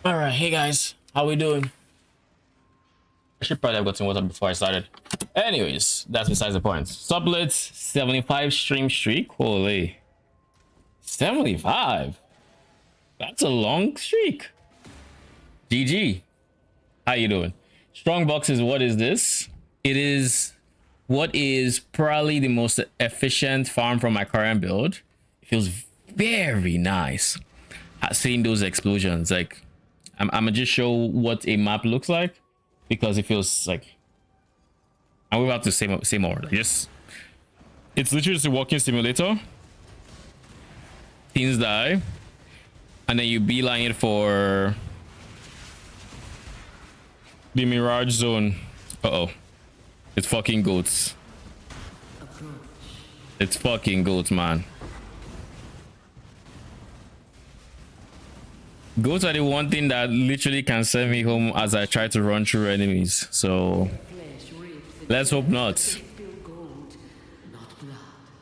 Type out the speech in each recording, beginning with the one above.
All right, hey guys, how we doing? I should probably have gotten water before I started. Anyways, that's besides the point. Sublets 75 stream streak. Holy, 75. That's a long streak. GG. How you doing? Strongbox is what is this? It is what is probably the most efficient farm from my current build. It feels very nice. Seeing those explosions, like I'm gonna just show what a map looks like because it feels like I'm about to say more. Like just it's literally just a walking simulator. Things die, and then you beeline it for the Mirage zone. Uh-oh. It's fucking goats. It's fucking goats, man. Goats are the one thing that literally can send me home as I try to run through enemies. So let's hope not.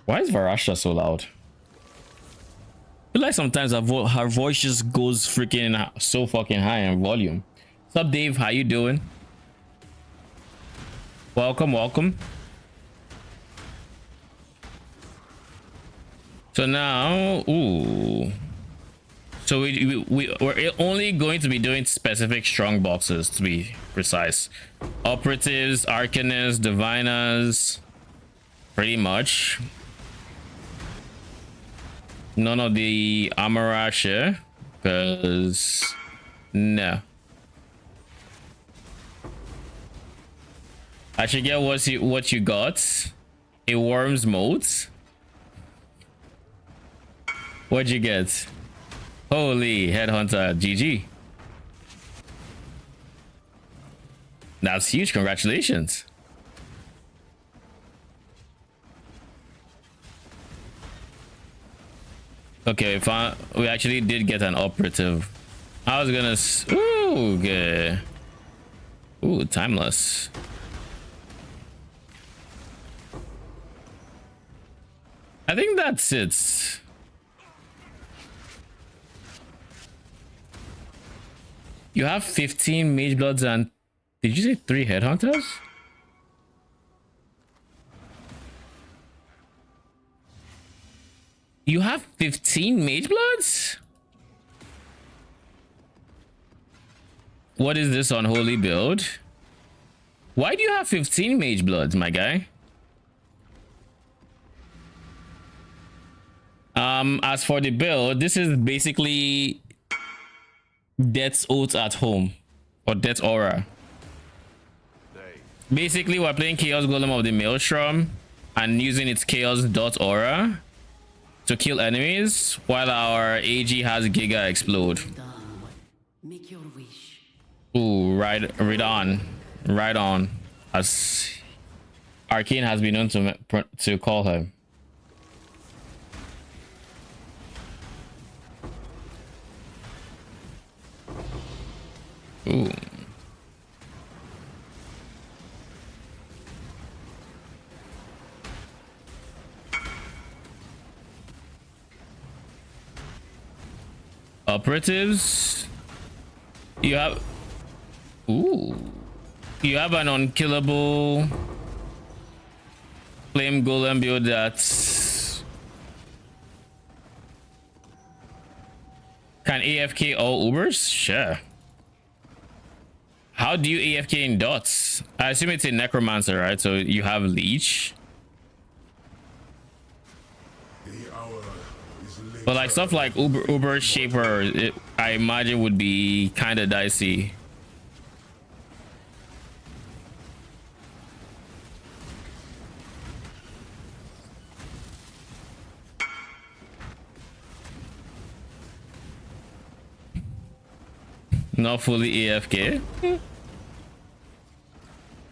Why is Varasha so loud? I feel like sometimes her voice just goes freaking so fucking high in volume. What's up, Dave? How you doing? Welcome, welcome. So now, ooh. So we're only going to be doing specific strong boxes, to be precise. Operatives, Arcanists, Diviners, pretty much. None of the Mirage here, because no. I should get what you got. A Worm's Moat. What'd you get? Holy Headhunter, GG. That's huge. Congratulations. Okay, we actually did get an operative. I was gonna ooh, okay. Ooh, timeless. I think that's it. You have 15 Mage Bloods and did you say 3 Headhunters? You have 15 Mage Bloods? What is this unholy build? Why do you have 15 Mage Bloods, my guy? As for the build, this is basically Death's Oath at home, or Death's Aura. Basically, we're playing Chaos Golem of the Maelstrom and using its Chaos Dot Aura to kill enemies while our AG has Giga Explode. Ooh, right on. As Arcane has been known to call him. Ooh. Operatives. You have an unkillable flame golem build that's can AFK all Ubers? Sure. How do you AFK in dots? I assume it's a necromancer, right? So you have leech. But like stuff like Uber Shaper, I imagine would be kind of dicey. Not fully AFK.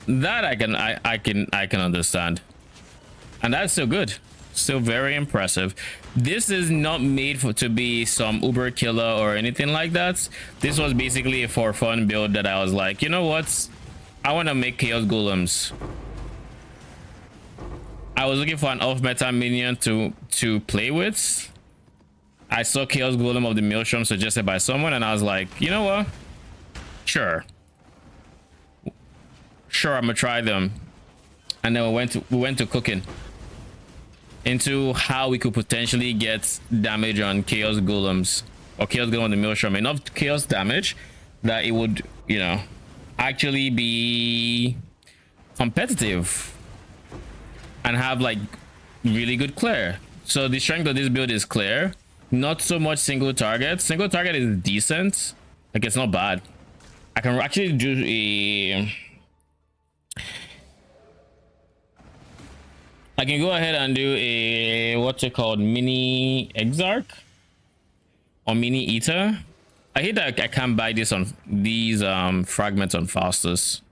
That I can understand, and that's still good, still very impressive. This is not made to be some Uber killer or anything like that. This was basically a for fun build that I was like, you know what, I want to make Chaos Golems. I was looking for an off meta minion to play with. I saw Chaos Golem of the Maelstrom suggested by someone, and I was like, you know what? Sure. Sure, I'm gonna try them. And then we went to cooking. Into how we could potentially get damage on Chaos Golems. Or Chaos Golem on the Maelstrom. Enough Chaos damage that it would, you know, actually be competitive. And have like really good clear. So the strength of this build is clear. Not so much single target. Single target is decent. Like, it's not bad. I can actually do a... I can go ahead and do a... what's it called? Mini Exarch? Or Mini Eater? I hate that I can't buy this on these fragments on Faustus.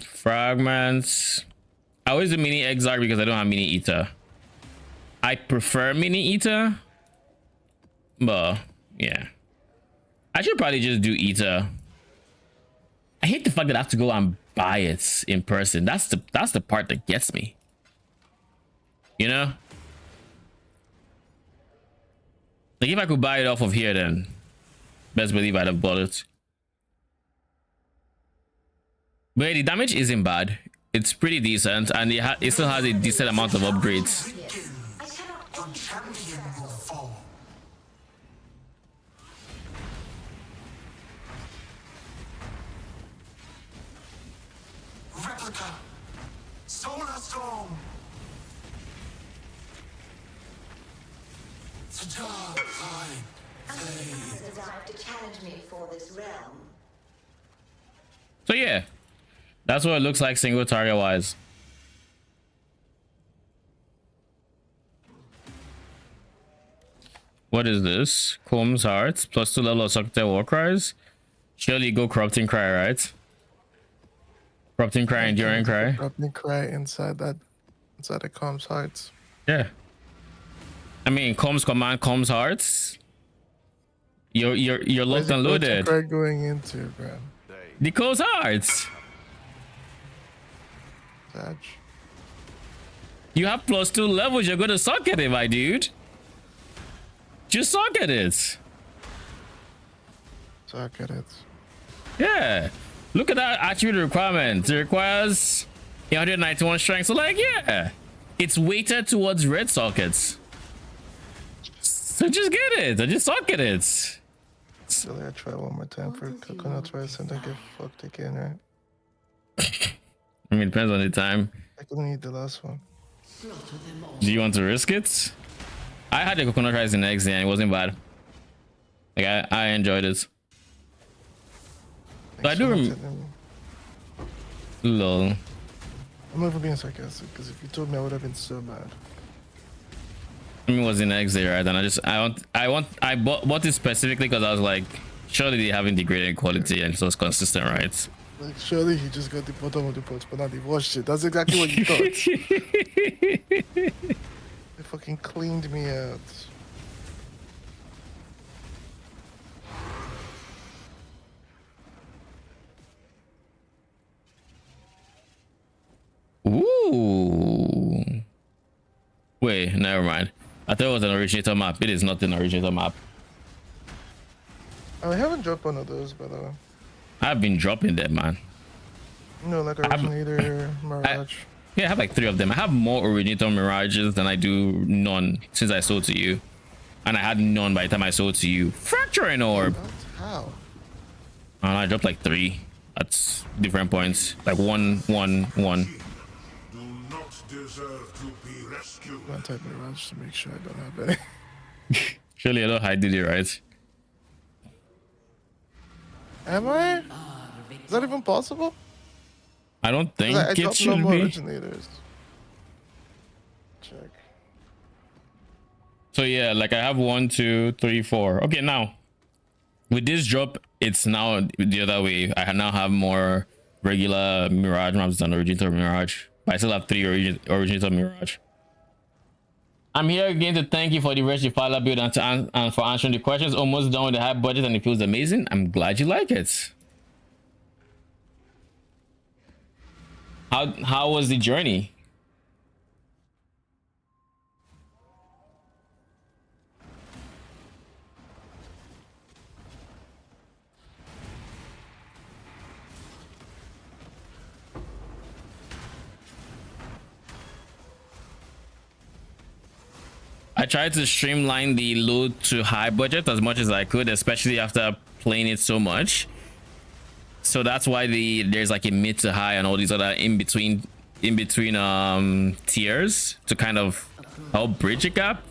Fragments. I always do Mini Exarch because I don't have Mini Eater. I prefer Mini Eater, but yeah, I should probably just do Eater. I hate the fact that I have to go and buy it in person. That's the part that gets me. You know, like if I could buy it off of here, then best believe I'd have bought it. But the damage isn't bad. It's pretty decent, and it still has a decent amount of upgrades. Replica. Solar Storm. The dark time. Desired to challenge me for this realm. So yeah, that's what it looks like single target wise. What is this? Combs Hearts plus 2 level of Secretary War Cries. Surely go Corrupting Cry, right? Corrupting Cry, Enduring Cry. Corrupting Cry inside the Combs Hearts. Yeah. I mean, Combs Command, Combs Hearts. You're locked and loaded. Cry going into, bro? The Combs Hearts. Sag. You have plus 2 levels. You're gonna suck at it, my dude. Just suck at it. Suck at it. Yeah. Look at that attribute requirement. It requires 191 strength. So like, yeah, it's weighted towards red sockets. So just get it. I just suck at it. Really, I try one more time for coconut rice and then get fucked again, right? I mean, it depends on the time. I couldn't eat the last one. Do you want to risk it? I had the coconut rice in Exile and it wasn't bad. Like, I enjoyed it. So I do lol. I'm not even being sarcastic, because if you told me, I would have been so mad. I mean, it was in Exile, right? And I bought it specifically because I was like, surely they haven't degraded quality and so it's consistent, right? Like, surely he just got the bottom of the pot, but now they washed it. That's exactly what you thought. They fucking cleaned me out. Ooh. Wait, never mind. I thought it was an originator map. It is not an originator map. I haven't dropped one of those, by the way. I've been dropping them, man. No, like originator, Mirage. Yeah, I have like 3 of them. I have more originator Mirages than I do none since I sold to you. And I had none by the time I sold to you. Fracturing Orb. How? And I dropped like 3 at different points. Like 1, 1, 1. Do not deserve to be rescued. I'm gonna type Mirage to make sure I don't have any. Surely I don't hide it, right? Am I? Is that even possible? I don't think I it dropped should no more be. originators. Check. So yeah, like I have 1, 2, 3, 4. Okay, now with this drop, it's now the other way. I now have more regular Mirage maps than originator Mirage, but I still have 3 originator Mirage. I'm here again to thank you for the Rich Fowler build and for answering the questions. Almost done with the high budget and it feels amazing. I'm glad you like it. How was the journey? I tried to streamline the low to high budget as much as I could, especially after playing it so much. So that's why there's like a mid to high and all these other in between tiers to kind of help bridge a gap.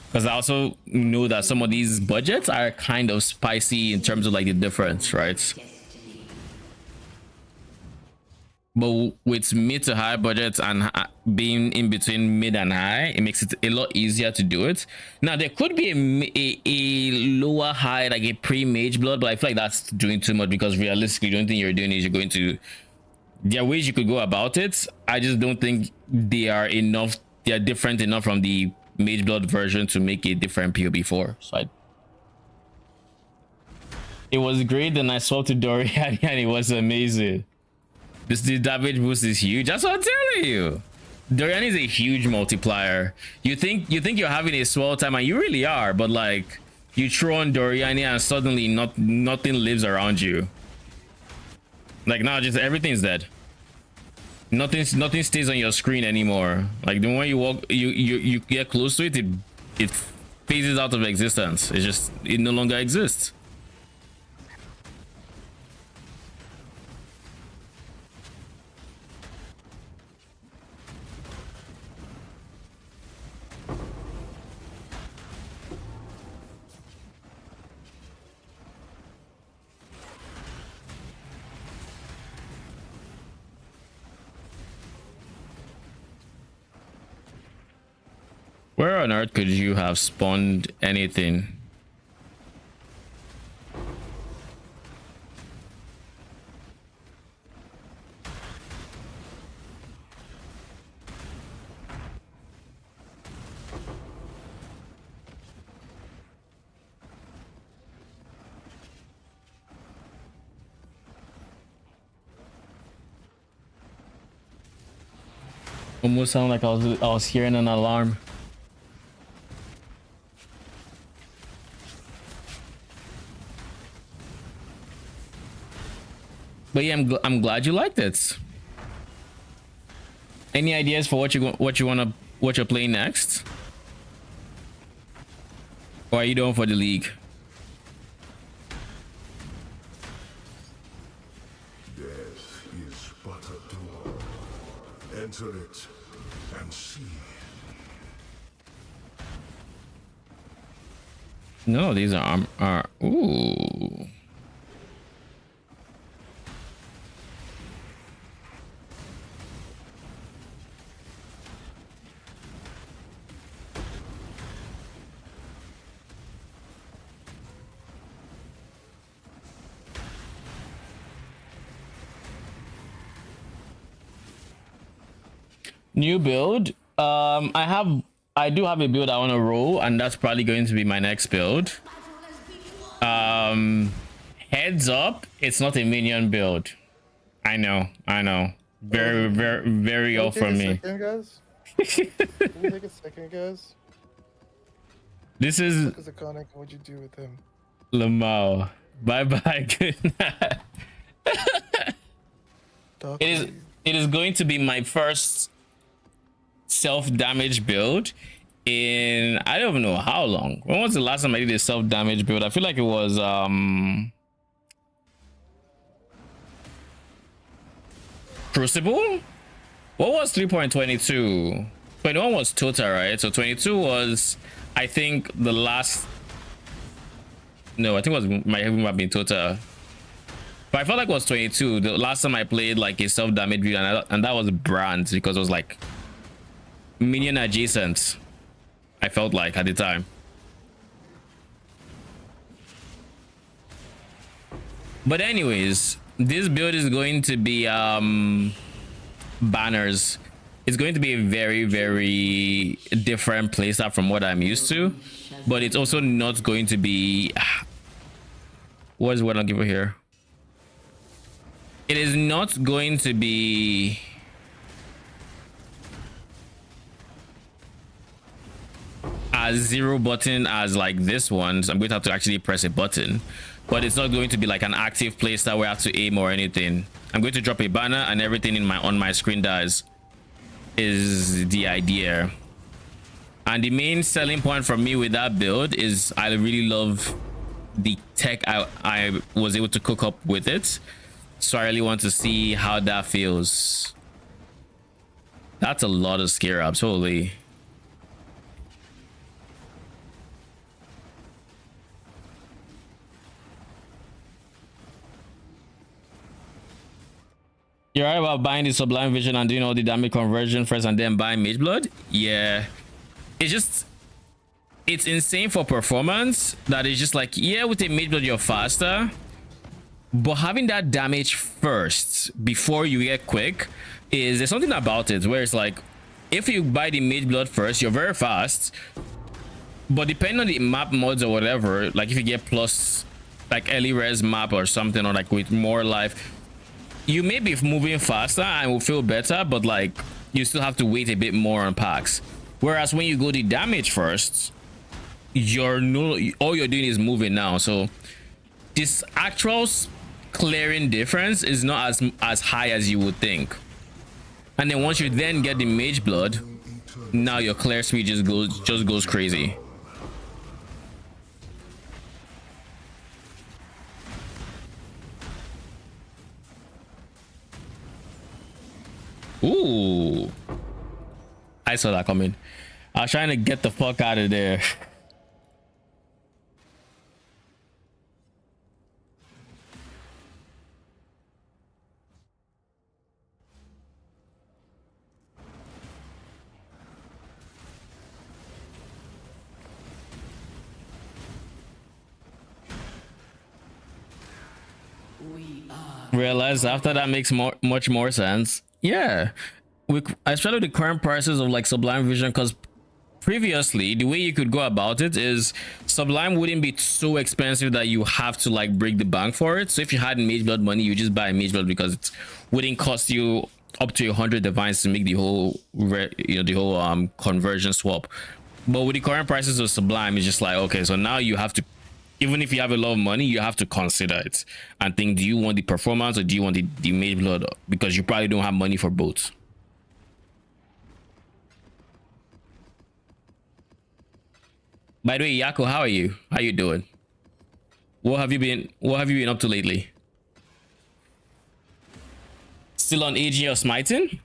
Because I also know that some of these budgets are kind of spicy in terms of like the difference, right? But with mid to high budgets and being in between mid and high, it makes it a lot easier to do it. Now there could be a lower high, like a pre-mage blood, but I feel like that's doing too much, because realistically the only thing you're doing is you're going to, there are ways you could go about it. I just don't think they are enough, they are different enough from the mage blood version to make a different POB4. So it was great, and I swapped to Dorian and it was amazing. The damage boost is huge. That's what I'm telling you. Dorian is a huge multiplier. You think you're having a swell time, and you really are, but like you throw on Dorian and suddenly nothing lives around you. Like now just everything's dead. Nothing stays on your screen anymore. Like the moment you walk, you get close to it, it phases out of existence. It no longer exists. Where on earth could you have spawned anything? Almost sound like I was hearing an alarm. But yeah, I'm glad you liked it. Any ideas for what you're playing next? Or are you doing for the league? Death is but a door. Enter it and see. No, these are ooh. New build. I do have a build I want to roll, and that's probably going to be my next build. Heads up, it's not a minion build. I know. Very off from me. Can we take a second, guys? This is Because Iconic, what'd you do with him? Lamau. Bye bye. Good night. It is going to be my first self-damage build in I don't know how long. When was the last time I did a self-damage build? I feel like it was Crucible. What was 3.22? 21 was total, right? So 22 was, I think, the last. No, I think it was might have been total. But I felt like it was 22 the last time I played like a self-damage build, and that was brand, because it was like minion adjacent. I felt like at the time. But anyways, this build is going to be banners. It's going to be a very different playstyle from what I'm used to, but it's also not going to be what is what I'll give it here. It is not going to be as zero button as like this one. So I'm going to have to actually press a button, but it's not going to be like an active playstyle where I have to aim or anything. I'm going to drop a banner and everything on my screen dies, is the idea. And the main selling point for me with that build is I really love the tech I was able to cook up with it. So I really want to see how that feels. That's a lot of scare ups. Holy. You're right about buying the Sublime Vision and doing all the damage conversion first and then buying Mage Blood? Yeah. It's insane for performance that it's just like, yeah, with a Mage Blood you're faster. But having that damage first before you get quick there's something about it where it's like, if you buy the Mage Blood first, you're very fast. But depending on the map mods or whatever, like if you get plus like early res map or something, or like with more life, you may be moving faster and will feel better, but like you still have to wait a bit more on packs. Whereas when you go the damage first, all you're doing is moving now. So this actual clearing difference is not as high as you would think. And then once you then get the Mage Blood, now your clear speed just goes crazy. Ooh, I saw that coming. I was trying to get the fuck out of there. Realize after that makes much more sense. Yeah, especially the current prices of like Sublime Vision, because previously the way you could go about it is Sublime wouldn't be so expensive that you have to like break the bank for it. So if you had Mage Blood money, you just buy Mage Blood because it wouldn't cost you up to 100 divines to make the whole conversion swap. But with the current prices of Sublime, it's just like, okay, so now you have to, even if you have a lot of money, you have to consider it and think, do you want the performance or do you want the Mage Blood? Because you probably don't have money for both. By the way, Yako, how are you? How you doing? What have you been up to lately? Still on AG or smiting?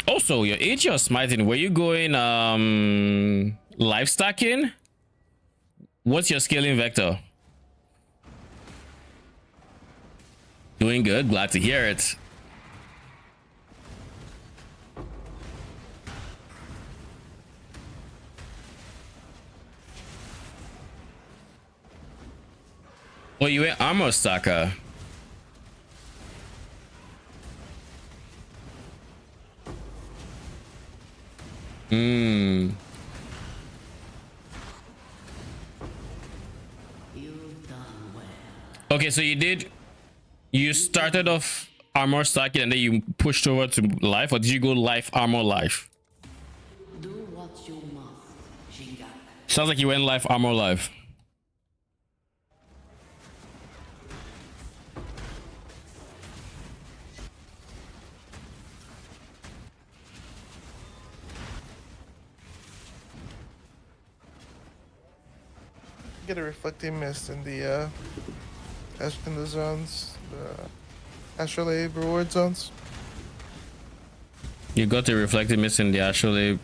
Also, your AG or smiting, were you going life stacking? What's your scaling vector? Doing good, glad to hear it. Oh, you went armor stacker. Okay, so you started off armor stacking and then you pushed over to life, or did you go life armor life? Do what you must, Shinga. Sounds like you went life armor life. Get a reflecting mist in the zones, the Astrolabe reward zones. You got the reflective mist in the Astrolabe.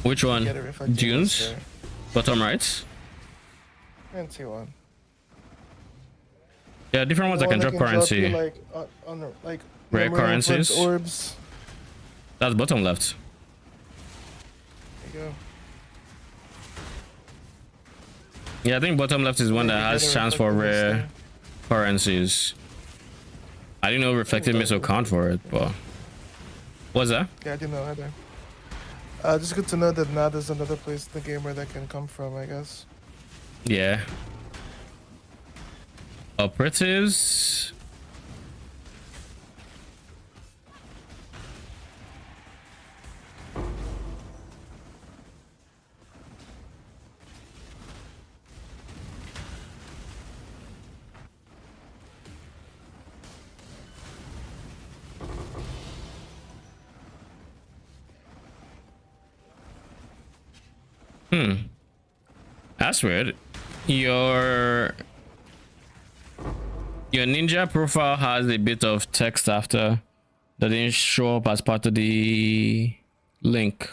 Which one? Get a reflecting Dunes? mist there. Bottom right? And T1. Yeah, different ones The that can one drop currency. you, like on like Rare memory currencies? influence orbs. That's bottom left. There you go. Yeah, I think bottom left is one Yeah, that you has get a chance for reflective mist rare there. currencies. I didn't know reflective mist will count for it, but what's that? Yeah, I didn't know either. Just good to know that now there's another place in the game where that can come from, I guess. Yeah. Operatives. That's weird. Your ninja profile has a bit of text after that didn't show up as part of the link.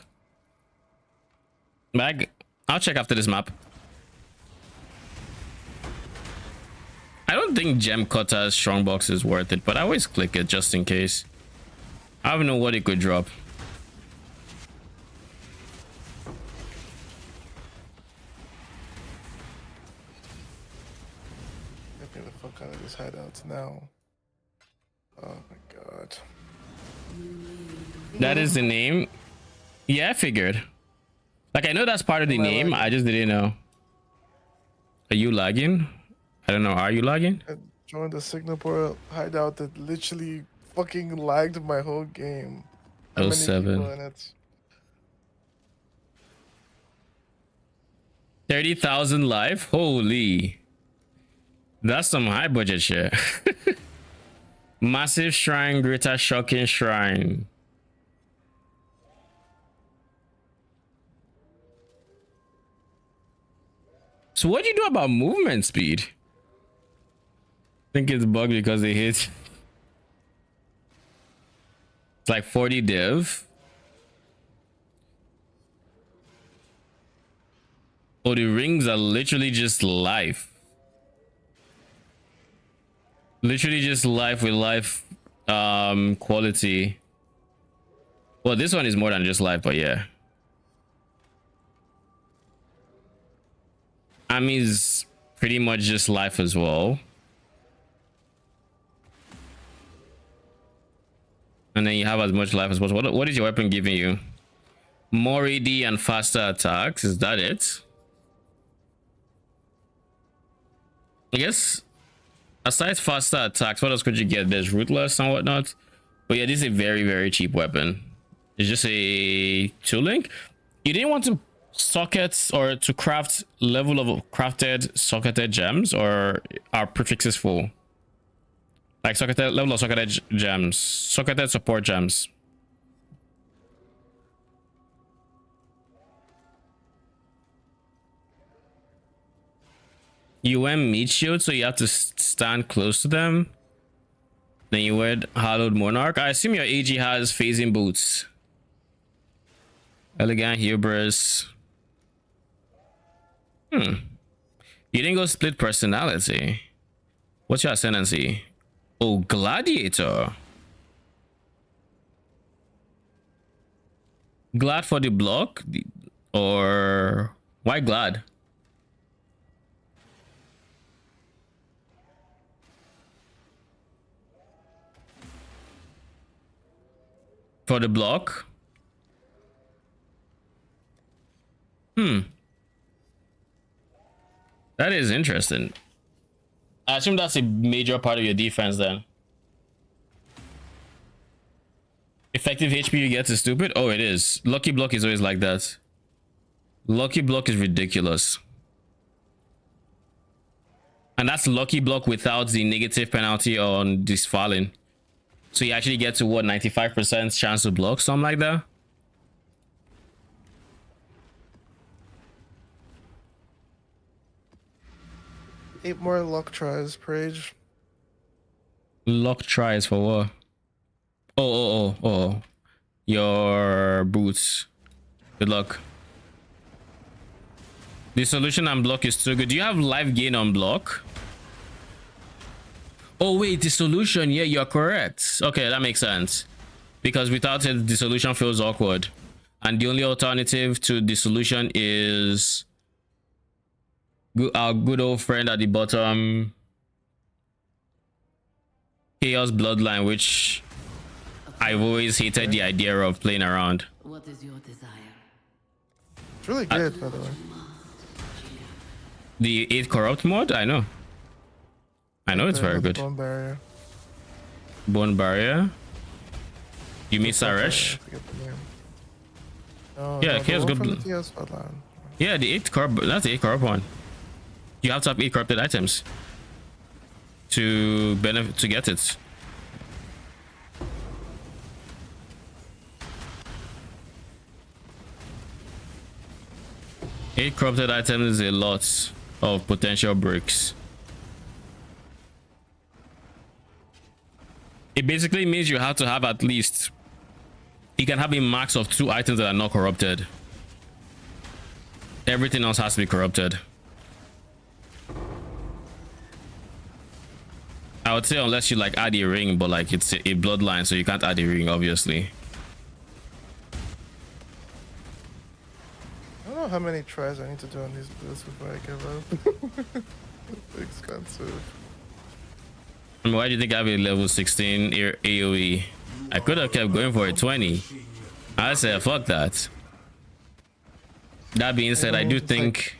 I'll check after this map. I don't think Gem Cutter's Strongbox is worth it, but I always click it just in case. I don't know what it could drop. Get me the fuck out of this hideout now. Oh my god. That is the name. Yeah, I figured. Like, I know that's part of the name. I just didn't know. Are you lagging? I don't know. Are you lagging? I joined the Singapore hideout that literally fucking lagged my whole game. How many 07. people in it? 30,000 live? Holy. That's some high budget shit. Massive shrine, greater shocking shrine. So what do you do about movement speed? I think it's bugged because they hit. It's like 40 div. Oh, the rings are literally just life. Literally just life with life quality. Well, this one is more than just life, but yeah. Ami's pretty much just life as well. And then you have as much life as possible. What is your weapon giving you? More AD and faster attacks. Is that it? I guess aside faster attacks, what else could you get? There's ruthless and whatnot. But yeah, this is a very, very cheap weapon. It's just a 2-link. You didn't want to sockets or to craft level of crafted socketed gems, or are prefixes full? Like socketed level of socketed gems, socketed support gems. You went meat shield, so you have to stand close to them. Then you wear Hallowed Monarch. I assume your AG has phasing boots. Elegant Hubris. You didn't go split personality. What's your ascendancy? Oh, Gladiator. Glad for the block? Or why glad? For the block? That is interesting. I assume that's a major part of your defense then. Effective HP you get is stupid? Oh, it is. Lucky block is always like that. Lucky block is ridiculous. And that's lucky block without the negative penalty on this falling. So you actually get to what, 95% chance to block, something like that? Eight more luck tries per age. Luck tries for what? Oh. Your boots. Good luck. The solution on block is too good. Do you have life gain on block? Oh wait, the solution. Yeah, you're correct. Okay, that makes sense. Because without it, the solution feels awkward. And the only alternative to the solution is our good old friend at the bottom, Chaos Bloodline, which I've always hated the idea of playing around. What is your desire? It's really good, by the way. The 8 corrupt mod? I know it's very good. Bone barrier. Bone barrier. You mean I Saresh? forget the name. No, Yeah, no, Chaos the one good. from the TS Bloodline. Yeah, the 8 corrupt. That's the 8 corrupt one. You have to have 8 corrupted items to benefit to get it. 8 corrupted items is a lot of potential breaks. It basically means you have to have at least, you can have a max of 2 items that are not corrupted. Everything else has to be corrupted. I would say unless you like add a ring, but like it's a bloodline, so you can't add a ring, obviously. I don't know how many tries I need to do on these builds before I give up. Expensive. I mean, why do you think I have a level 16 AoE? I could have kept going for a 20. I said fuck that. That being said, I do think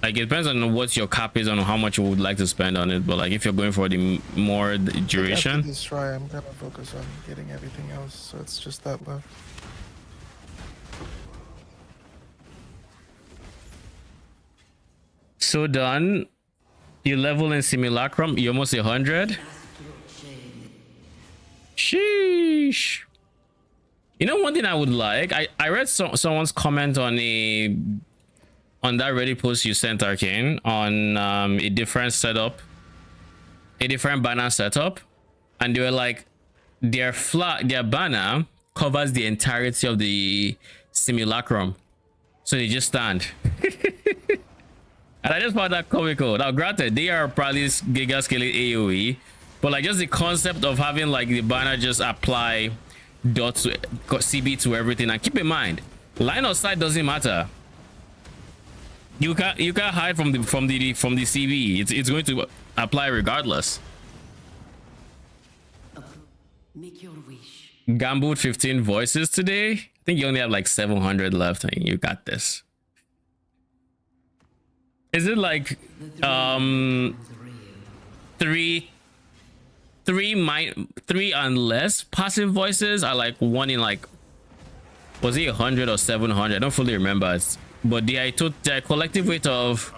like it depends on what your cap is on how much you would like to spend on it, but like if you're going for the more duration, after this try I'm gonna focus on getting everything else, so it's just that left. so done. You level in Simulacrum, you're almost 100. Sheesh. You know, one thing I would like, I read someone's comment on that Reddit post you sent, Arcane, on a different setup, a different banner setup, and they were like, their banner covers the entirety of the Simulacrum, so they just stand. And I just found that comical. Now granted, they are probably giga scaling AoE, but like just the concept of having like the banner just apply dot to CB to everything. And keep in mind, line of sight doesn't matter. You can't hide from the CB. It's going to apply regardless. Make your wish. Gambled 15 voices today. I think you only have like 700 left. And you got this. Is it like three and less passive voices are like one in like, was it 100 or 700? I don't fully remember. But the collective weight of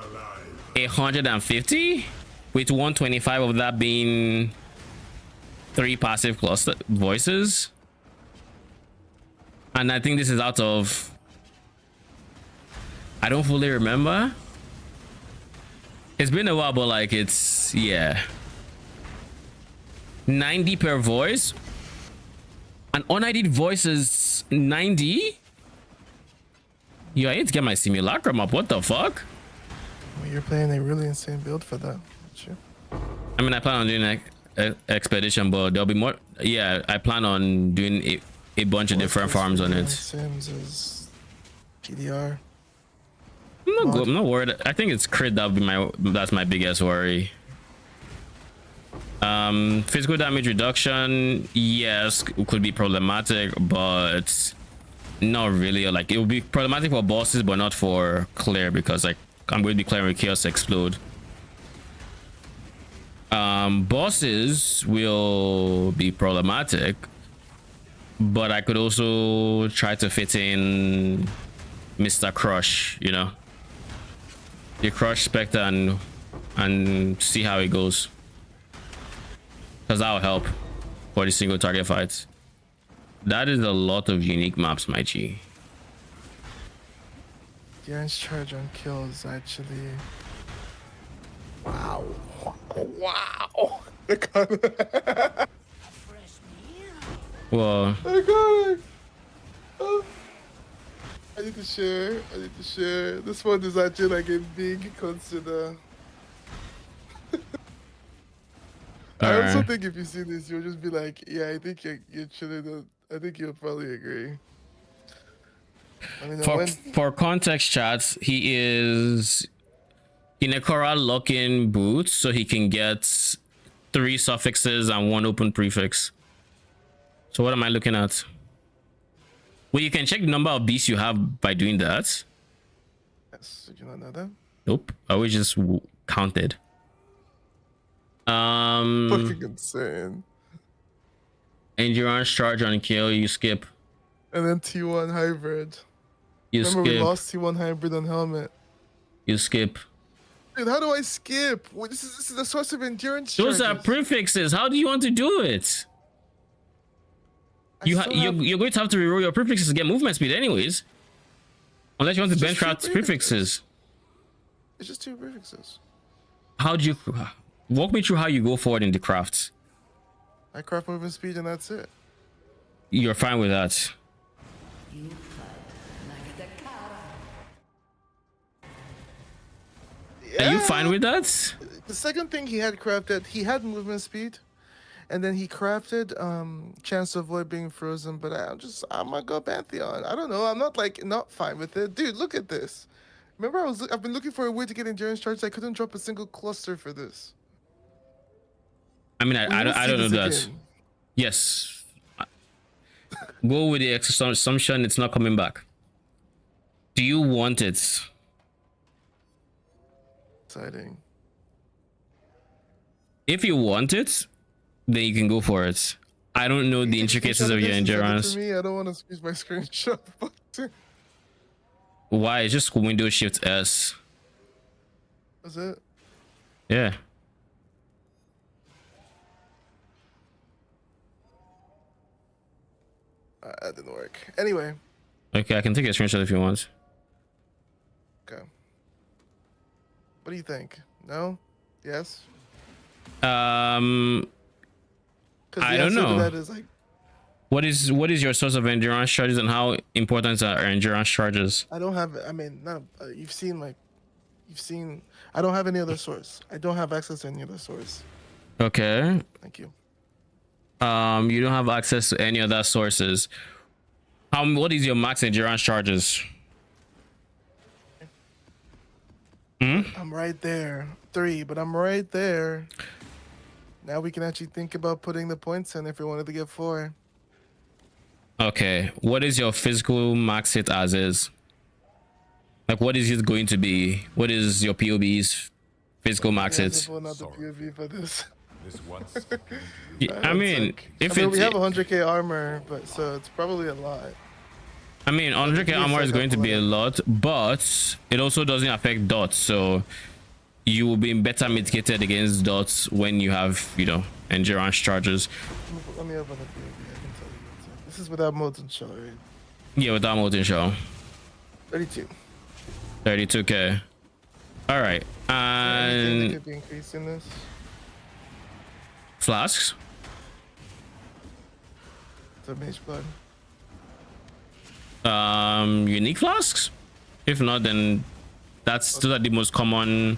150 with 125 of that being 3 passive cluster voices. And I think this is out of, I don't fully remember. It's been a while, but like it's, yeah, 90 per voice. An unaided voice is 90. Yo, I need to get my Simulacrum up. What the fuck? Well, you're playing a really insane build for that, aren't you? I mean, I plan on doing expedition, but there'll be more. Yeah, I plan on doing a bunch of different farms on it. Sims is GDR. I'm not worried. I think it's crit that's my biggest worry. Physical damage reduction, yes, it could be problematic, but not really. Like it will be problematic for bosses, but not for clear, because like I'm going to be clearing with Chaos Explode. Bosses will be problematic, but I could also try to fit in Mr. Crush, you know, the Crush Spectre, and see how it goes, because that'll help for the single target fights. That is a lot of unique maps, my G. Darren's charge on kills actually. Wow. Wow. Well, I got it. Oh. I need to share. This one is actually like a big consider. I also think if you see this, you'll just be like, yeah, I think you're chilling. I think you'll probably agree. I mean, for context, chats, he is in a Korra lock-in boot, so he can get 3 suffixes and 1 open prefix. So what am I looking at? Well, you can check the number of beasts you have by doing that. Yes, did you not know that? Nope, I was just counted. Fucking insane. Endurance charge on kill, you skip. And then T1 hybrid. You Remember skip. we lost T1 hybrid on helmet. You skip. Dude, how do I skip? Well, this is the source of endurance. Those charges. are prefixes. How do you want to do it? You're going to have to reroll your prefixes to get movement speed anyways. Unless you want to It's just benchcraft two prefixes. It's just 2 prefixes. How do you walk me through how you go forward in the crafts? I craft movement speed and that's it. You're fine with that. You fight like the car. Are you fine with that? The second thing he had crafted, he had movement speed, and then he crafted chance to avoid being frozen. But I'm gonna go Pantheon. I don't know. I'm not like not fine with it, dude. Look at this. Remember, I've been looking for a way to get endurance charge. I couldn't drop a single cluster for this. I mean, We I will don't see know this that. again. Yes. Go with the assumption it's not coming back. Do you want it? Exciting. If you want it, then you can go for it. I don't know the intricacies of your endurance. For me, I don't want to squeeze my screenshot button. Why? It's just Windows Shift S. Is it? Yeah. That didn't work. Anyway. Okay, I can take a screenshot if you want. Okay. What do you think? No? Yes? I I don't know. That is like, What is your source of endurance charges and how important are endurance charges? I don't have. I mean, you've seen. I don't have any other source. I don't have access to any other source. Okay. Thank you. You don't have access to any other sources. What is your max endurance charges? I'm right there. 3, but I'm right there. Now we can actually think about putting the points in if we wanted to get 4. Okay. What is your physical max hit as is? Like, what is it going to be? What is your POB's physical max hit? Not the POV for this. This once. I mean, if we it's, have 100k armor, but so it's probably a lot. I mean, 100k armor is going to be a lot, but it also doesn't affect dots, so you will be better mitigated against dots when you have, endurance charges. Let me open the POV. I can tell you what's up. This is without molten shell, right? Yeah, without molten shell. 32. 32k. All right, Anything that and could be increased in this? flasks. It's a mage blood. Unique flasks. If not, then those are the most common.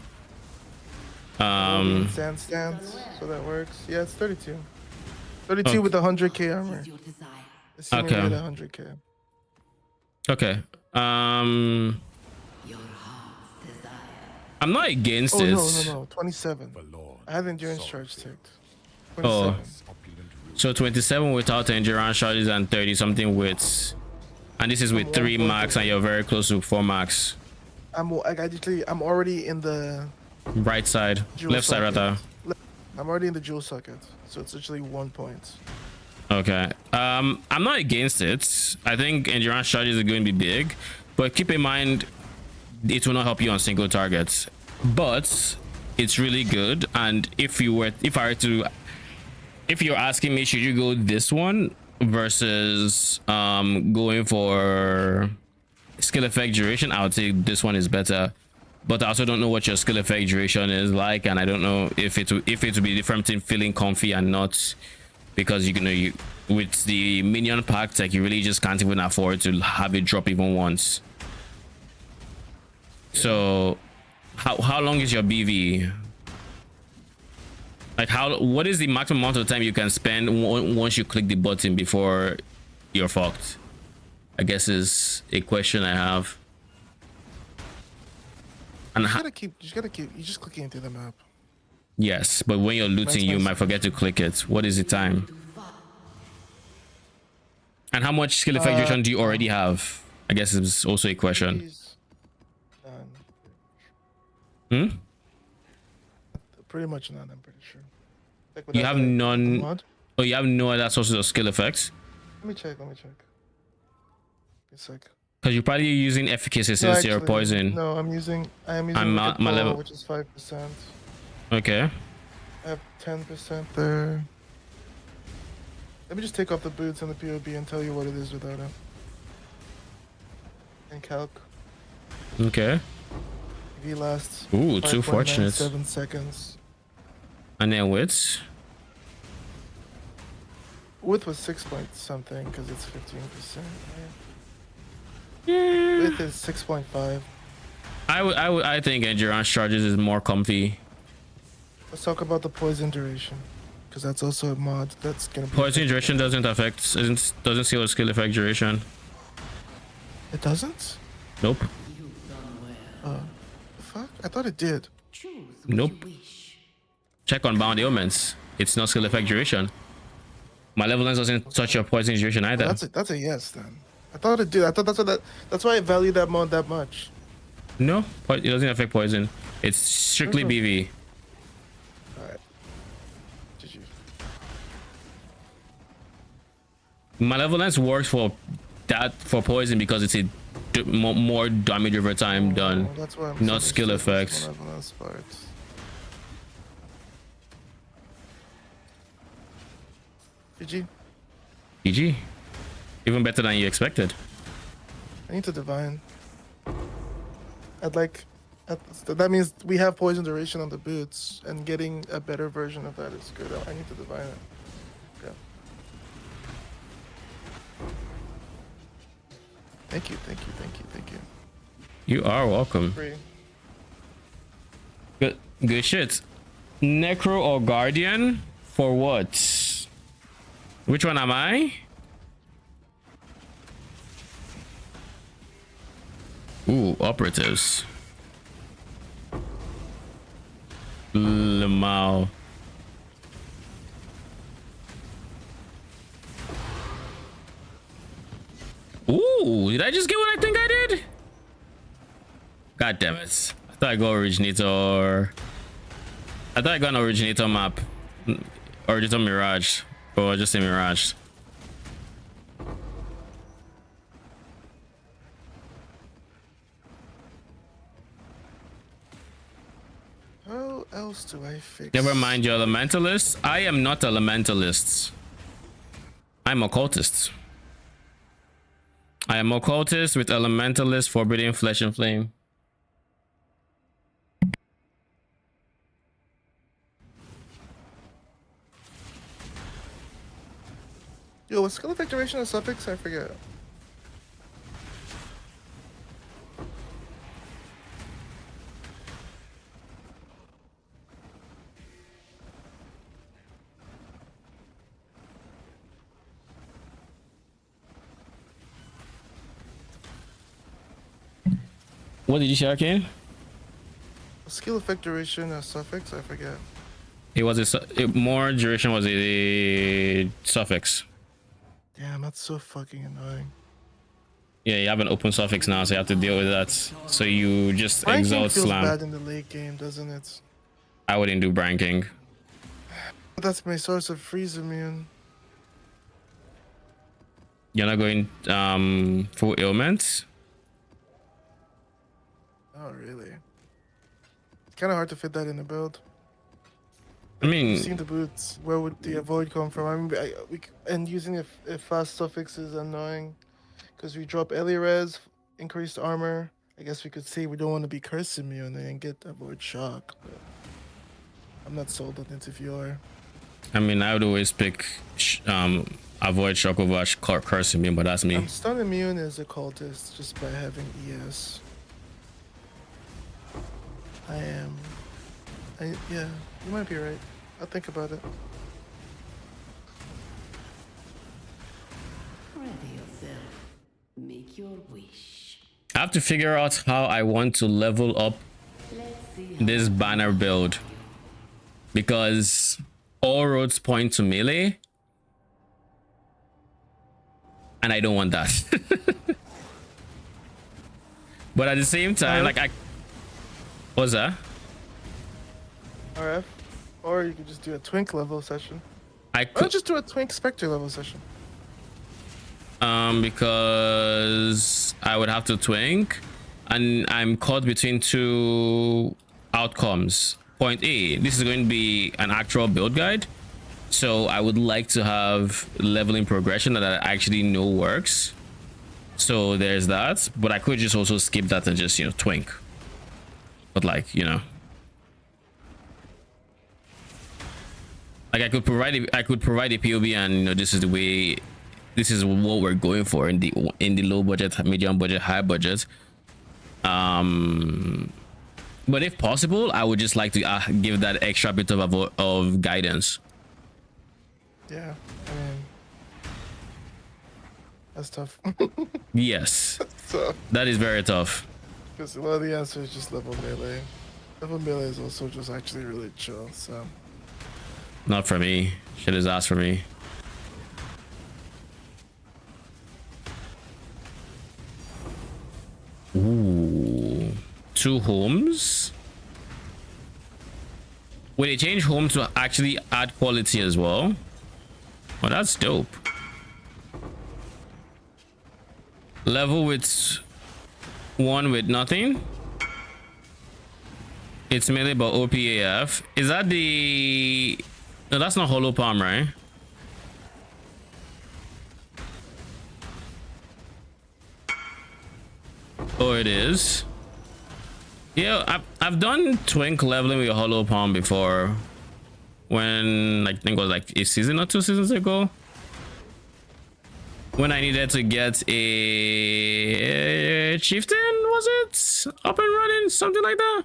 Sand stance, so that works. Yeah, it's 32. 32 with 100k armor. Your desire. Assuming Okay. we had 100k. Okay. Your heart's desire. I'm not against Oh it. no, 27. Lord, I have endurance charge ticked. Oh. 27. opulent rule. So 27 without endurance charges and 30 something with, and this is with 3 max, and you're very close to 4 max. I'm already in the Right side, jewel left side socket. rather. I'm already in the jewel socket, so it's literally 1 point. Okay. I'm not against it. I think endurance charges are going to be big, but keep in mind it will not help you on single targets. But it's really good, and if you're asking me, should you go this one versus going for skill effect duration, I would say this one is better. But I also don't know what your skill effect duration is like, and I don't know if it will be different in feeling comfy and not, because you with the minion pack, like, you really just can't even afford to have it drop even once. So how long is your BV? Like, what is the maximum amount of time you can spend once you click the button before you're fucked? I guess is a question I have. And You just clicking through the map. yes, but when you're looting, you might forget to click it. What is the time? And how much skill effect duration do you already have? I guess it's also a question. Jeez. Hmm? Pretty much none, I'm pretty sure. Like You without have the none. mod. Oh, you have no other sources of skill effects? Let me check. Give me a sec. Because you're probably using efficacy since you're actually, poison. No, I am using I'm Wicked my Ball, level- which is 5%. Okay. I have 10% there. Let me just take off the boots and the POB and tell you what it is without it. And calc. Okay. He lasts. Ooh, too fortunate. 7 seconds. And then width. Width was 6 point something because it's 15%. Yeah. Width is 6.5. I think endurance charges is more comfy. Let's talk about the poison duration, because that's also a mod that's gonna be. Poison duration doesn't seal a skill effect duration. It doesn't? Nope. You've done well. Fuck? I thought it did. Choose what Nope. you wish. Check on bound ailments. It's not skill effect duration. Malevolence doesn't touch your poison duration either. That's a yes then. I thought it did. I thought that's why I value that mod that much. No, it doesn't affect poison. It's strictly BV. Alright. GG. Malevolence works for poison because it's a more damage over time done. That's why I'm Not skill effects. Malevolence part. GG. GG. Even better than you expected. I need to divine. That means we have poison duration on the boots, and getting a better version of that is good. I need to divine it. Okay. Thank you. You are welcome. Free. Good shit. Necro or Guardian? For what? Which one am I? Ooh, operatives. Lamau. Ooh, did I just get what I think I did? God damn it. I thought I got originator. I thought I got an originator map. Originator Mirage. Or just a Mirage. How else do I fix? Never mind your elementalists. I am not elementalist. I'm occultist. I am occultist with elementalist, forbidding flesh and flame. Yo, what's skill effect duration of suffix? I forget. What did you say, Arcane? Skill effect duration of suffix? I forget. It was more duration was a suffix. Damn, that's so fucking annoying. Yeah, you have an open suffix now, so you have to deal with that. So you just Ranking exalt feels slam. bad in the late game, doesn't it? I wouldn't do branking. That's my source of freeze immune. You're not going full ailment. Oh, really? It's kind of hard to fit that in the build. I mean, You've seen the boots. Where would the avoid come from? I mean, and using a fast suffix is annoying because we drop early res, increased armor. I guess we could say we don't want to be curse immune and get avoid shock. But I'm not sold on it if you are. I mean, I would always pick avoid shock over curse immune, but that's me. Stun immune is a cultist just by having ES. Yeah, you might be right. I'll think about it. Ready yourself. Make your wish. I have to figure out how I want to level up Let's see how this banner build because all roads point to melee and I don't want that. But at the same time, like what's that? RF. Or you could just do a Twink level session. I Or could just do a Twink Spectre level session. because I would have to twink and I'm caught between two outcomes. Point A, this is going to be an actual build guide, so I would like to have leveling progression that I actually know works. So there's that, but I could just also skip that and just, you know, twink. But like, you know, like I could provide a POV, and you know, this is the way, this is what we're going for in the low budget, medium budget, high budget. But if possible, I would just like to give that extra bit of guidance. Yeah, I mean, that's tough. Yes, So, that is very tough. because a lot of the answer is just level melee. Level melee is also just actually really chill. So, Not for me. Shit is ass for me. Ooh, 2 homes. Will they change home to actually add quality as well? Oh, that's dope. Level with 1 with nothing. It's melee but OPAF. Is that the... No, that's not hollow palm, right? Oh, it is. Yeah, I've done twink leveling with hollow palm before. When, like, I think it was like a season or 2 seasons ago. When I needed to get a chieftain, was it? Up and running, something like that.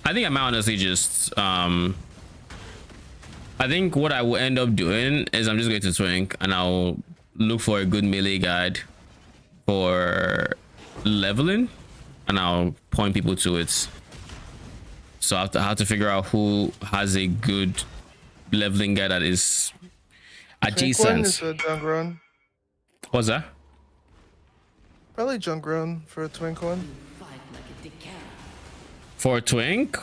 I think I might honestly just I think what I will end up doing is I'm just going to twink and I'll look for a good melee guide for leveling, and I'll point people to it. So I have to figure out who has a good leveling guide that is adjacent. is a Jungron. What's that? Probably Jungron for a twink one. Fight like a dickhead. For twink,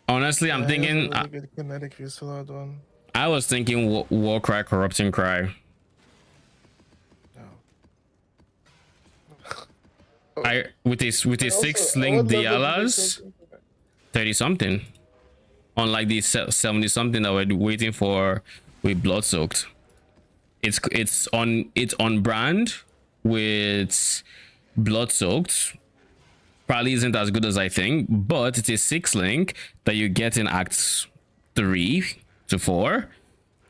honestly, I'm thinking. Really good kinetic Fusillade one. I was thinking War Cry, Corrupting Cry. No. With a 6 link Dialas, 30 something. Unlike the 70 something that we're waiting for with Blood Soaked. It's on brand with Blood Soaked. Probably isn't as good as I think, but it's a 6 link that you get in acts 3 to 4,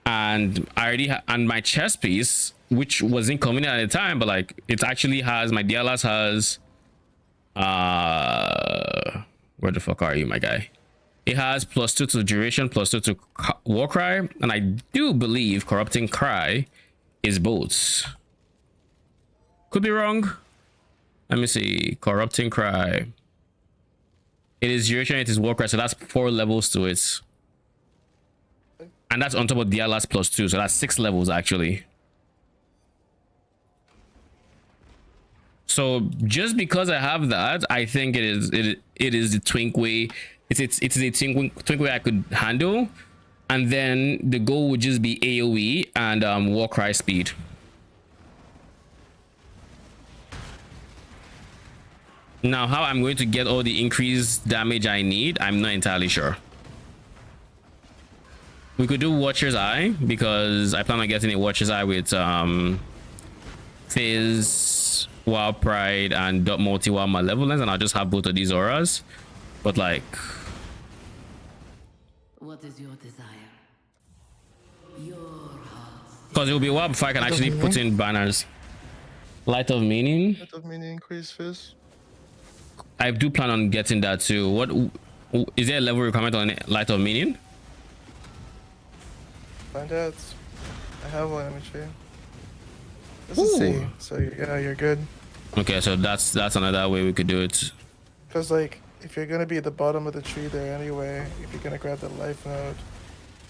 and I already and my chest piece, which was inconvenient at the time, but like it actually has, my Dialas has where the fuck are you, my guy? It has +2 to duration, +2 to Warcry, and I do believe Corrupting Cry is both. Could be wrong. Let me see. Corrupting Cry. It is duration, it is Warcry, so that's 4 levels to it. And that's on top of Dialas +2, so that's 6 levels actually. So just because I have that, I think it is the twink way. It's a twink way I could handle, and then the goal would just be AoE and Warcry speed. Now, how I'm going to get all the increased damage I need, I'm not entirely sure. We could do Watcher's Eye, because I plan on getting a Watcher's Eye with Fizz, Wild Pride, and multi-wild Malevolence, and I'll just have both of these auras. But like, What is your desire? Your heart. because it will be a while before I can actually put in banners. Light of Meaning. Light of Meaning, increase Fizz. I do plan on getting that too. What is there a level requirement on Light of Meaning? Find out. I have one, let me show you. This is C, so yeah, you're good. Okay, so that's another way we could do it. Because like, if you're gonna be at the bottom of the tree there anyway, if you're gonna grab the life node,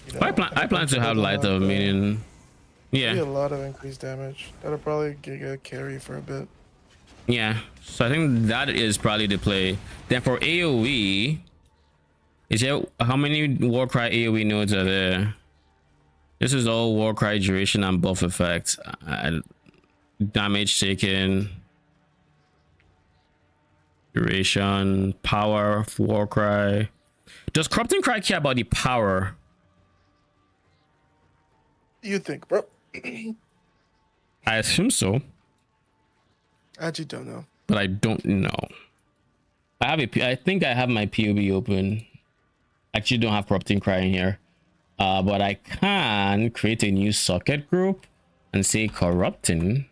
you know, I plan to have Light of Meaning. Yeah. Yeah. A lot of increased damage. That'll probably get a carry for a bit. Yeah, so I think that is probably the play. Then for AoE, is there, how many Warcry AoE nodes are there? This is all Warcry duration and buff effects. Damage taken, duration, power of Warcry. Does Corrupting Cry care about the power? You think, bro? I assume so, I actually don't know. but I don't know. I think I have my POB open. Actually, don't have corrupting cry in here. But I can create a new socket group and say corrupting.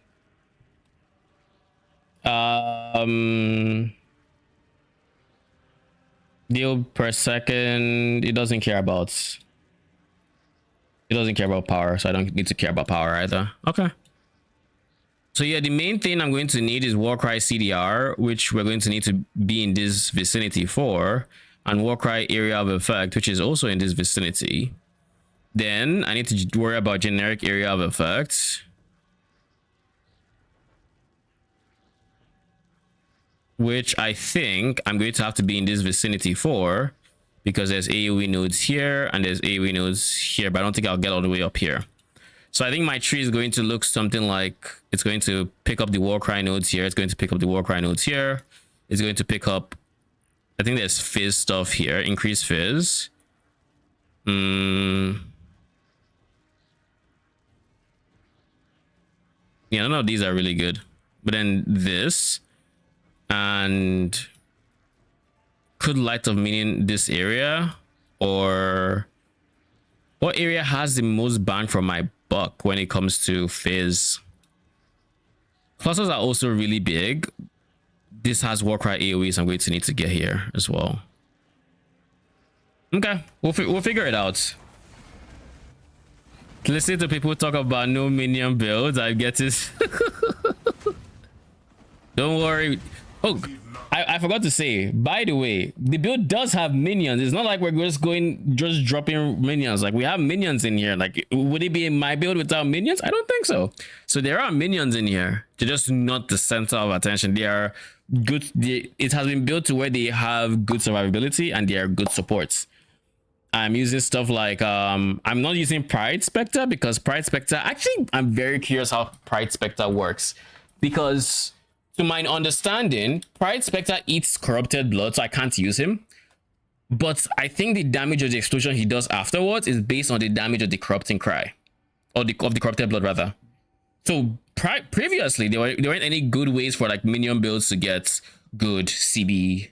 Deal per second. It doesn't care about power, so I don't need to care about power either. Okay. So yeah, the main thing I'm going to need is Warcry CDR, which we're going to need to be in this vicinity for, and Warcry area of effect, which is also in this vicinity. Then I need to worry about generic area of effect, which I think I'm going to have to be in this vicinity for, because there's AoE nodes here and there's AoE nodes here, but I don't think I'll get all the way up here. So I think my tree is going to look something like, it's going to pick up the Warcry nodes here, it's going to pick up the Warcry nodes here, it's going to pick up, I think there's fizz stuff here, increase fizz. Yeah, none of these are really good. But then this, and could light of minion this area, or what area has the most bang for my buck when it comes to fizz? Clusters are also really big. This has Warcry AoE, so I'm going to need to get here as well. Okay, we'll figure it out. Listen to people talk about no minion builds. I get this. Don't worry. Oh, I forgot to say, by the way, the build does have minions. It's not like we're just dropping minions. Like, we have minions in here. Like, would it be my build without minions? I don't think so. So there are minions in here. They're just not the center of attention. They are good. It has been built to where they have good survivability and they are good supports. I'm using stuff like I'm not using Pride Spectre, because Pride Spectre, actually I'm very curious how Pride Spectre works, because to my understanding Pride Spectre eats corrupted blood, so I can't use him. But I think the damage of the explosion he does afterwards is based on the damage of the corrupting cry, or of the corrupted blood rather. So previously there weren't any good ways for like minion builds to get good CB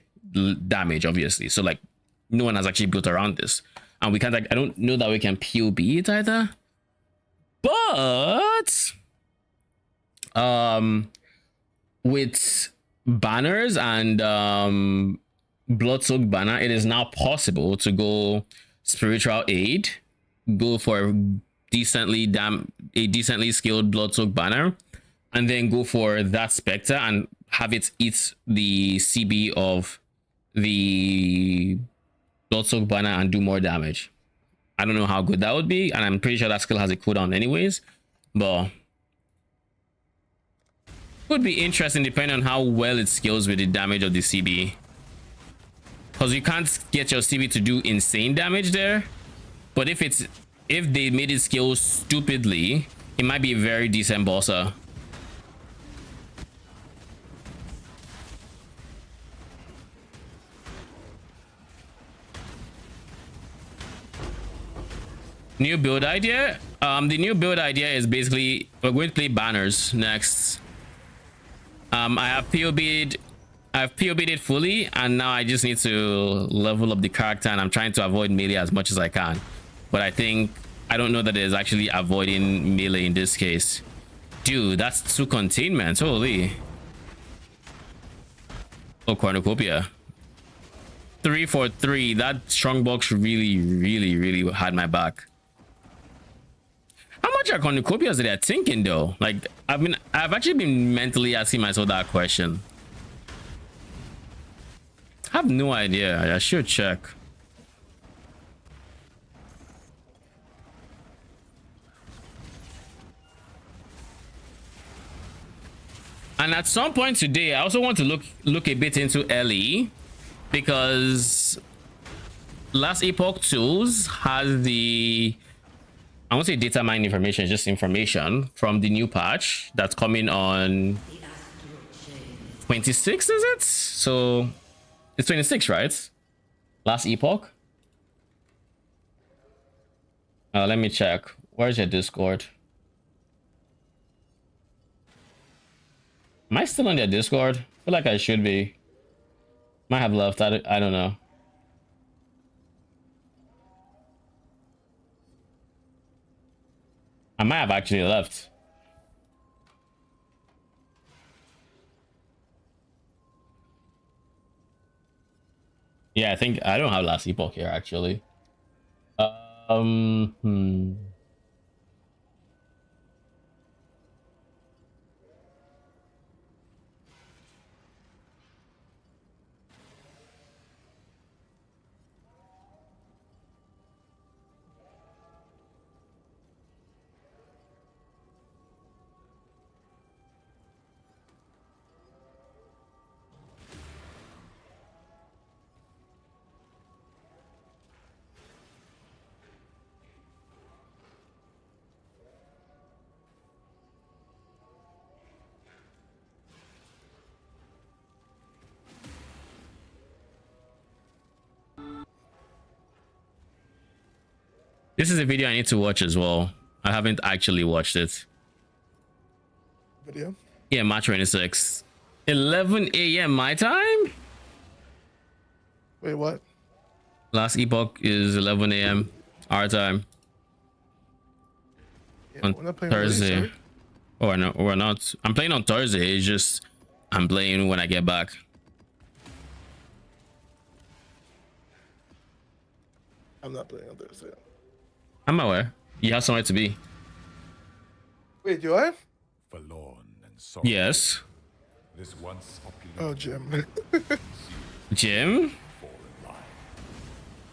damage, obviously. So like no one has actually built around this, and we can't, like, I don't know that we can POB it either. But with banners and blood-soaked banner, it is now possible to go spiritual aid, go for a decently skilled blood-soaked banner, and then go for that spectre and have it eat the CB of the blood-soaked banner and do more damage. I don't know how good that would be, and I'm pretty sure that skill has a cooldown anyways, but would be interesting depending on how well it scales with the damage of the CB, because you can't get your CB to do insane damage there. But if they made it scale stupidly, it might be a very decent bosser. New build idea. The new build idea is basically we're going to play banners next. I've POB'd it fully, and now I just need to level up the character, and I'm trying to avoid melee as much as I can. But I don't know that it's actually avoiding melee in this case. Dude, that's 2 containments. Holy. Oh, cornucopia. 3 for 3. That Strongbox really had my back. How much are cornucopias that they're thinking though? Like, I've actually been mentally asking myself that question. I have no idea. I should check. And at some point today, I also want to look a bit into LE, because Last Epoch Tools has the, I won't say data mine information, it's just information from the new patch that's coming on 26, is it? So it's 26, right? Last Epoch. Let me check. Where's your Discord? Am I still on their Discord? I feel like I should be. Might have left. I don't know. I might have actually left. Yeah, I think I don't have last epoch here actually. Hmm. This is a video I need to watch as well. I haven't actually watched it. Video? Yeah, March 26th. 11 a.m. my time? Wait, what? Last epoch is 11 a.m. our time. Yeah, On we're not playing Thursday. Release, Or no, we're not. I'm playing on Thursday. It's just I'm playing when I get back. I'm not playing on Thursday. I'm aware. You have somewhere to be. Wait, do I? Forlorn and sorry. Yes. This once opulent Oh, Jim. Jim?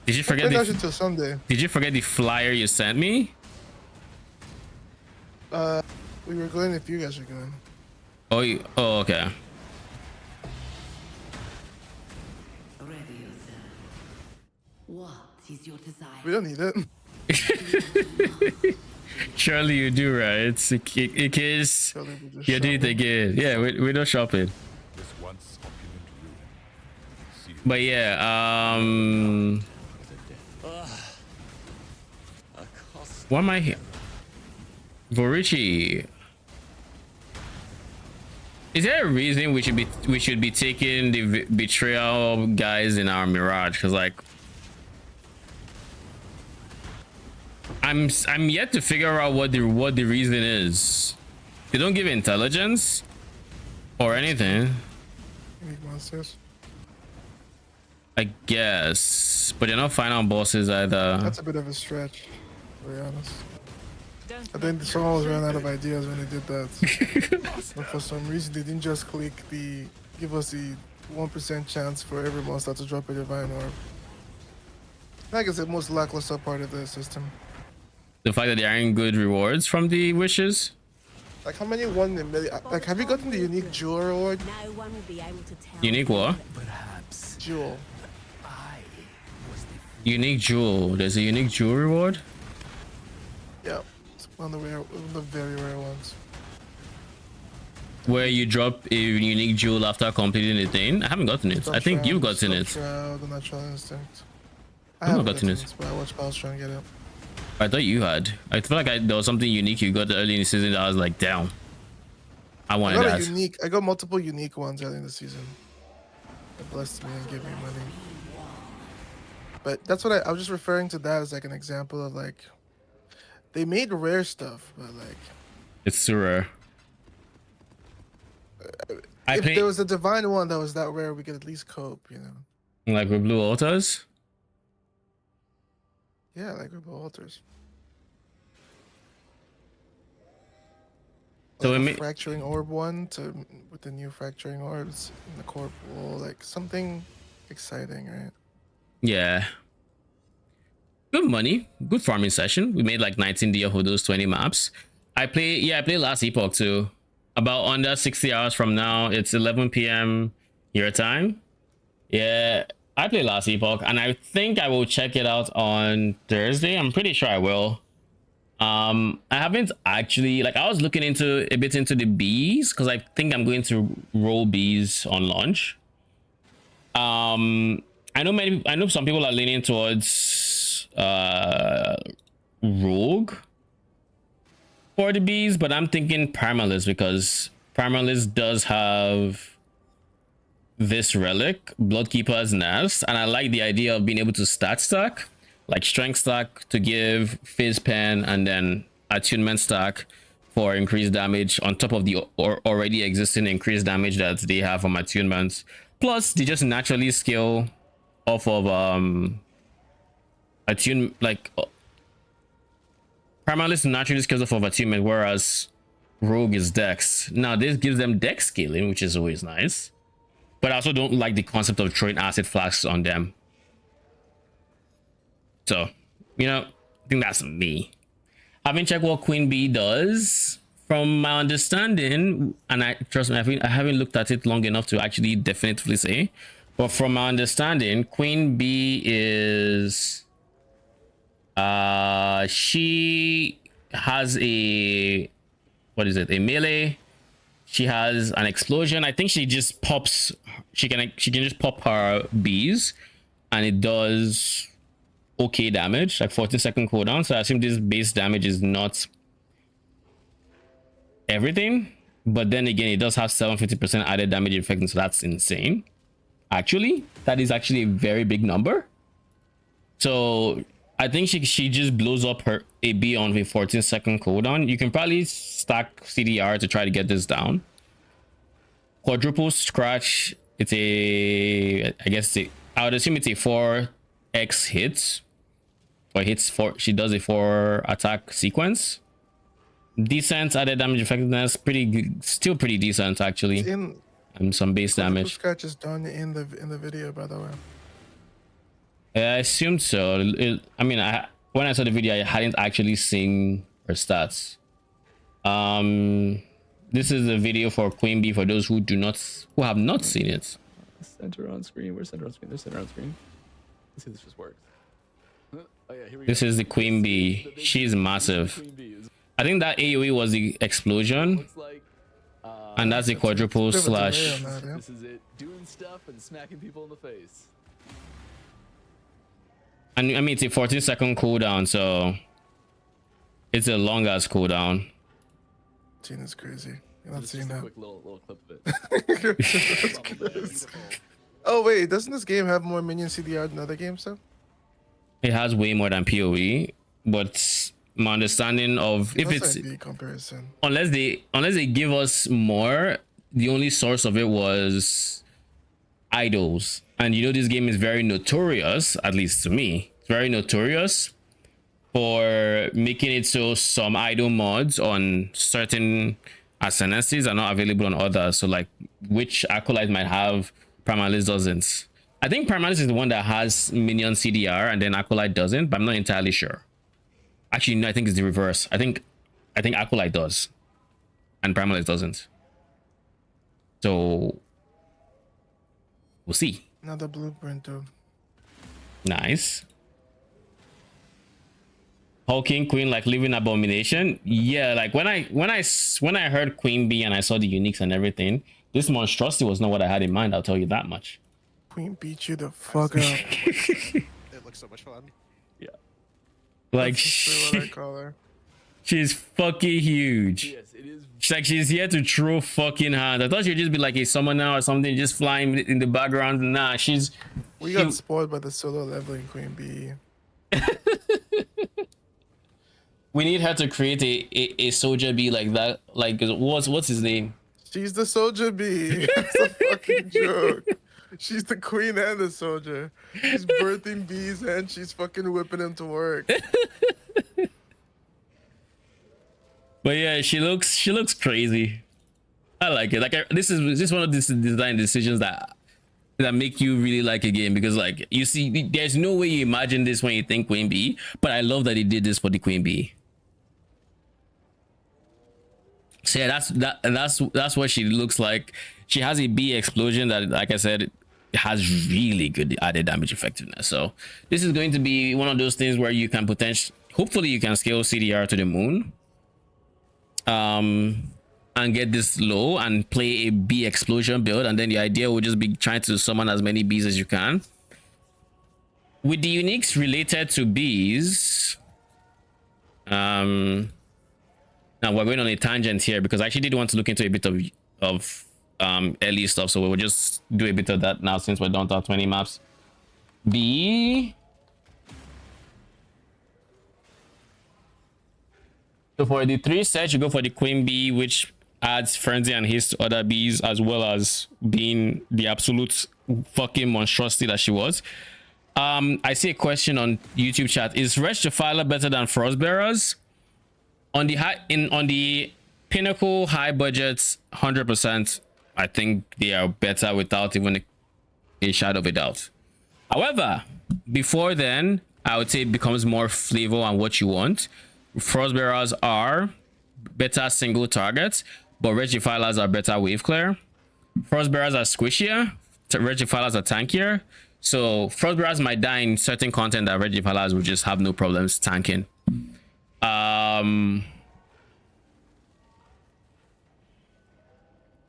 Did you forget Play the until Sunday. Did you forget the flyer you sent me? We were going if you guys are going. Oh, okay. Ready yourself. What is your desire? We don't need it. Surely you do, right? It's in case Surely we just you do it shovel. again. Yeah, we're not shopping. this once opulent ruin. See But yeah, what am I here? Vorici. Is there a reason we should be taking the betrayal guys in our Mirage? Because like I'm yet to figure out what the reason is. They don't give intelligence or anything, Unique monsters. I guess, but they're not final bosses either. That's a bit of a stretch, to be honest. I think someone was ran out of ideas when they did that. But for some reason, they didn't just click the give us the 1% chance for every monster to drop a divine orb. I guess the most lackluster part of the system. The fact that there aren't good rewards from the wishes. Like how many 1 in a million? Like have you gotten the unique jewel reward? No one will be able to tell. Unique what? Jewel. Unique jewel. There's a unique jewel reward. Yeah, it's one of the very rare ones. Where you drop a unique jewel after completing the thing. I haven't gotten it. I think you've gotten it. Shroud, the natural instinct. I I've not haven't gotten it. But I watched Pals try and get it. I thought you had. I feel like there was something unique you got early in the season that I was like, damn. I I wanted got a that. unique. I got multiple unique ones early in the season. It blessed me and gave me money. But that's what I was just referring to that as like an example of like they made rare stuff, but like It's too rare. I if play there was a divine one that was that rare, we could at least cope, you know. like with blue altars. Yeah, like Rebel Altars. So Like it a may- fracturing orb one to with the new fracturing orbs in the corp wall, like something exciting, right? Yeah. Good money. Good farming session. We made like 19 D of those 20 maps. I play last epoch too. About under 60 hours from now. It's 11 p.m. your time. Yeah, I play last epoch and I think I will check it out on Thursday. I'm pretty sure I will. I haven't actually, like, I was looking into a bit into the bees because I think I'm going to roll bees on launch. I know some people are leaning towards rogue for the bees, but I'm thinking permalist because Primalist does have this relic, Bloodkeeper's Nest, and I like the idea of being able to stat stack, like strength stack to give Fizz Pen, and then attunement stack for increased damage on top of the already existing increased damage that they have from attunements. Plus, they just naturally scale off of attune, like Primalist naturally scales off of attunement, whereas Rogue is Dex. Now this gives them Dex scaling, which is always nice, but I also don't like the concept of throwing acid flasks on them. So, you know, I think that's me. Having checked what Queen Bee does, from my understanding, and I trust me, I haven't looked at it long enough to actually definitively say, but from my understanding, Queen Bee is she has a, what is it, a melee. She has an explosion. I think she just pops, she can just pop her bees and it does okay damage, like 14-second cooldown. So I assume this base damage is not everything, but then again it does have 750% added damage effect, so that's insane. Actually, that is actually a very big number. So I think she just blows up her AB on a 14-second cooldown. You can probably stack CDR to try to get this down. Quadruple scratch, it's a, I guess I would assume it's a 4x hits, or hits 4, she does a 4 attack sequence. Decent added damage effectiveness, pretty good, still pretty decent actually. And some base damage. Scratch is done in the video, by the way. I assumed so. I mean, when I saw the video, I hadn't actually seen her stats. This is a video for Queen Bee for those who have not seen it. Center on screen. Where's center on screen? There's center on screen. Let's see if this just works. Oh yeah, here we go. This is the Queen Bee. She's massive. I think that AoE was the explosion. Looks like, And that's a quadruple slash. this is it. Doing stuff and smacking people in the face. And I mean, it's a 14-second cooldown, so it's a long ass cooldown. Tina's crazy. You're not Just seeing a that. quick little clip of it. That's oh wait, doesn't this game have more minion CDR than other games though? It has way more than PoE, but my understanding of if That's it's like the comparison. unless they give us more, the only source of it was idols. And you know, this game is very notorious, at least to me, it's very notorious for making it so some idol mods on certain ascendancies are not available on others. So like, which acolyte might have, Primalist doesn't. I think Primalist is the one that has minion CDR and then acolyte doesn't, but I'm not entirely sure. Actually, no, I think it's the reverse. I think acolyte does and Primalist doesn't. So we'll see. Another blueprint too. Nice. Hulking Queen, like living abomination. Yeah, like when I heard Queen Bee and I saw the uniques and everything, this monstrosity was not what I had in mind, I'll tell you that much. Queen beat you the fuck up. It looks so much fun. Yeah. Like That's what I call her. she's fucking huge. Yes, it is. She's here to throw fucking hands. I thought she'd just be like a summoner or something, just flying in the background. Nah, We got spoiled by the solo leveling Queen Bee. we need her to create a soldier bee like that. Like what's his name? She's the soldier bee. It's a fucking joke. She's the queen and the soldier. She's birthing bees and she's fucking whipping them to work. But yeah, she looks crazy. I like it. Like this is one of these design decisions that make you really like a game, because like you see, there's no way you imagine this when you think Queen Bee, but I love that he did this for the Queen Bee. So yeah, that's what she looks like. She has a bee explosion that, like I said, has really good added damage effectiveness. So this is going to be one of those things where you can hopefully you can scale CDR to the moon, and get this low and play a bee explosion build, and then the idea will just be trying to summon as many bees as you can. With the uniques related to bees, now we're going on a tangent here because I actually did want to look into a bit of of early stuff, so we'll just do a bit of that now since we're down to our 20 maps. B. So for the 3 set, you go for the Queen Bee, which adds frenzy and haste to other bees, as well as being the absolute fucking monstrosity that she was. I see a question on YouTube chat: is Wretch Defiler better than Frostbearers? On the pinnacle high budgets, 100%. I think they are better without even a shadow of a doubt. However, before then, I would say it becomes more flavor and what you want. Frostbearers are better single targets, but Wretch Defilers are better wave clear. Frostbearers are squishier, Wretch Defilers are tankier. So Frostbearers might die in certain content that Wretch Defilers will just have no problems tanking.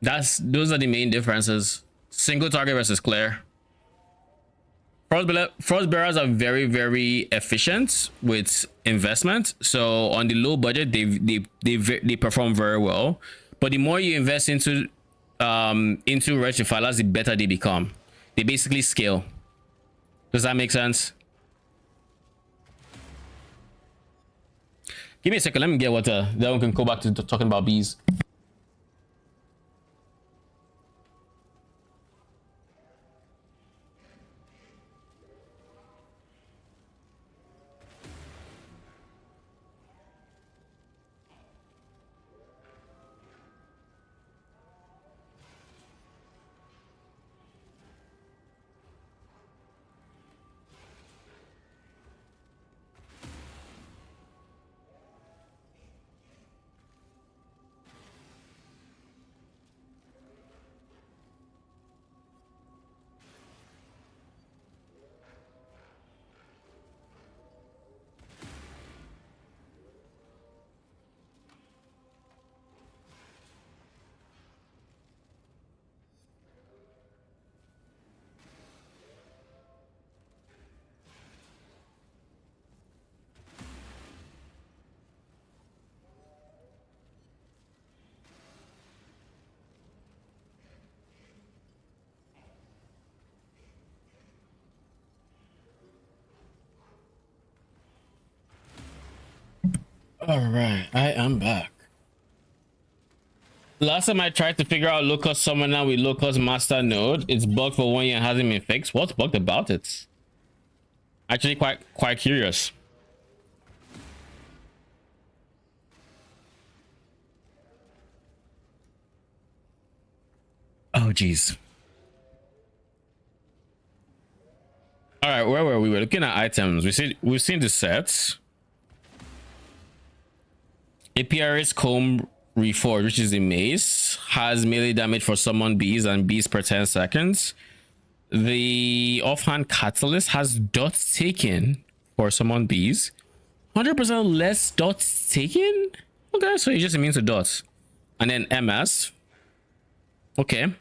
Those are the main differences. Single target versus clear. Frostbearers are very, very efficient with investment. So on the low budget, they perform very well. But the more you invest into Wretch Defilers, the better they become. They basically scale. Does that make sense? Give me a second. Let me get water. Then we can go back to talking about bees. All right, I am back. Last time I tried to figure out Locust Summoner with Locust Master Node, it's bugged for 1 year and hasn't been fixed. What's bugged about it? Actually, quite curious. Oh, geez. All right, where were we? We're looking at items. We've seen the sets. APR's Comb Reforged, which is a mace, has melee damage for summon bees and bees per 10 seconds. The offhand Catalyst has dots taken for summon bees. 100% less dots taken? Okay, so it just immune to dots. And then MS. Okay.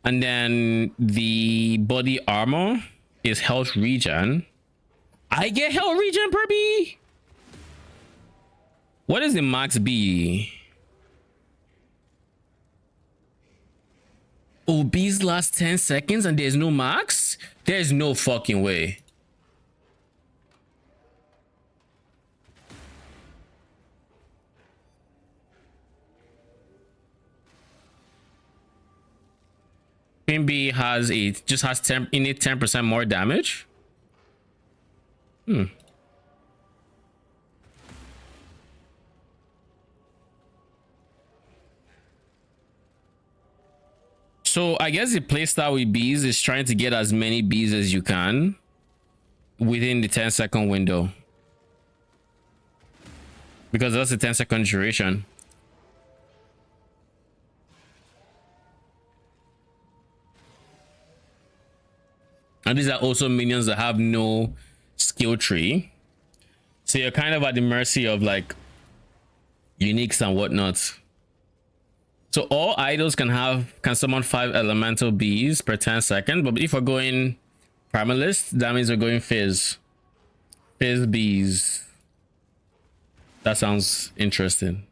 And then the body armor is health regen. I get health regen per bee? What is the max B? Oh, bees last 10 seconds and there's no max? There's no fucking way. Queen Bee has just has 10% more damage. So I guess the playstyle with bees is trying to get as many bees as you can within the 10-second window, because that's a 10-second duration. And these are also minions that have no skill tree, so you're kind of at the mercy of like uniques and whatnot. So all idols can summon 5 elemental bees per 10 seconds, but if we're going primalist, that means we're going fizz bees. That sounds interesting.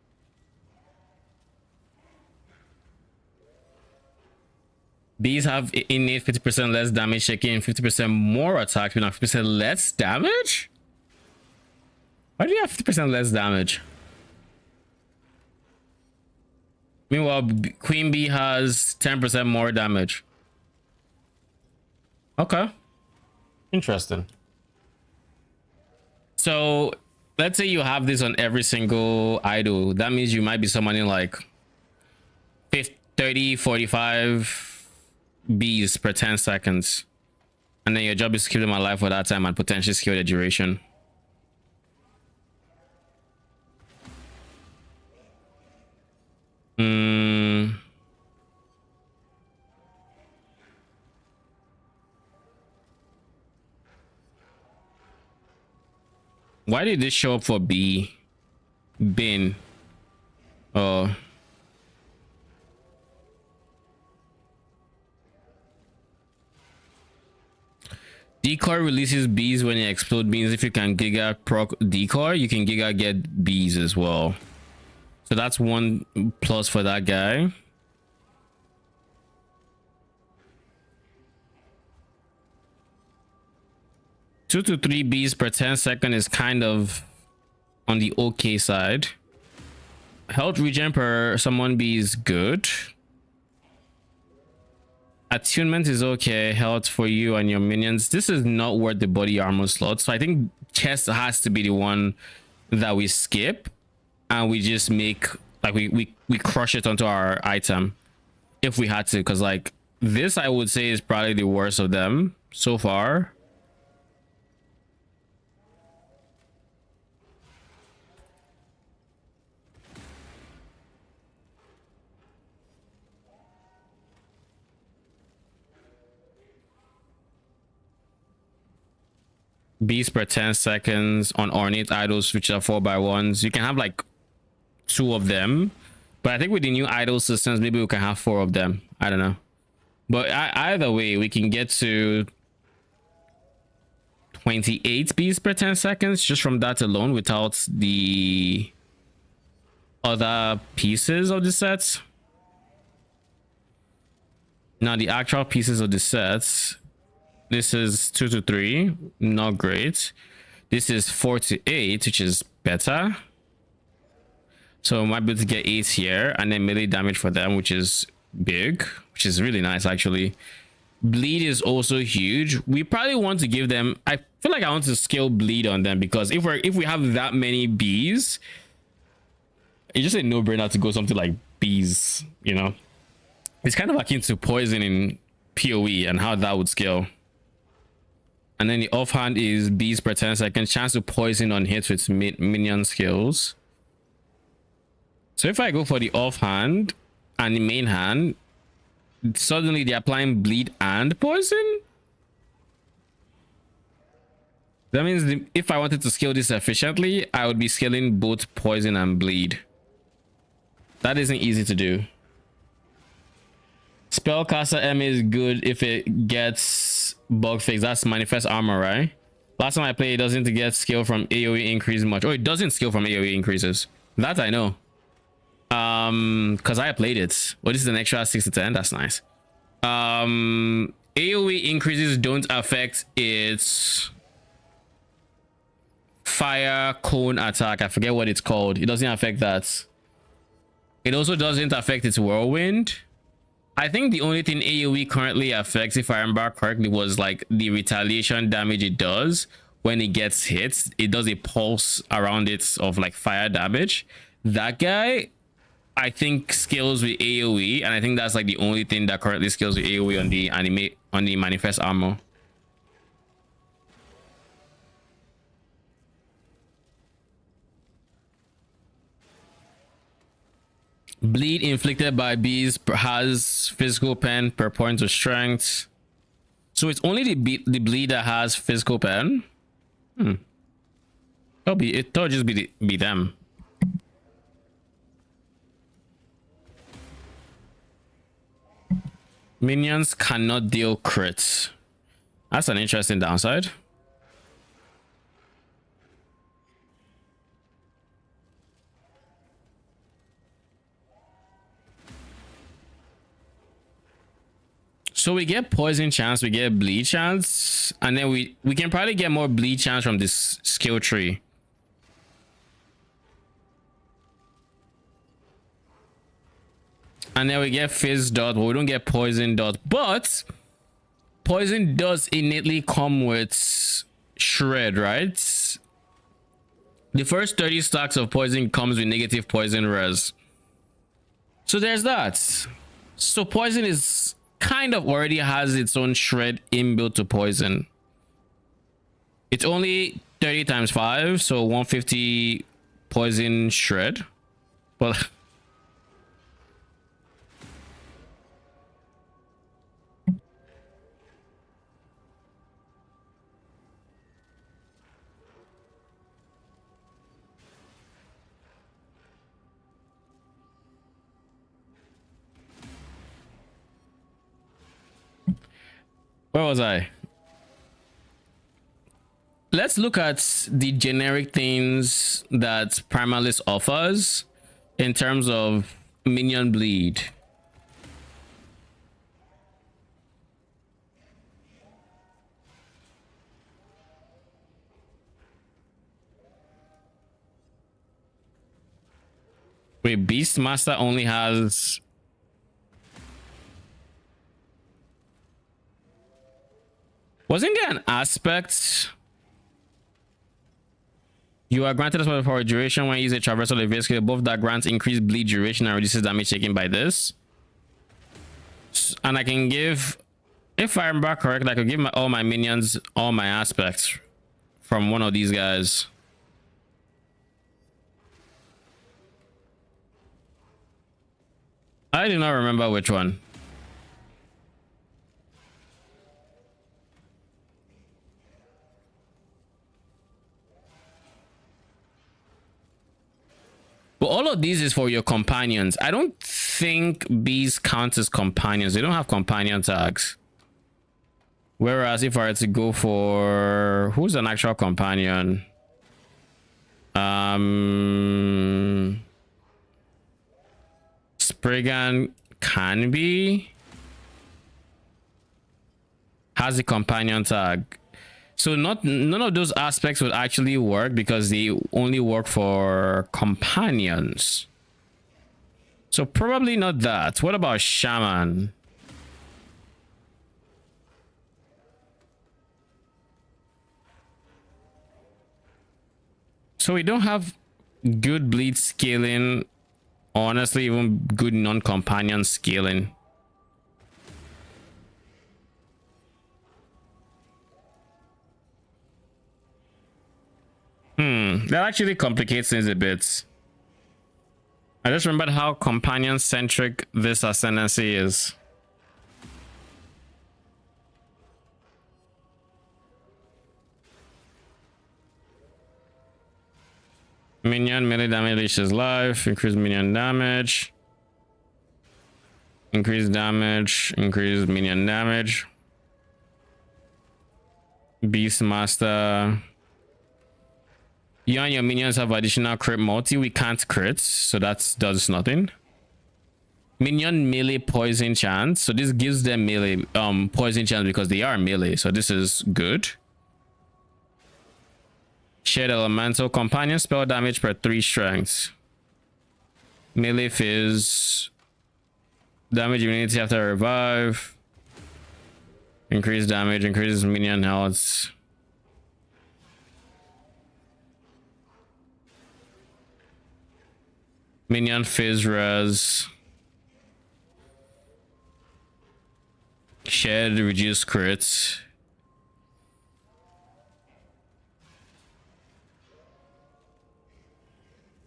Bees have innate 50% less damage taken, 50% more attack speed, and 50% less damage. Why do you have 50% less damage? Meanwhile, Queen Bee has 10% more damage. Okay. Interesting. So let's say you have this on every single idol. That means you might be summoning like 30, 45 bees per 10 seconds. And then your job is to keep them alive for that time and potentially scale the duration. Why did this show up for B? Bin. Oh. Decoy releases bees when you explode beans. If you can giga proc decoy, you can giga get bees as well. So that's one plus for that guy. Two to three bees per 10 seconds is kind of on the okay side. Health regen per summon bee is good. Attunement is okay. Health for you and your minions. This is not worth the body armor slot. So I think chest has to be the one that we skip. And we just make like we crush it onto our item if we had to, because like this I would say is probably the worst of them so far. Beast per 10 seconds on ornate idols, which are 4x1s. You can have like 2 of them, but I think with the new idol systems maybe we can have 4 of them. I don't know, but either way we can get to 28 beats per 10 seconds just from that alone without the other pieces of the sets. Now the actual pieces of the sets, this is 2 to 3, not great. This is 4 to 8, which is better. So we might be able to get 8 here, and then melee damage for them, which is big, which is really nice actually. Bleed is also huge. We probably want to give them, I feel like I want to scale bleed on them, because if we have that many bees, it's just a no-brainer to go something like bees, you know. It's kind of akin to poison in PoE and how that would scale. And then the offhand is bees per 10 seconds, chance to poison on hits with minion skills. So if I go for the offhand and the main hand, suddenly they're applying bleed and poison. That means if I wanted to scale this efficiently, I would be scaling both poison and bleed. That isn't easy to do. Spellcaster M is good if it gets bug fix. That's manifest armor, right? Last time I played, it doesn't get scale from AoE increase much. Oh, it doesn't scale from AoE increases. That I know. Because I played it. Well, this is an extra 6 to 10. That's nice. AoE increases don't affect its fire cone attack. I forget what it's called. It doesn't affect that. It also doesn't affect its whirlwind. I think the only thing AoE currently affects, if I remember correctly, was like the retaliation damage it does when it gets hit. It does a pulse around it of like fire damage. That guy, I think, scales with AoE, and I think that's like the only thing that currently scales with AoE on the manifest armor. Bleed inflicted by bees has physical pen per point of strength. So it's only the bleed that has physical pen. It'll just be them. Minions cannot deal crits. That's an interesting downside. So we get poison chance, we get bleed chance, and then we can probably get more bleed chance from this skill tree. And then we get fizz dot, but we don't get poison dot. But poison does innately come with shred, right? The first 30 stacks of poison comes with negative poison res. So there's that. So poison is kind of already has its own shred inbuilt to poison. It's only 30 times 5, so 150 poison shred. But where was I? Let's look at the generic things that Primalist offers in terms of minion bleed. Wait, Beastmaster only has... Wasn't there an aspect? You are granted a spell for a duration when you use a traversal of skill. Both that grants increased bleed duration and reduces damage taken by this. And I can give, if I remember correctly, I could give all my minions all my aspects from one of these guys. I do not remember which one. But all of these is for your companions. I don't think bees count as companions. They don't have companion tags. Whereas if I were to go for... Who's an actual companion? Spriggan can be. Has a companion tag. So none of those aspects would actually work because they only work for companions. So probably not that. What about Shaman? So we don't have good bleed scaling. Honestly, even good non-companion scaling. That actually complicates things a bit. I just remembered how companion centric this ascendancy is. Minion melee damage leashes life, increase minion damage, increase damage, increase minion damage. Beastmaster. You and your minions have additional crit multi. We can't crit, so that does nothing. Minion melee poison chance. So this gives them melee poison chance because they are melee. So this is good. Shared elemental companion spell damage per 3 strengths. Melee fizz. Damage immunity after revive. Increased damage, increases minion health. Minion fizz res. Shared reduced crits.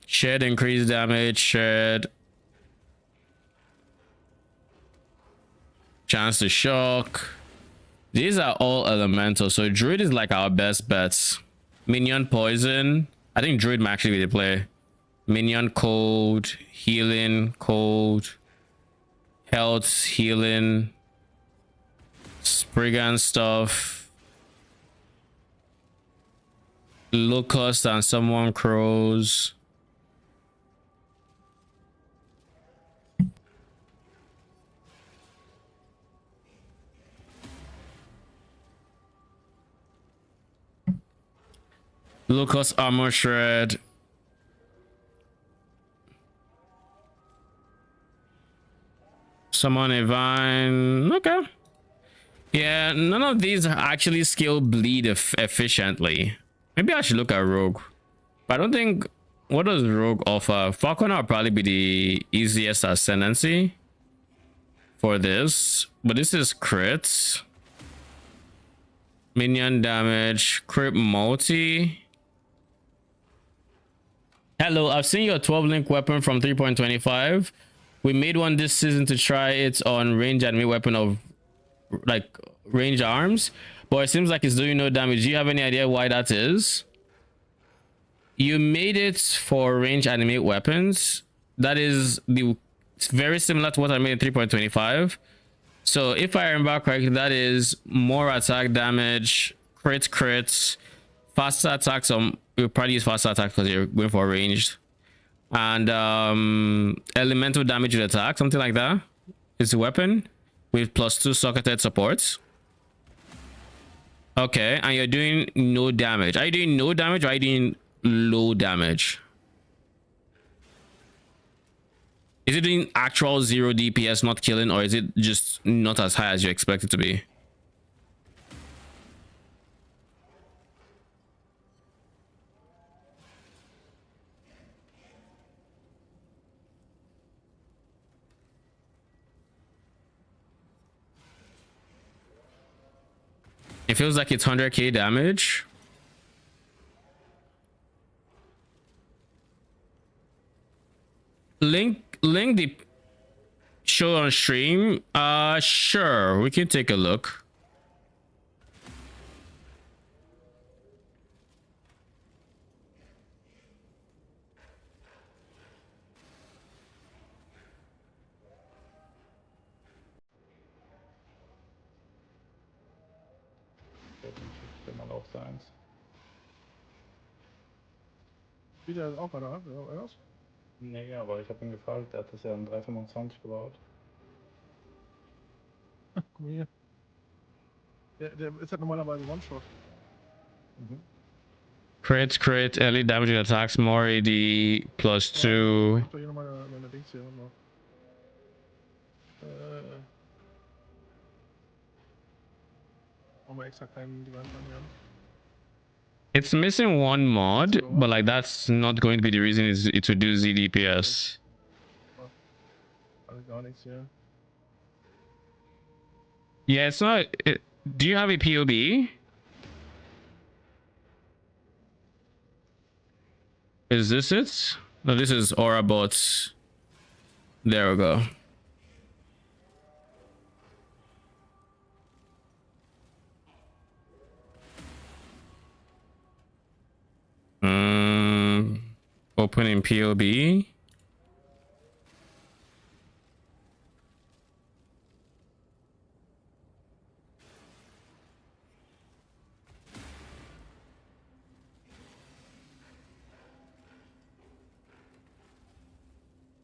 Shared increased damage. Shared chance to shock. These are all elemental, so Druid is like our best bets. Minion poison. I think Druid might actually be the play. Minion cold, healing, cold, health, healing, Spriggan stuff, Locust and someone crows. Lucas Armor Shred. Summon a Vine. Okay. Yeah, none of these actually scale bleed efficiently. Maybe I should look at Rogue. But I don't think... What does Rogue offer? Falconer will probably be the easiest ascendancy for this. But this is crits. Minion damage. Crit multi. Hello, I've seen your 12-link weapon from 3.25. We made one this season to try it on range enemy weapon of like range arms, but it seems like it's doing no damage. Do you have any idea why that is? You made it for range animate weapons. That is it's very similar to what I made in 3.25. So if I remember correctly, that is more attack damage, crits, faster attacks. You'll probably use faster attack because you're going for ranged, and elemental damage with attack, something like that. It's a weapon with +2 socketed supports. Okay, and you're doing no damage. Are you doing no damage or are you doing low damage? Is it doing actual 0 DPS, not killing, or is it just not as high as you expect it to be? It feels like it's 100k damage. Link the show on stream. Sure, we can take a look. Mal auf seins. Wieder ist auch gerade ab, oder was? Nee, aber ich habe ihn gefragt, der hat das ja in 3,25 gebaut. Guck mal hier. Der ist halt normalerweise One-Shot. Crit, early damage attacks, more AD, +2. Mach doch hier nochmal eine Dings hier noch. Machen wir extra keinen Device an. It's missing one mod, but like that's not going to be the reason it would do ZDPS. Also gar nichts hier. Yeah, it's not. Do you have a POB? Is this it? No, this is Aura bots. There we go. Opening POB.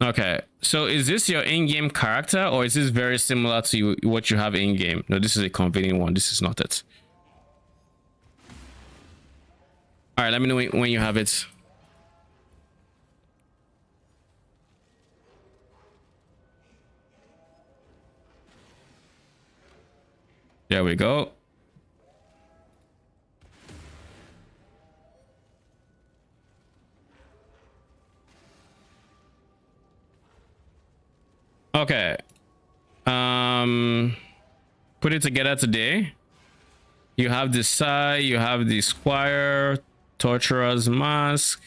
Okay, so is this your in-game character or is this very similar to what you have in-game? No, this is a convenient one. This is not it. All right, let me know when you have it. There we go. Okay. Put it together today. You have the Sai, you have the Squire, Torturer's Mask.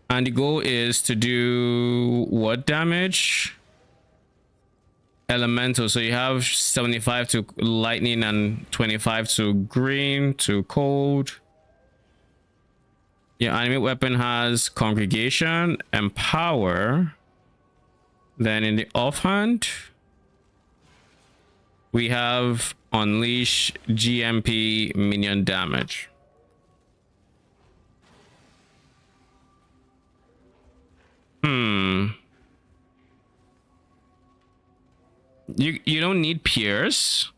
And the goal is to do what damage? Elemental. So you have 75 to lightning and 25 to green to cold. Your animate weapon has congregation and power. Then in the offhand, we have unleash GMP minion damage. You don't need Pierce.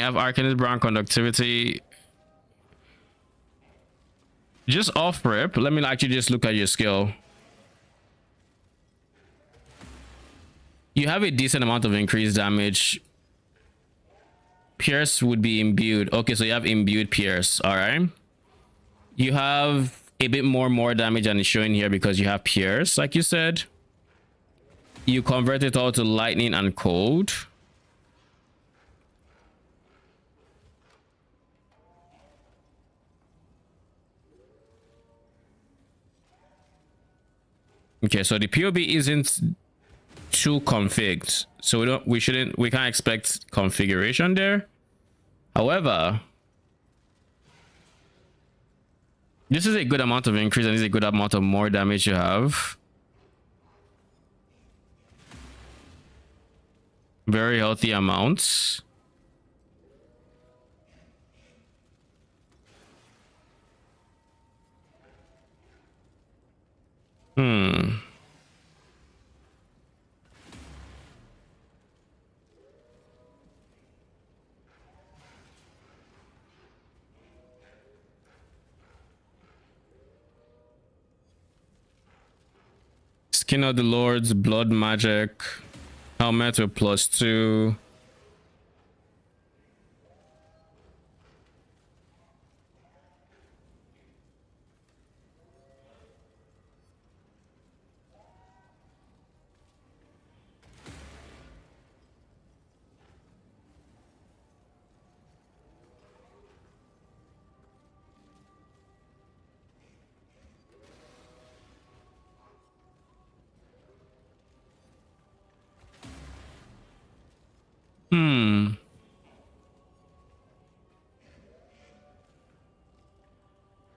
have Arcanist Brown Conductivity. Just off rip, let me actually just look at your skill. You have a decent amount of increased damage. Pierce would be imbued. Okay, so you have imbued Pierce. All right. You have a bit more damage than it's showing here because you have Pierce, like you said. You convert it all to lightning and cold. Okay, so the POB isn't too configured, so we can't expect configuration there. However, this is a good amount of increase and this is a good amount of more damage you have. Very healthy amounts. Skin of the Lords, blood magic, helmet with +2.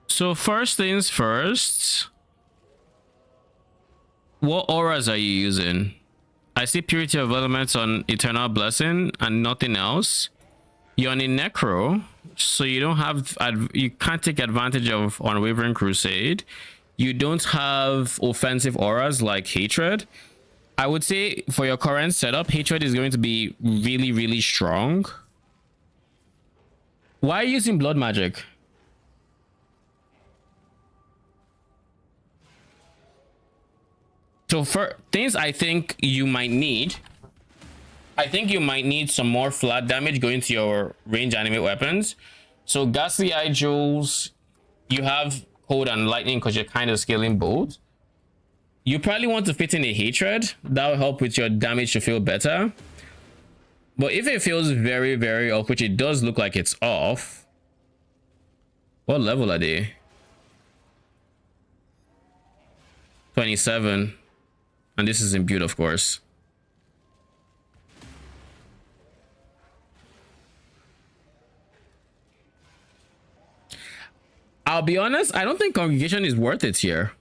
So first things first, what auras are you using? I see Purity of Elements on Eternal Blessing and nothing else. You're on a Necro, so you don't have, you can't take advantage of Unwavering Crusade. You don't have offensive auras like Hatred. I would say for your current setup, Hatred is going to be really strong. Why are you using blood magic? So for things I think you might need, some more flat damage going to your range animate weapons. So Ghastly Eye Jewels, you have Cold and Lightning because you're kind of scaling both. You probably want to fit in a Hatred. That will help with your damage to feel better. But if it feels very off, which it does look like it's off. What level are they? 27. And this is imbued, of course. I'll be honest, I don't think Congregation is worth it here.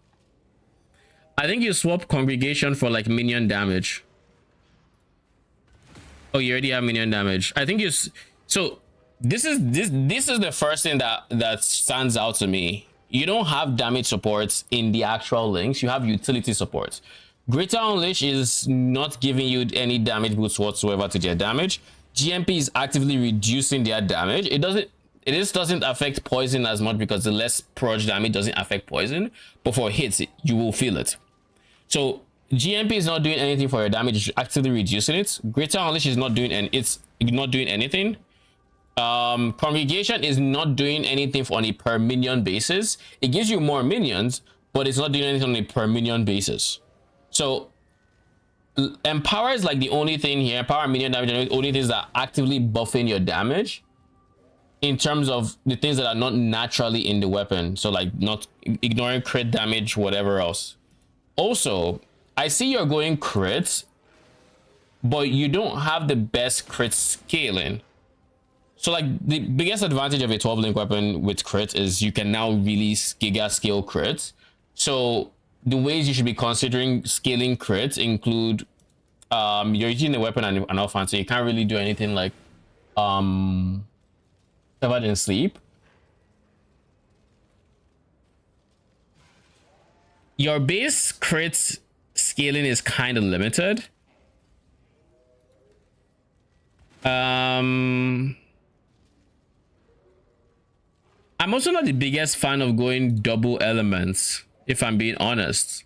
I think you swap Congregation for like minion damage. Oh, you already have minion damage. I think you... So this is the first thing that stands out to me. You don't have damage supports in the actual links. You have utility supports. Greater Unleash is not giving you any damage boost whatsoever to their damage. GMP is actively reducing their damage. It doesn't affect poison as much because the less purge damage doesn't affect poison, but for hits you will feel it. So GMP is not doing anything for your damage, it's actively reducing it. Greater Unleash is not doing, and it's not doing anything. Congregation is not doing anything on a per minion basis. It gives you more minions, but it's not doing anything on a per minion basis. So Empower is like the only thing here. Empower, minion damage, and the only things that are actively buffing your damage in terms of the things that are not naturally in the weapon. So like not ignoring crit damage, whatever else. Also, I see you're going crits, but you don't have the best crit scaling. So like the biggest advantage of a 12 link weapon with crit is you can now really giga scale crits. So the ways you should be considering scaling crits include you're using the weapon and offhand, so you can't really do anything like Covered in Sleep. Your base crit scaling is kind of limited. I'm also not the biggest fan of going double elements, if I'm being honest.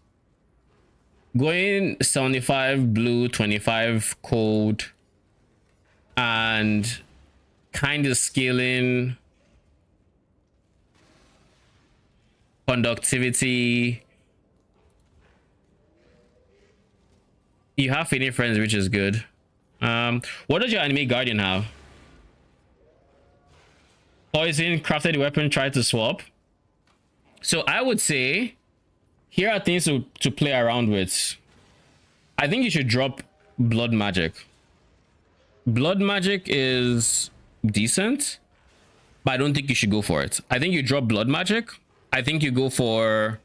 Going 75 blue, 25 cold, and kind of scaling conductivity. You have Fading Friends, which is good. What does your anime guardian have? Poison, crafted weapon, try to swap. So I would say here are things to play around with. I think you should drop blood magic. Blood magic is decent, but I don't think you should go for it. I think you drop blood magic. I think you could go for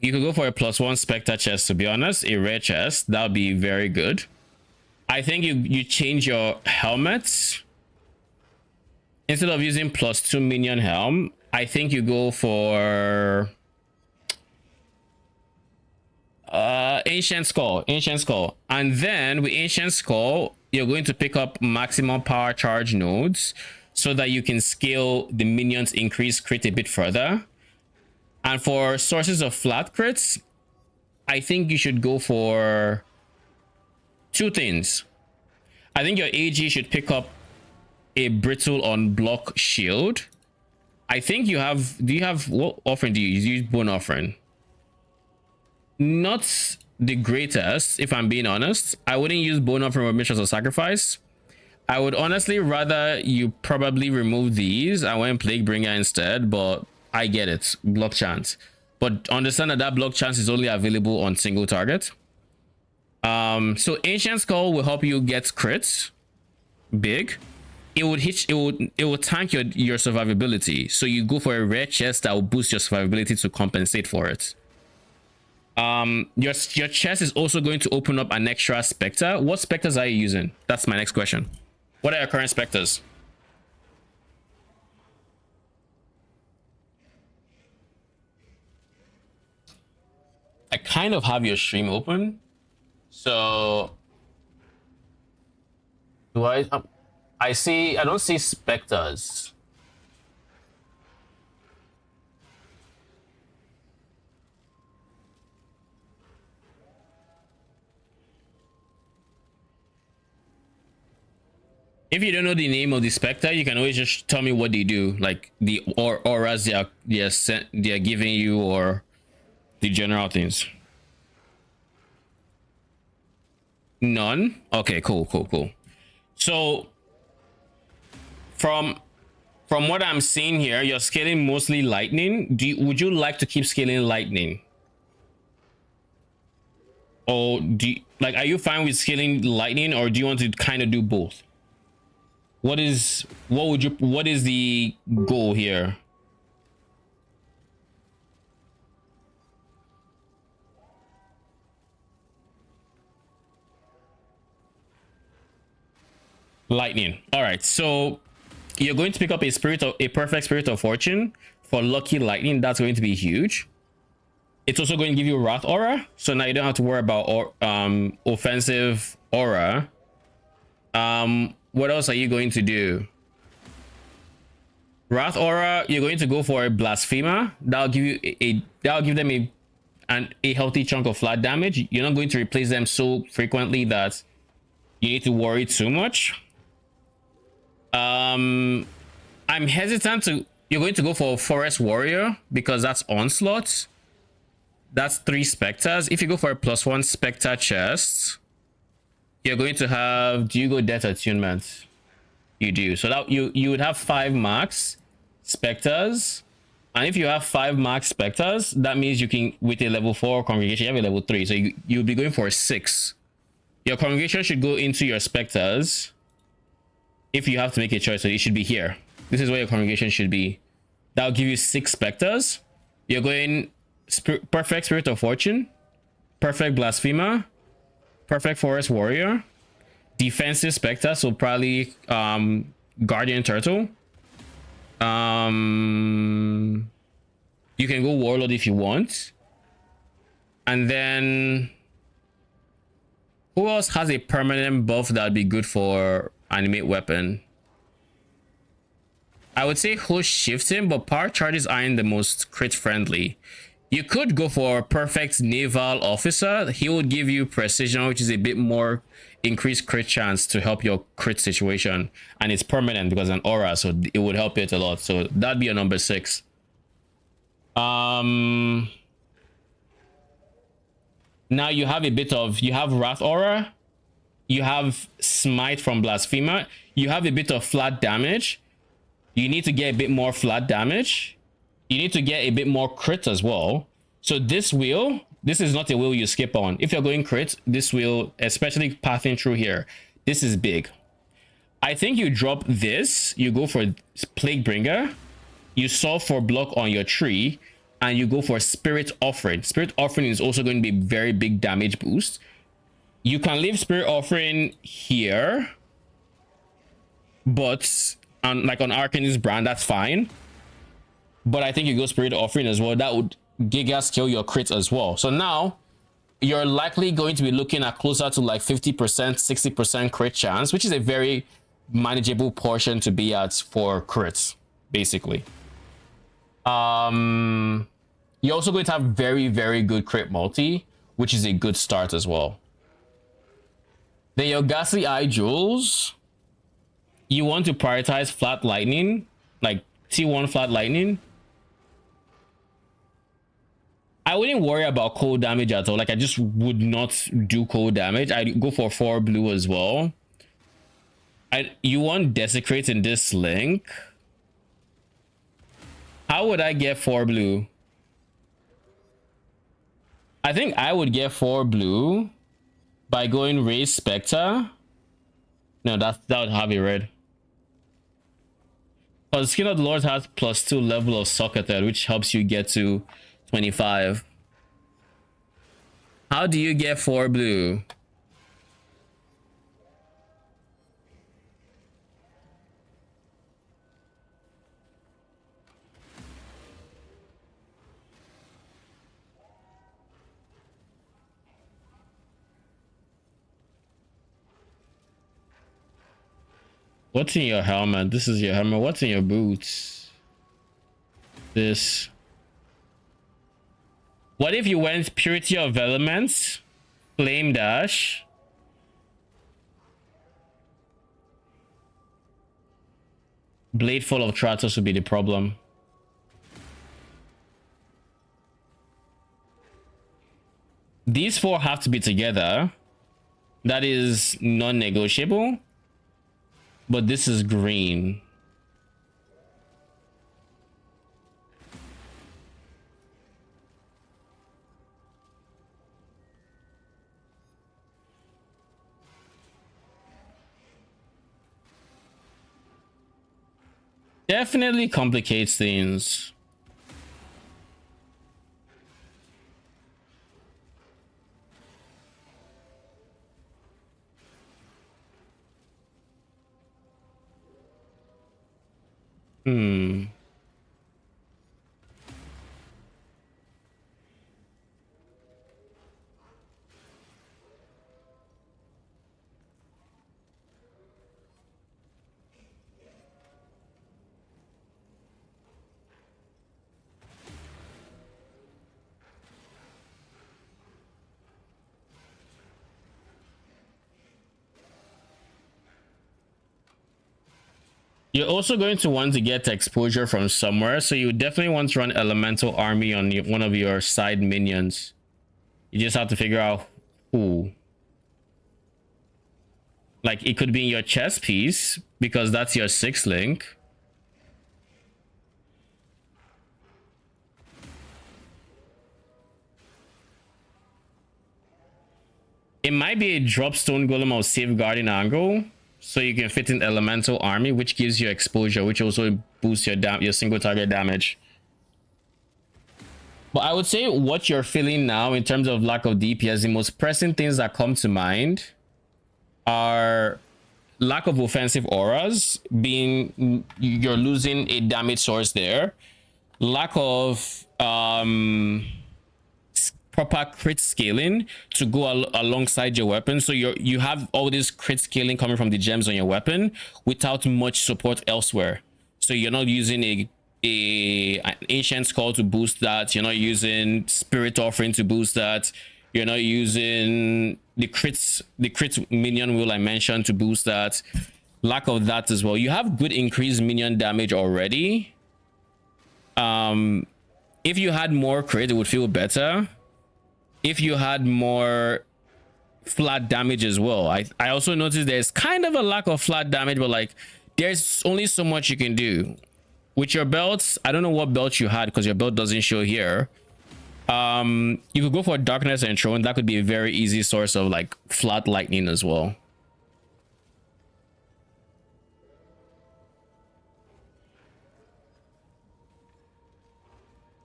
a +1 Spectre chest, to be honest, a rare chest. That would be very good. I think you change your helmets. Instead of using +2 minion helm, I think you go for ancient skull. And then with ancient skull, you're going to pick up maximum power charge nodes so that you can scale the minions increase crit a bit further. And for sources of flat crits, I think you should go for two things. I think your AG should pick up a brittle on block shield. I think you have, do you have, what offering do you use? You use bone offering. Not the greatest, if I'm being honest. I wouldn't use bone offering or missions of sacrifice. I would honestly rather you probably remove these. I went plague bringer instead, but I get it, block chance. But understand that block chance is only available on single target. So ancient skull will help you get crits big. It would tank your survivability. So you go for a rare chest that will boost your survivability to compensate for it. Your chest is also going to open up an extra specter. What specters are you using? That's my next question. What are your current specters? I kind of have your stream open. So do I don't see specters. If you don't know the name of the specter, you can always just tell me what they do, like the auras they are giving you, or the general things. None. Okay, cool. So from what I'm seeing here, you're scaling mostly lightning. Would you like to keep scaling lightning? Or are you fine with scaling lightning, or do you want to kind of do both? What is the goal here? Lightning. All right, so you're going to pick up a perfect spirit of fortune for lucky lightning. That's going to be huge. It's also going to give you wrath aura, so now you don't have to worry about offensive aura. What else are you going to do? Wrath aura, you're going to go for a blasphemer. That'll give them a healthy chunk of flat damage. You're not going to replace them so frequently that you need to worry too much. I'm hesitant to. You're going to go for a forest warrior because that's onslaught. That's 3 specters. If you go for a +1 specter chest, you're going to have, do you go death attunement? You do. So that you would have 5 max specters. And if you have 5 max specters, that means you can, with a level 4 congregation, you have a level 3. So you'll be going for a 6. Your congregation should go into your specters. If you have to make a choice, so it should be here. This is where your congregation should be. That'll give you 6 specters. You're going perfect spirit of fortune, perfect blasphemer, perfect forest warrior, defensive specter, so probably guardian turtle. You can go warlord if you want. And then who else has a permanent buff that'd be good for animate weapon? I would say host shifting, but power charges aren't the most crit friendly. You could go for perfect naval officer. He would give you precision, which is a bit more increased crit chance to help your crit situation, and it's permanent because an aura, so it would help it a lot. So that'd be a number 6. Now you have a bit of, you have Wrath Aura, you have Smite from Blasphemer, you have a bit of flat damage. You need to get a bit more flat damage. You need to get a bit more crit as well. So this wheel, this is not a wheel you skip on. If you're going crit, this wheel, especially pathing through here, this is big. I think you drop this, you go for Plague Bringer, you solve for block on your tree, and you go for Spirit Offering. Spirit Offering is also going to be very big damage boost. You can leave Spirit Offering here, but like on Arcanist brand, that's fine. But I think you go Spirit Offering as well. That would giga scale your crits as well. So now you're likely going to be looking at closer to like 50%, 60% crit chance, which is a very manageable portion to be at for crits, basically. You're also going to have very, very good crit multi, which is a good start as well. Then your Ghastly Eye Jewels, you want to prioritize Flat Lightning, like T1 Flat Lightning. I wouldn't worry about cold damage at all. Like, I just would not do cold damage. I'd go for 4 blue as well. You want Desecrate in this link. How would I get 4 blue? I think I would get 4 blue by going Raise Spectre. No, that would have a red. Because Skin of the Lord has +2 level of Socketed, which helps you get to 25. How do you get 4 blue? What's in your helmet? This is your helmet. What's in your boots? This. What if you went Purity of Elements, Flame Dash, Bladeful of Tratos would be the problem. These 4 have to be together. That is non-negotiable. But this is green. Definitely complicates things. You're also going to want to get exposure from somewhere, so you definitely want to run Elemental Army on one of your side minions. You just have to figure out who. Like, it could be in your chess piece, because that's your 6th link. It might be a Dropstone Golem or Safeguarding Angle. So you can fit in Elemental Army, which gives you exposure, which also boosts your single target damage. But I would say what you're feeling now in terms of lack of DPS, the most pressing things that come to mind are lack of offensive auras, being you're losing a damage source there, lack of proper crit scaling to go alongside your weapon. So you have all this crit scaling coming from the gems on your weapon without much support elsewhere. So you're not using an ancient skull to boost that. You're not using spirit offering to boost that. You're not using the crit minion wheel I mentioned to boost that. Lack of that as well. You have good increased minion damage already. If you had more crit, it would feel better. If you had more flat damage as well. I also noticed there's kind of a lack of flat damage, but like there's only so much you can do with your belts. I don't know what belt you had because your belt doesn't show here. You could go for darkness and throne. That could be a very easy source of like flat lightning as well.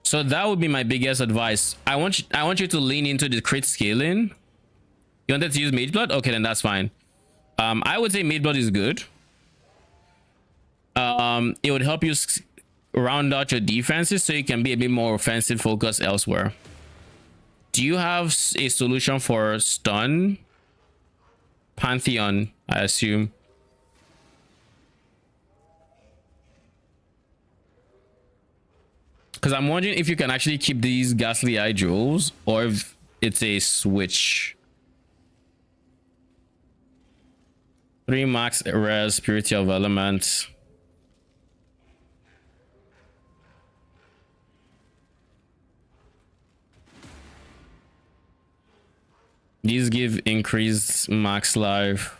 So that would be my biggest advice. I want you to lean into the crit scaling. You wanted to use Mage Blood? Okay, then that's fine. I would say Mage Blood is good. It would help you round out your defenses so you can be a bit more offensive focused elsewhere. Do you have a solution for stun? Pantheon, I assume. Because I'm wondering if you can actually keep these Ghastly Eye Jewels or if it's a switch. 3 max res, Purity of Elements. These give increased max life.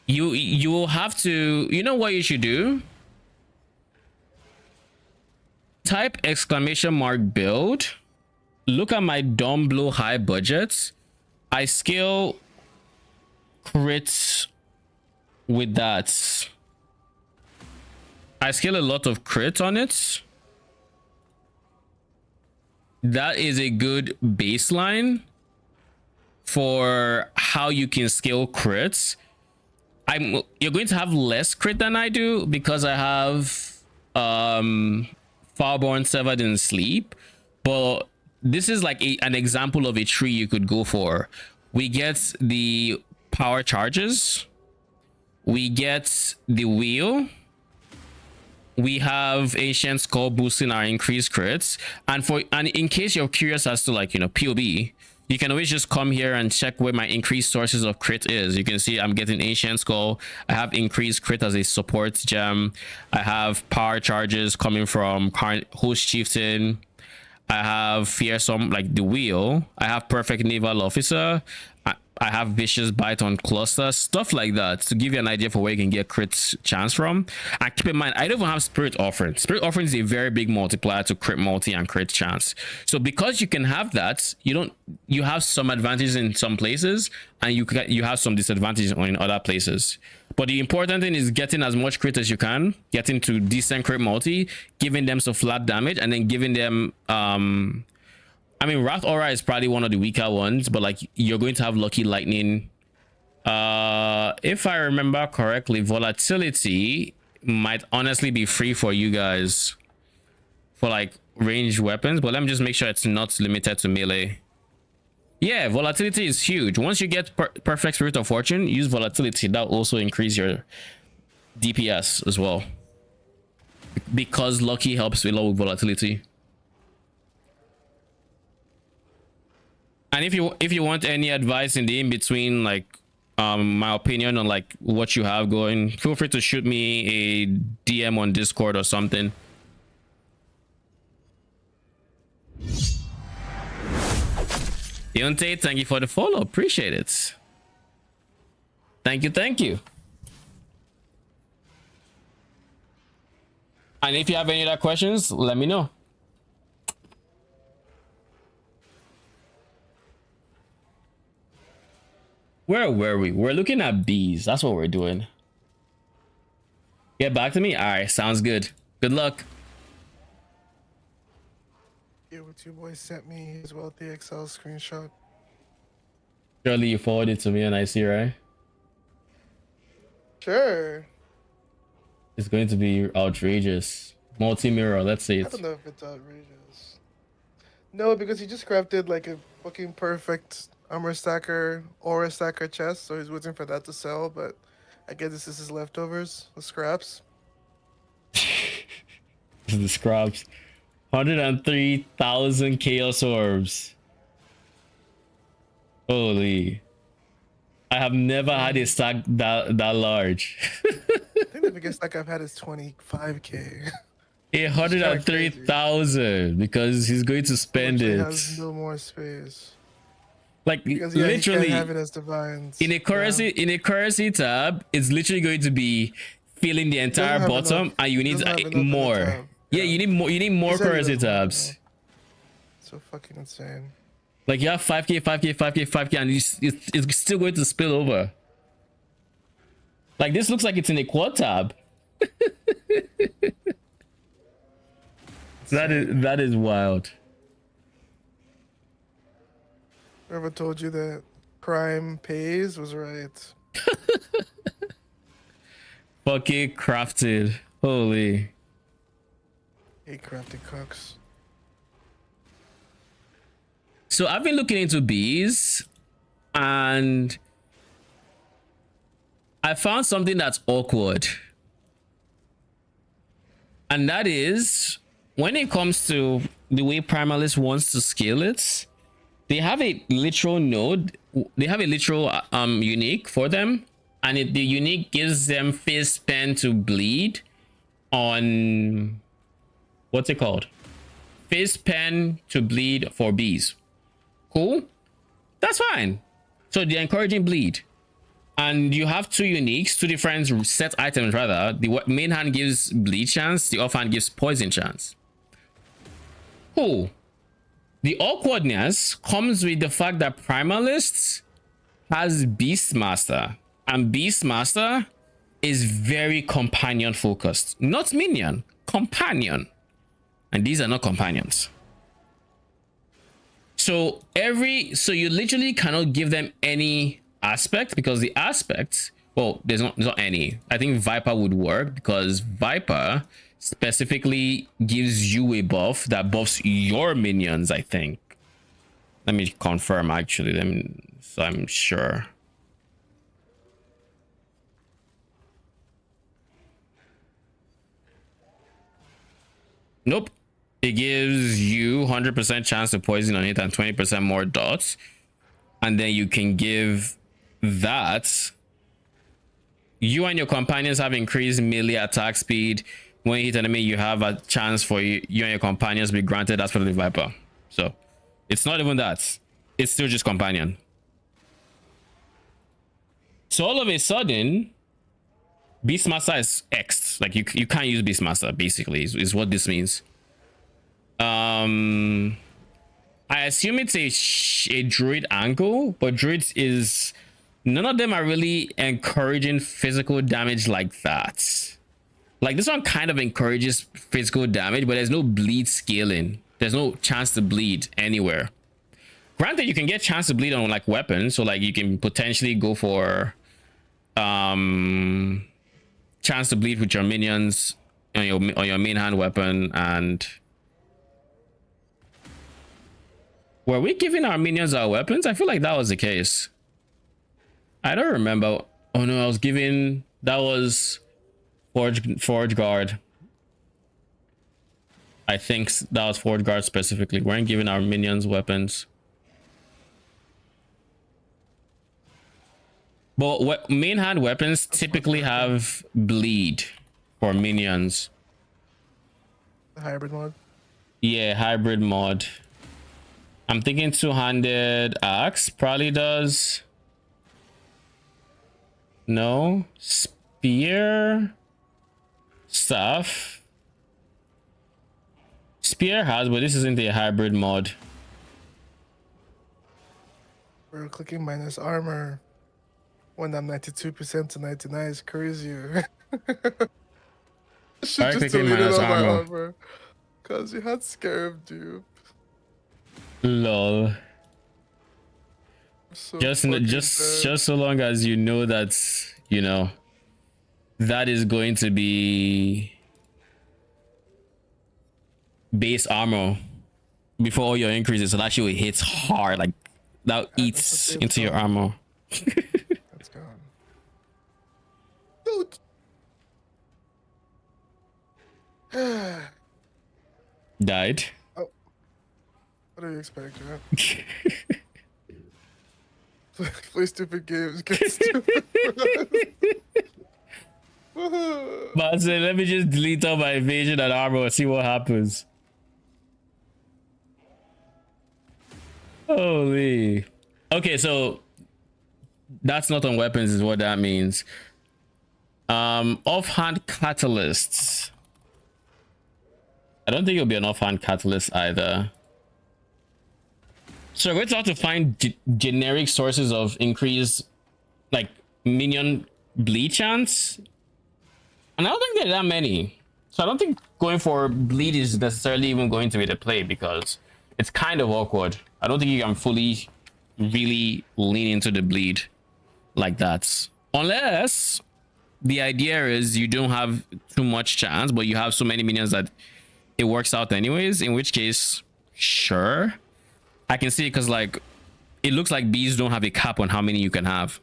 You will have to, you know what you should do? Type ! build. Look at my Dumb Blow high budgets. I scale crits with that. I scale a lot of crits on it. That is a good baseline for how you can scale crits. You're going to have less crit than I do because I have Farborn Severed in Sleep, but this is like an example of a tree you could go for. We get the power charges, we get the wheel, we have Ancient Skull boosting our increased crits, and in case you're curious as to like, you know, POB, you can always just come here and check where my increased sources of crit is. You can see I'm getting Ancient Skull. I have increased crit as a support gem. I have power charges coming from Host Chieftain. I have Fearsome, like the wheel. I have Perfect Naval Officer. I have Vicious Bite on Cluster, stuff like that, to give you an idea for where you can get crit chance from. And keep in mind, I don't even have Spirit Offering. Spirit Offering is a very big multiplier to crit multi and crit chance. So because you can have that, you have some advantages in some places, and you have some disadvantages in other places. But the important thing is getting as much crit as you can, getting to decent crit multi, giving them some flat damage, and then giving them I mean, Wrath Aura is probably one of the weaker ones, but like you're going to have Lucky Lightning. If I remember correctly, Volatility might honestly be free for you guys for like ranged weapons, but let me just make sure it's not limited to melee. Yeah, Volatility is huge. Once you get Perfect Spirit of Fortune, use Volatility. That will also increase your DPS as well, because Lucky helps a lot with Volatility. And if you want any advice in the in-between, like my opinion on like what you have going, feel free to shoot me a DM on Discord or something. Deontay, thank you for the follow. Appreciate it. Thank you. And if you have any other questions, let me know. Where were we? We're looking at bees. That's what we're doing. Get back to me? All right, sounds good. Good luck. Yeah, what your boy sent me as well, the Exile screenshot. Surely you forwarded it to me and I see, right? Sure. It's going to be outrageous. Multi-mirror, let's see I it. don't know if it's outrageous. No, because he just crafted like a fucking perfect armor stacker, aura stacker chest, so he's waiting for that to sell, but I guess this is his leftovers, the scraps. The scrubs. 103,000 chaos orbs. Holy. I have never had a stack that large. I think the biggest stack I've had is 25k. 103,000 because he's going to spend He it. has no more space. Like Because yeah, literally he can't have it as divines. in a currency tab, it's literally going to be filling the entire have bottom, enough. and you need Doesn't have enough in the more. tab. Yeah, you need more. You need more He said he currency doesn't have tabs. enough. So fucking insane. Like you have 5k, 5k, 5k, 5k, and it's still going to spill over. Like this looks like it's in a quad tab. that is wild. Whoever told you that crime pays was right. Fucking crafted. Holy. Hate crafted cooks. So I've been looking into bees, and I found something that's awkward. And that is when it comes to the way Primalist wants to scale it, they have a literal node, they have a literal unique for them, and the unique gives them face pen to bleed on what's it called? Face pen to bleed for bees. Cool, that's fine. So they're encouraging bleed, and you have two uniques, two different set items rather. The main hand gives bleed chance, the offhand gives poison chance. Cool. The awkwardness comes with the fact that Primalist has Beastmaster, and Beastmaster is very companion focused, not minion, companion, and these are not companions. So you literally cannot give them any aspect, because the aspect, well, there's not any. I think Viper would work because Viper specifically gives you a buff that buffs your minions, I think. Let me confirm actually, so I'm sure. Nope. It gives you 100% chance to poison on it and 20% more dots. And then you can give that. You and your companions have increased melee attack speed. When you hit an enemy, you have a chance for you and your companions to be granted as for the Viper. So it's not even that. It's still just companion. So all of a sudden, Beastmaster is X'd. Like you can't use Beastmaster, basically, is what this means. I assume it's a druid angle, but druids is, none of them are really encouraging physical damage like that. Like this one kind of encourages physical damage, but there's no bleed scaling. There's no chance to bleed anywhere. Granted, you can get chance to bleed on like weapons, so like you can potentially go for chance to bleed with your minions on your main hand weapon. And were we giving our minions our weapons? I feel like that was the case. I don't remember. Oh no, I was giving, that was Forge Guard. I think that was Forge Guard specifically. We weren't giving our minions weapons. But main hand weapons typically have bleed for minions. The hybrid mod. Yeah, hybrid mod. I'm thinking two-handed axe probably does. No. Spear. Staff. Spear has, but this isn't a hybrid mod. We're clicking minus armor when I'm 92% to 99 is crazy. Should just delete minus all my armor. armor. Cause you had Scarab dupe. Lol. So Just fucking bad. so long as you know that, you know, that is going to be base armor before all your increases, so that actually hits hard, like that That's a eats safe into your call. armor. That's gone. Dude. Died. Oh, what do you expect, right? Play stupid games, get stupid. But I said, let me just delete all my evasion and armor and see what happens. Holy. Okay, so that's not on weapons is what that means. Offhand catalysts. I don't think it'll be an offhand catalyst either. So we're going to have to find generic sources of increased like minion bleed chance. And I don't think there are that many. So I don't think going for bleed is necessarily even going to be the play because it's kind of awkward. I don't think you can fully really lean into the bleed like that. Unless the idea is you don't have too much chance, but you have so many minions that it works out anyways, in which case, sure. I can see it because like it looks like bees don't have a cap on how many you can have.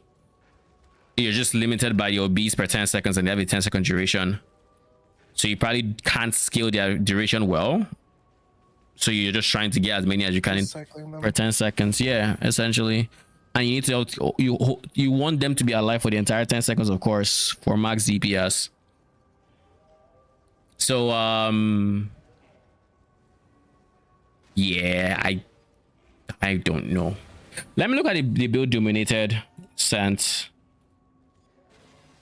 You're just limited by your bees per 10 seconds and they have a 10-second duration. So you probably can't scale their duration well. So you're just trying to get as many as you can per 10 seconds. Yeah, essentially. And you need to you want them to be alive for the entire 10 seconds, of course, for max DPS. So yeah, I don't know. Let me look at the build dominated scent.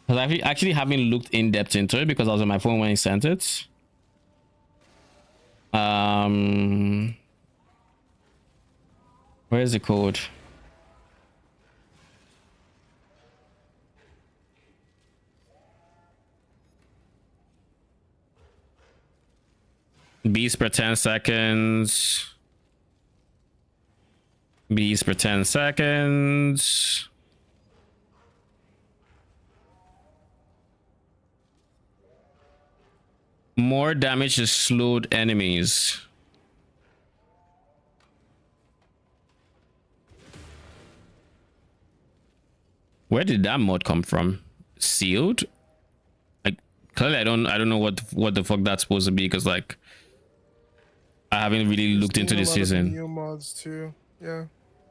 Because I actually haven't looked in depth into it because I was on my phone when he sent it. Where is the code? Bees per 10 seconds. Bees per 10 seconds. More damage to slowed enemies. Where did that mod come from? Sealed? Like clearly I don't know what the fuck that's supposed to be because like I haven't really looked into this season. New mods too. Yeah.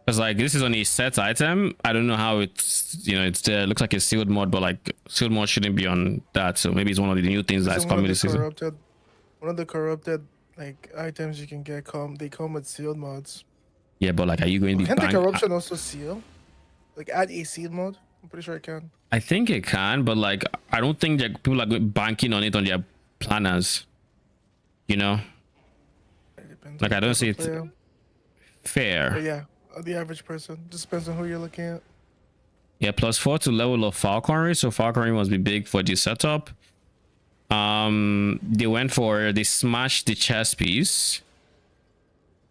Because like this is on a set item. I don't know how it's it's there. It looks like a sealed mod, but like sealed mod shouldn't be on that. So maybe it's one of the new things that's coming this season. One of the corrupted like items you can get they come with sealed mods. Yeah, but like are you going to be Can the corruption also seal? Like add a sealed mod? I'm pretty sure it can. I think it can, but like I don't think that people are banking on it on their planners. You know? Like I don't see it fair. But yeah, the average person. Just depends on who you're looking at. Yeah, +4 to level of falconry. So falconry must be big for the setup. They smashed the chest piece.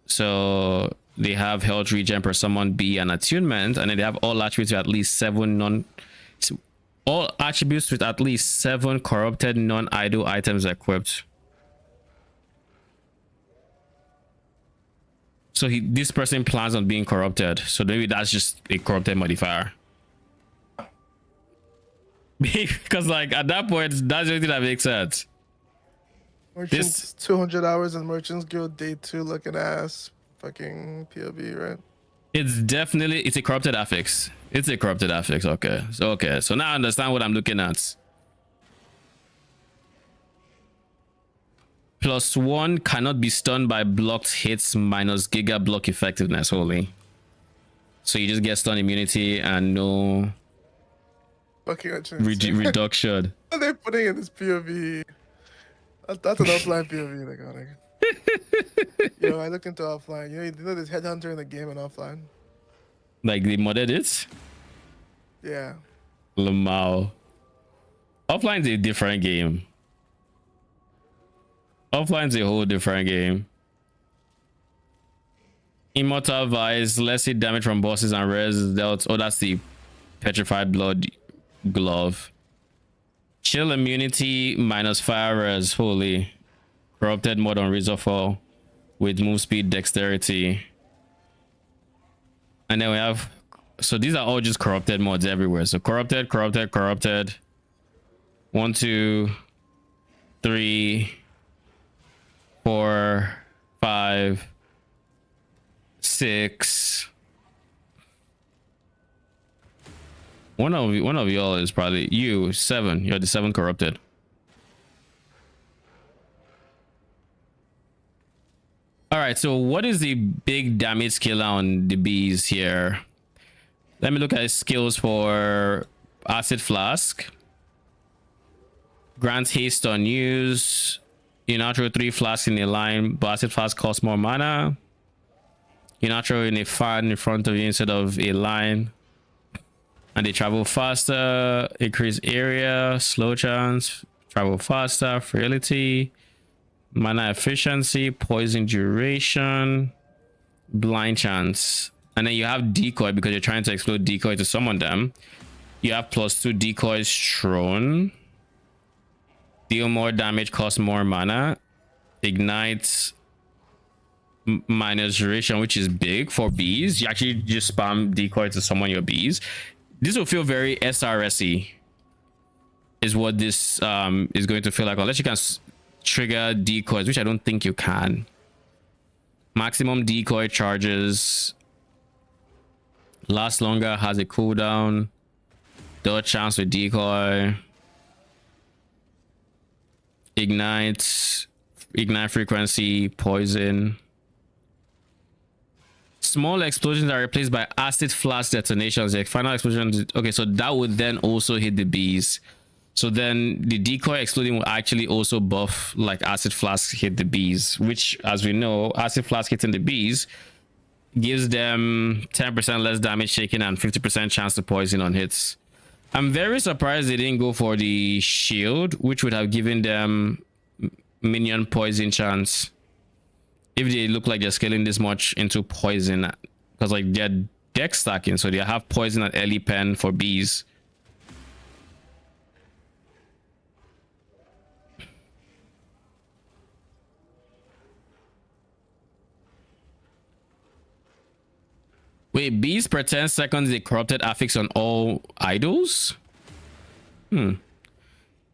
So they have health regen per summon B and attunement, and then they have all attributes with at least 7 corrupted non-idle items equipped. So this person plans on being corrupted. So maybe that's just a corrupted modifier. Because like at that point, that's the only thing that makes sense. Merchants 200 hours in Merchants Guild day 2 looking ass. Fucking POB, right? It's a corrupted affix. It's a corrupted affix. Okay. So now I understand what I'm looking at. +1 cannot be stunned by blocked hits minus giga block effectiveness. Holy. So you just get stun immunity and no reduction. What are they putting in this POV? That's an offline POV. Like, oh, yo, I looked into offline. You know there's Headhunter in the game and offline. Like they modded it? Yeah. Lamau. Offline's a different game. Offline's a whole different game. Immortal Vice, less hit damage from bosses and rares dealt. Oh, that's the Petrified Blood glove. Chill immunity minus fire res. Holy. Corrupted mod on Razorfall with move speed dexterity. And then we have, so these are all just corrupted mods everywhere. So corrupted, corrupted, corrupted. 1, 2, 3, 4, 5, 6. One of y'all is probably you, 7. You're the 7 corrupted. All right, so what is the big damage skill on the bees here? Let me look at skills for Acid Flask. Grants haste on use. You now throw 3 flasks in a line, but Acid Flask costs more mana. You now throw in a fan in front of you instead of a line. And they travel faster, increase area, slow chance, travel faster, frailty, mana efficiency, poison duration, blind chance. And then you have decoy because you're trying to explode decoy to summon them. You have +2 decoys thrown. Deal more damage, cost more mana. Ignites minus duration, which is big for bees. You actually just spam decoy to summon your bees. This will feel very SRSy, is what this is going to feel like, unless you can trigger decoys, which I don't think you can. Maximum decoy charges, lasts longer, has a cooldown, dodge chance with decoy, ignite frequency, poison. Small explosions are replaced by acid flash detonations. The final explosion, okay, so that would then also hit the bees. So then the decoy exploding will actually also buff like acid flask hit the bees, which, as we know, acid flask hitting the bees gives them 10% less damage taken and 50% chance to poison on hits. I'm very surprised they didn't go for the shield, which would have given them minion poison chance. If they look like they're scaling this much into poison, because like they're deck stacking, so they have poison at early pen for bees. Wait, bees per 10 seconds they corrupted affix on all idols? They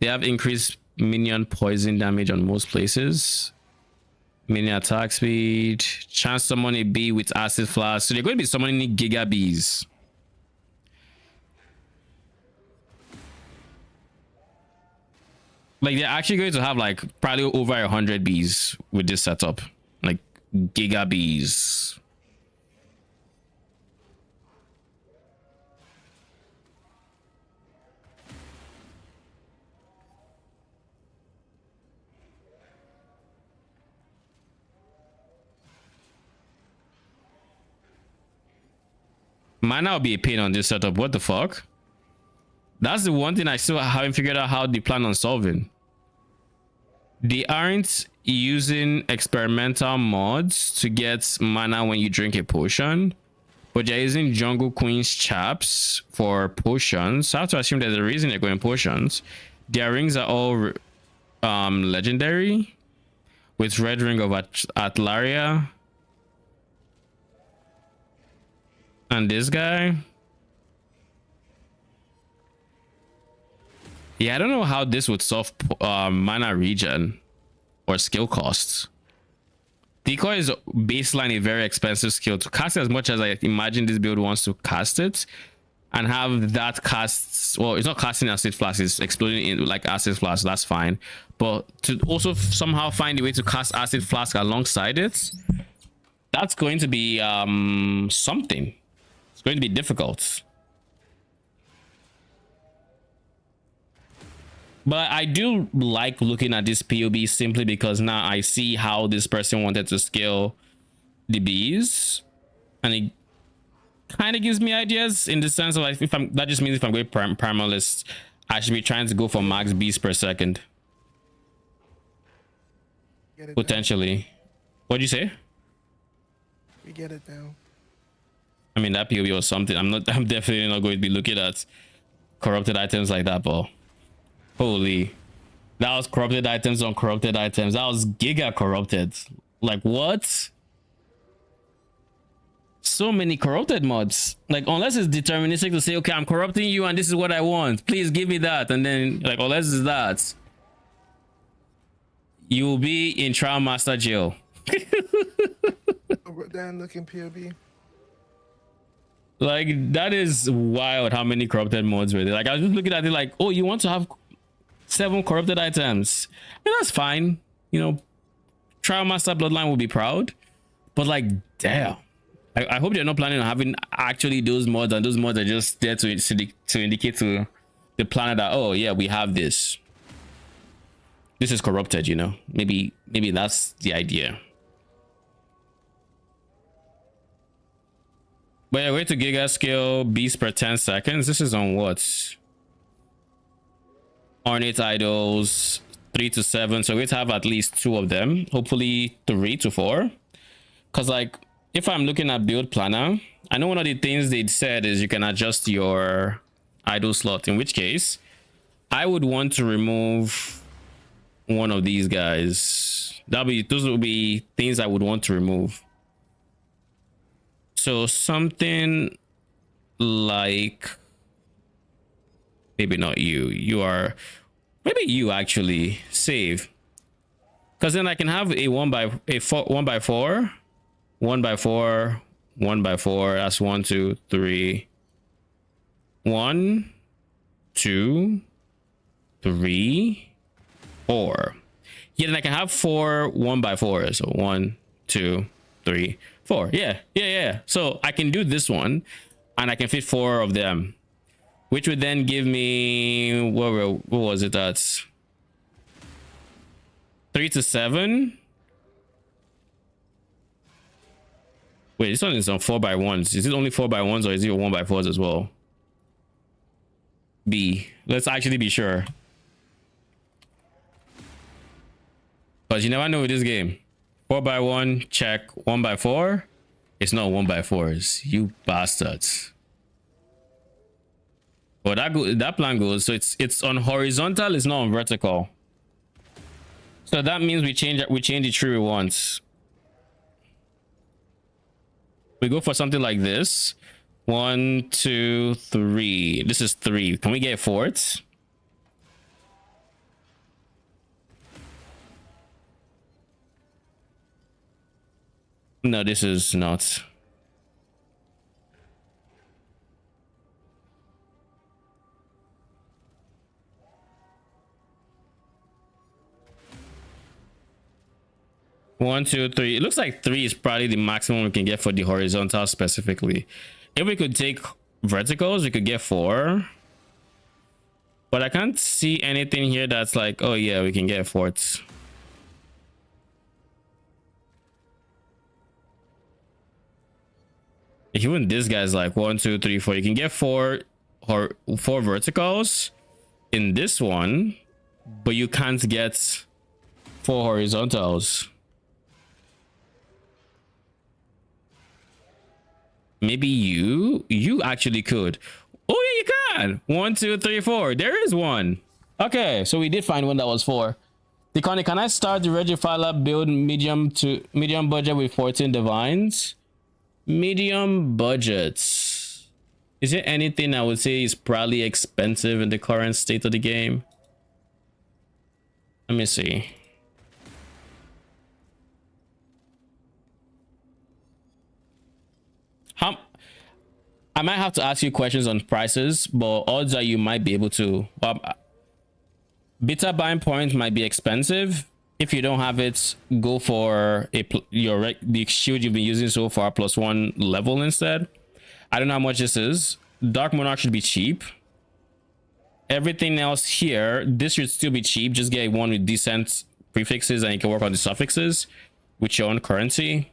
have increased minion poison damage on most places. Minion attack speed, chance to summon a bee with acid flask. So they're going to be summoning giga bees. Like they're actually going to have like probably over 100 bees with this setup, like giga bees. Mana will be a pain on this setup. What the fuck? That's the one thing I still haven't figured out how they plan on solving. They aren't using experimental mods to get mana when you drink a potion, but they're using Jungle Queen's chaps for potions. So I have to assume there's a reason they're going potions. Their rings are all legendary, with Red Ring of Atlaria. And this guy, yeah, I don't know how this would solve mana regen or skill costs. Decoy is baseline a very expensive skill to cast, as much as I imagine this build wants to cast it and have that cast. Well, it's not casting acid flask, it's exploding in like acid flask. That's fine, but to also somehow find a way to cast acid flask alongside it, that's going to be something. It's going to be difficult. But I do like looking at this POB simply because now I see how this person wanted to scale the bees, and it kind of gives me ideas in the sense of like, that just means if I'm going primalist, I should be trying to go for max bees per second. Potentially. What'd you say? We get it now. I mean, that POB was something. I'm definitely not going to be looking at corrupted items like that, but holy, that was corrupted items on corrupted items. That was giga corrupted. Like what? so many corrupted mods. Like, unless it's deterministic to say, okay, I'm corrupting you and this is what I want, please give me that. And then, like, unless it's that, you will be in trial master jail. Dan looking POB. Like, that is wild how many corrupted mods were there. Like, I was just looking at it like, oh, you want to have 7 corrupted items. I mean, that's fine. You know, trial master bloodline will be proud. But like, damn. I hope they're not planning on having actually those mods, and those mods are just there to indicate to the planet that, oh yeah, we have this. This is corrupted, you know. Maybe that's the idea. But yeah, way to giga scale beast per 10 seconds. This is on what? Ornate idols 3 to 7. So we'd have at least 2 of them. Hopefully 3 to 4. Cause like, if I'm looking at build planner, I know one of the things they'd said is you can adjust your idle slot, in which case I would want to remove one of these guys. Those would be things I would want to remove. So something like, maybe not you. Maybe you actually save, because then I can have a 1 by 4, 1 by 4, 1 by 4, 1 by 4. That's 1, 2, 3. 1, 2, 3, 4. Yeah, then I can have 4 1 by 4s. So 1, 2, 3, 4. Yeah. So I can do this one, and I can fit 4 of them, which would then give me, what was it? That's 3 to 7. Wait, this one is on 4 by 1s. Is it only 4 by 1s, or is it 1 by 4s as well? B. Let's actually be sure. But you never know with this game. 4 by 1, check. 1 by 4. It's not 1 by 4s. You bastards. But that plan goes. So it's on horizontal. It's not on vertical. So that means we change the tree once. We go for something like this. 1, 2, 3. This is 3. Can we get forts? No, this is not. One, 2, 3. It looks like 3 is probably the maximum we can get for the horizontal specifically. If we could take verticals, we could get 4. But I can't see anything here that's like, oh yeah, we can get forts. Even this guy's like 1, 2, 3, 4. You can get 4 verticals in this one, but you can't get 4 horizontals. Maybe you actually could. Oh yeah, you can. 1, 2, 3, 4. There is one. Okay, so we did find one that was 4. Deconi, can I start the Regifiler build medium budget with 14 divines? Medium budgets. Is there anything I would say is probably expensive in the current state of the game? Let me see. I might have to ask you questions on prices, but odds are you might be able to. Beta buying points might be expensive. If you don't have it, go for the shield you've been using so far +1 level instead. I don't know how much this is. Dark Monarch should be cheap. Everything else here, this should still be cheap. Just get one with decent prefixes and you can work on the suffixes with your own currency.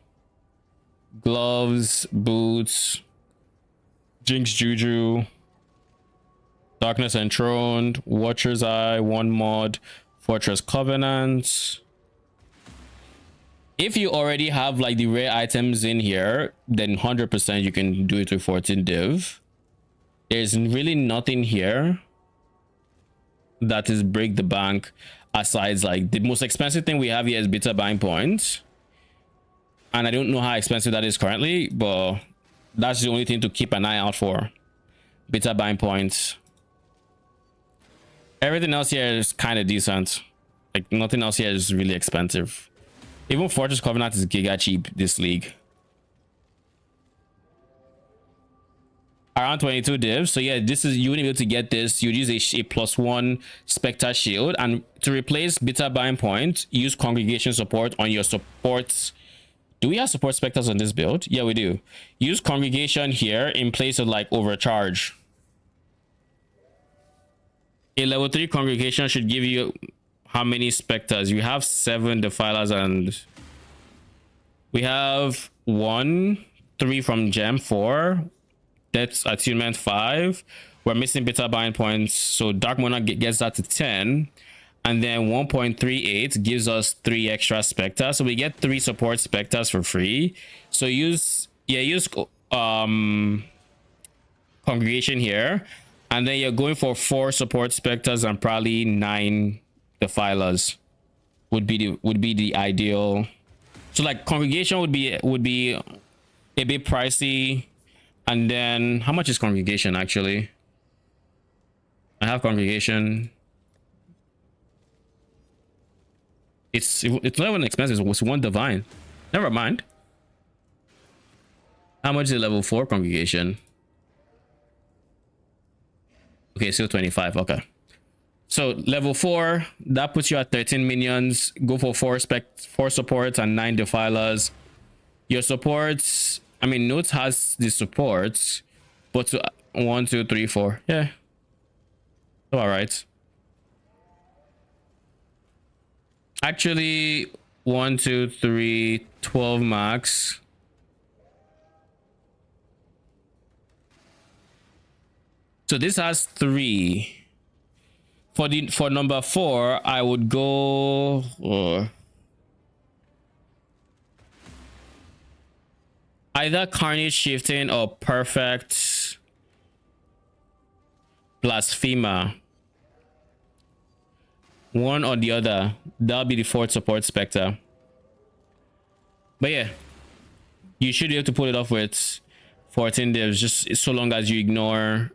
Gloves, boots, Jinx Juju, Darkness Enthroned, Watcher's Eye, 1 mod, Fortress Covenant. If you already have like the rare items in here, then 100% you can do it with 14 div. There's really nothing here that is break the bank, aside like the most expensive thing we have here is beta buying points. And I don't know how expensive that is currently, but That's the only thing to keep an eye out for. Beta buying points. Everything else here is kind of decent. Like nothing else here is really expensive. Even Fortress Covenant is giga cheap this league. Around 22 divs. So yeah, this is, you wouldn't be able to get this. You'd use a +1 Spectre Shield, and to replace beta buying point, use Congregation support on your supports. Do we have support specters on this build? Yeah, we do. Use Congregation here in place of like Overcharge. A level 3 Congregation should give you how many specters? You have 7 defilers, and we have 1, 3 from gem, 4. That's attunement 5. We're missing beta buying points, so Dark Monarch gets that to 10, and then 1.38 gives us 3 extra specters, so we get 3 support specters for free. So use Congregation here, and then you're going for 4 support specters and probably 9 defilers would be the ideal. So like Congregation would be a bit pricey. And then how much is Congregation actually? I have Congregation. It's not even expensive. It's 1 divine. Never mind. How much is the level 4 Congregation? Okay, still 25. Okay. So level 4, that puts you at 13 minions. Go for 4 supports and 9 defilers. Your supports, I mean, Notes has the supports, but 1, 2, 3, 4. Yeah. All right. Actually, 1, 2, 3, 12 max. So this has 3. For number 4, I would go either Carnage Shifting or Perfect Blasphemer. One or the other. That'll be the 4th support specter. But yeah, you should be able to pull it off with 14 divs, just so long as you ignore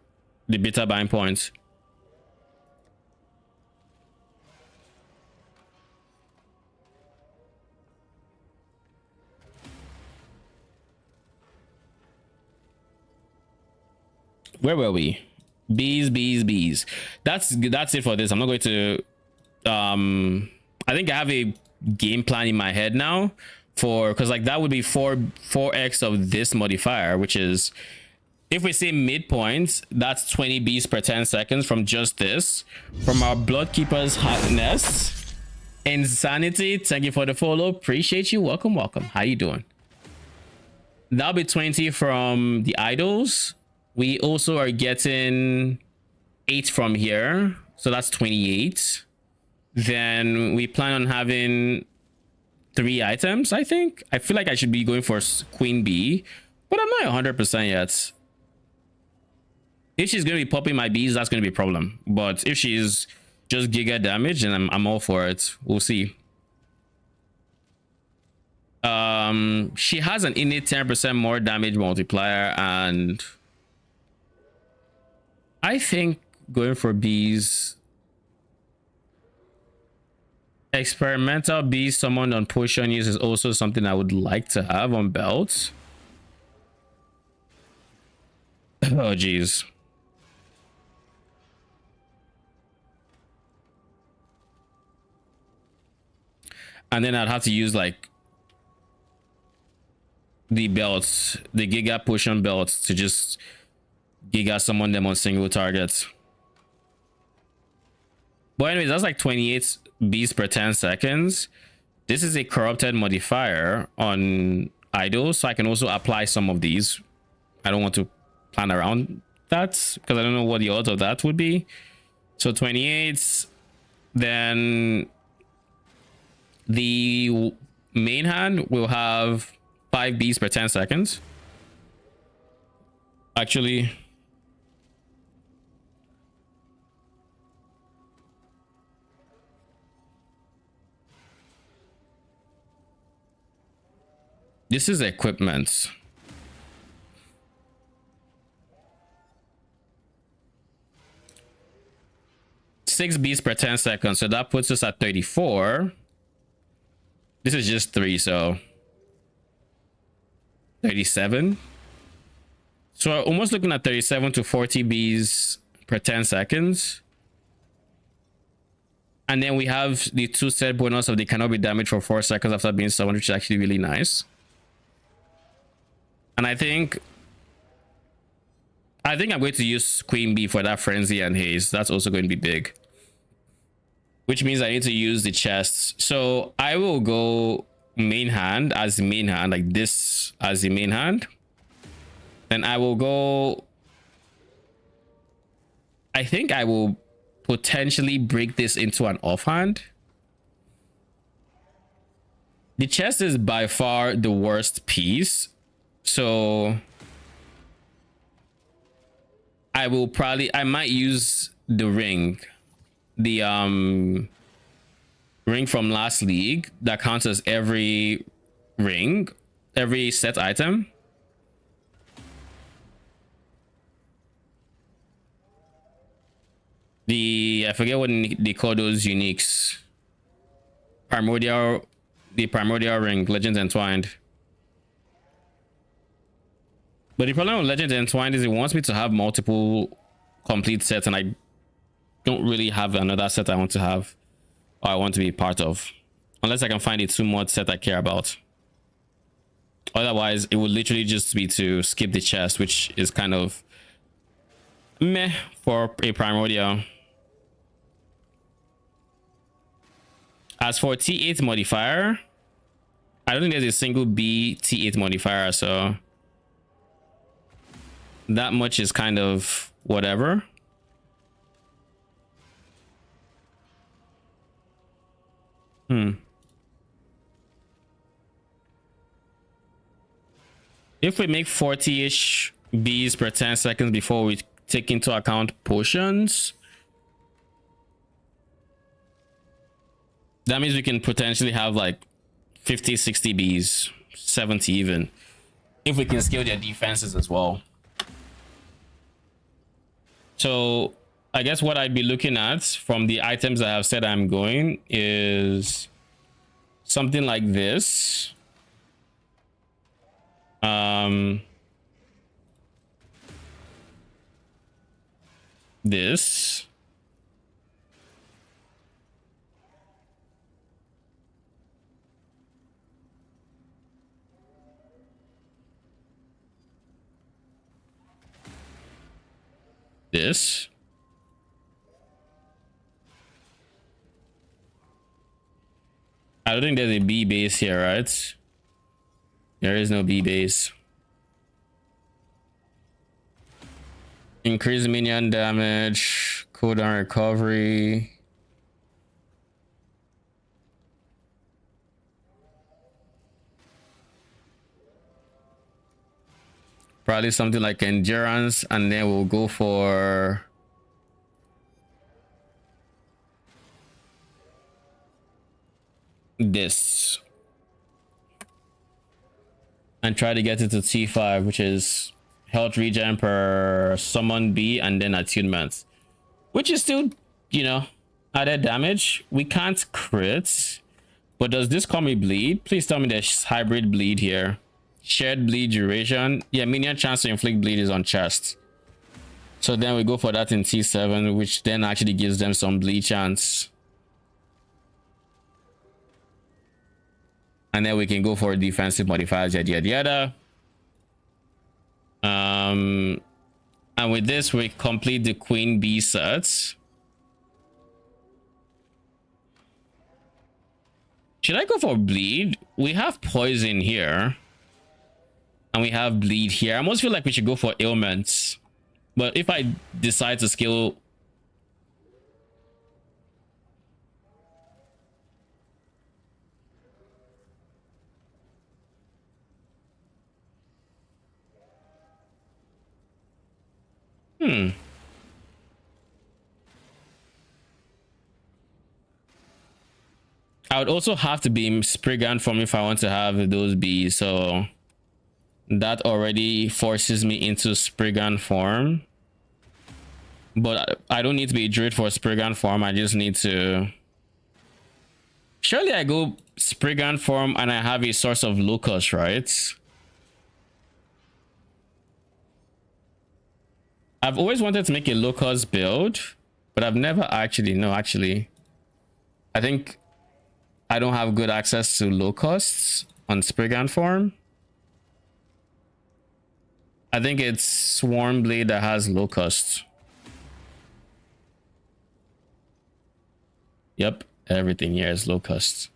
the beta buying points. Where were we? Bees. That's it for this. I'm not going to I think I have a game plan in my head now for, because like that would be 4x of this modifier, which is, if we say midpoint, that's 20 bees per 10 seconds from just this. From our Bloodkeeper's Nest. Insanity, thank you for the follow. Appreciate you. Welcome. How you doing? That'll be 20 from the idols. We also are getting 8 from here, so that's 28. Then we plan on having 3 items, I think. I feel like I should be going for Queen Bee, but I'm not 100% yet. If she's going to be popping my bees, that's going to be a problem. But if she's just giga damage, then I'm all for it. We'll see. She has an innate 10% more damage multiplier, and I think going for bees, experimental bees summoned on potion use is also something I would like to have on belts. Oh geez. And then I'd have to use like the belts, the giga potion belts, to just giga summon them on single targets. But anyways, that's like 28 bees per 10 seconds. This is a corrupted modifier on idols, so I can also apply some of these. I don't want to plan around that because I don't know what the odds of that would be. So 28, then the main hand will have 5 bees per 10 seconds. Actually, this is equipment. 6 beats per 10 seconds. So that puts us at 34. This is just 3, so 37. So we're almost looking at 37 to 40 bees per 10 seconds. And then we have the 2 set bonus of they cannot be damaged for 4 seconds after being summoned, which is actually really nice. And I think I'm going to use Queen Bee for that Frenzy and Haze. That's also going to be big. Which means I need to use the chests. So I will go main hand as the main hand, like this as the main hand. Then I will go... I think I will potentially break this into an offhand. The chest is by far the worst piece. So I might use the ring. The ring from last league that counts as every ring, every set item. I forget what they call those uniques. The primordial ring, Legends Entwined. But the problem with Legends Entwined is it wants me to have multiple complete sets, and I don't really have another set I want to have or I want to be part of, unless I can find a 2-mod set I care about. Otherwise, it would literally just be to skip the chest, which is kind of meh for a primordial. As for T8 modifier, I don't think there's a single B T8 modifier, so that much is kind of whatever. If we make 40-ish bees per 10 seconds before we take into account potions, that means we can potentially have like 50, 60 bees, 70 even, if we can scale their defenses as well. So I guess what I'd be looking at from the items I have said I'm going is something like this. This. This. I don't think there's a B base here, right? There is no B base. Increase minion damage, cooldown recovery. Probably something like endurance, and then we'll go for this and try to get it to T5, which is health regen per summon B and then attunement, which is still, you know, added damage. We can't crit, but does this call me bleed? Please tell me there's hybrid bleed here. Shared bleed duration. Yeah, minion chance to inflict bleed is on chest. So then we go for that in T7, which then actually gives them some bleed chance. And then we can go for defensive modifiers, yada yada yada. And with this, we complete the Queen Bee sets. Should I go for bleed? We have poison here. And we have bleed here. I almost feel like we should go for ailments. But if I decide to scale... I would also have to be Spriggan form if I want to have those bees, so that already forces me into Spriggan form. But I don't need to be Druid for Spriggan form. I just need to... Surely I go Spriggan form and I have a source of Locust, right? I've always wanted to make a Locust build, but I've never actually... No, actually. I think I don't have good access to Locusts on Spriggan form. I think it's Swarmblade that has Locust. Yep, everything here is Locust.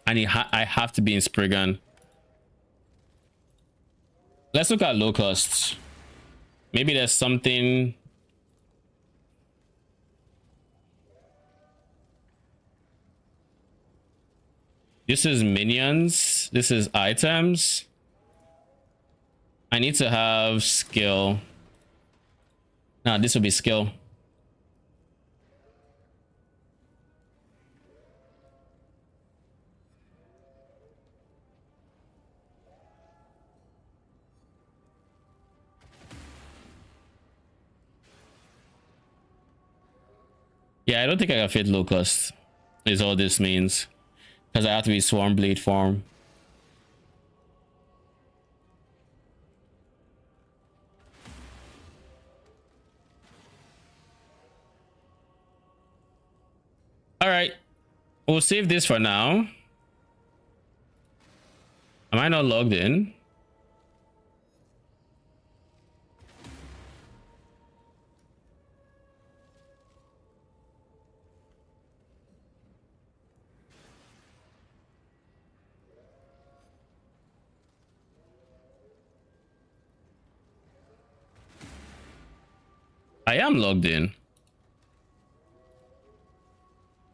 And I have to be in Spriggan. Let's look at Locusts. Maybe there's something... This is minions. This is items. I need to have skill. Nah, this will be skill. Yeah, I don't think I can fit Locust, is all this means. Because I have to be Swarmblade form. Alright. We'll save this for now. Am I not logged in? I am logged in.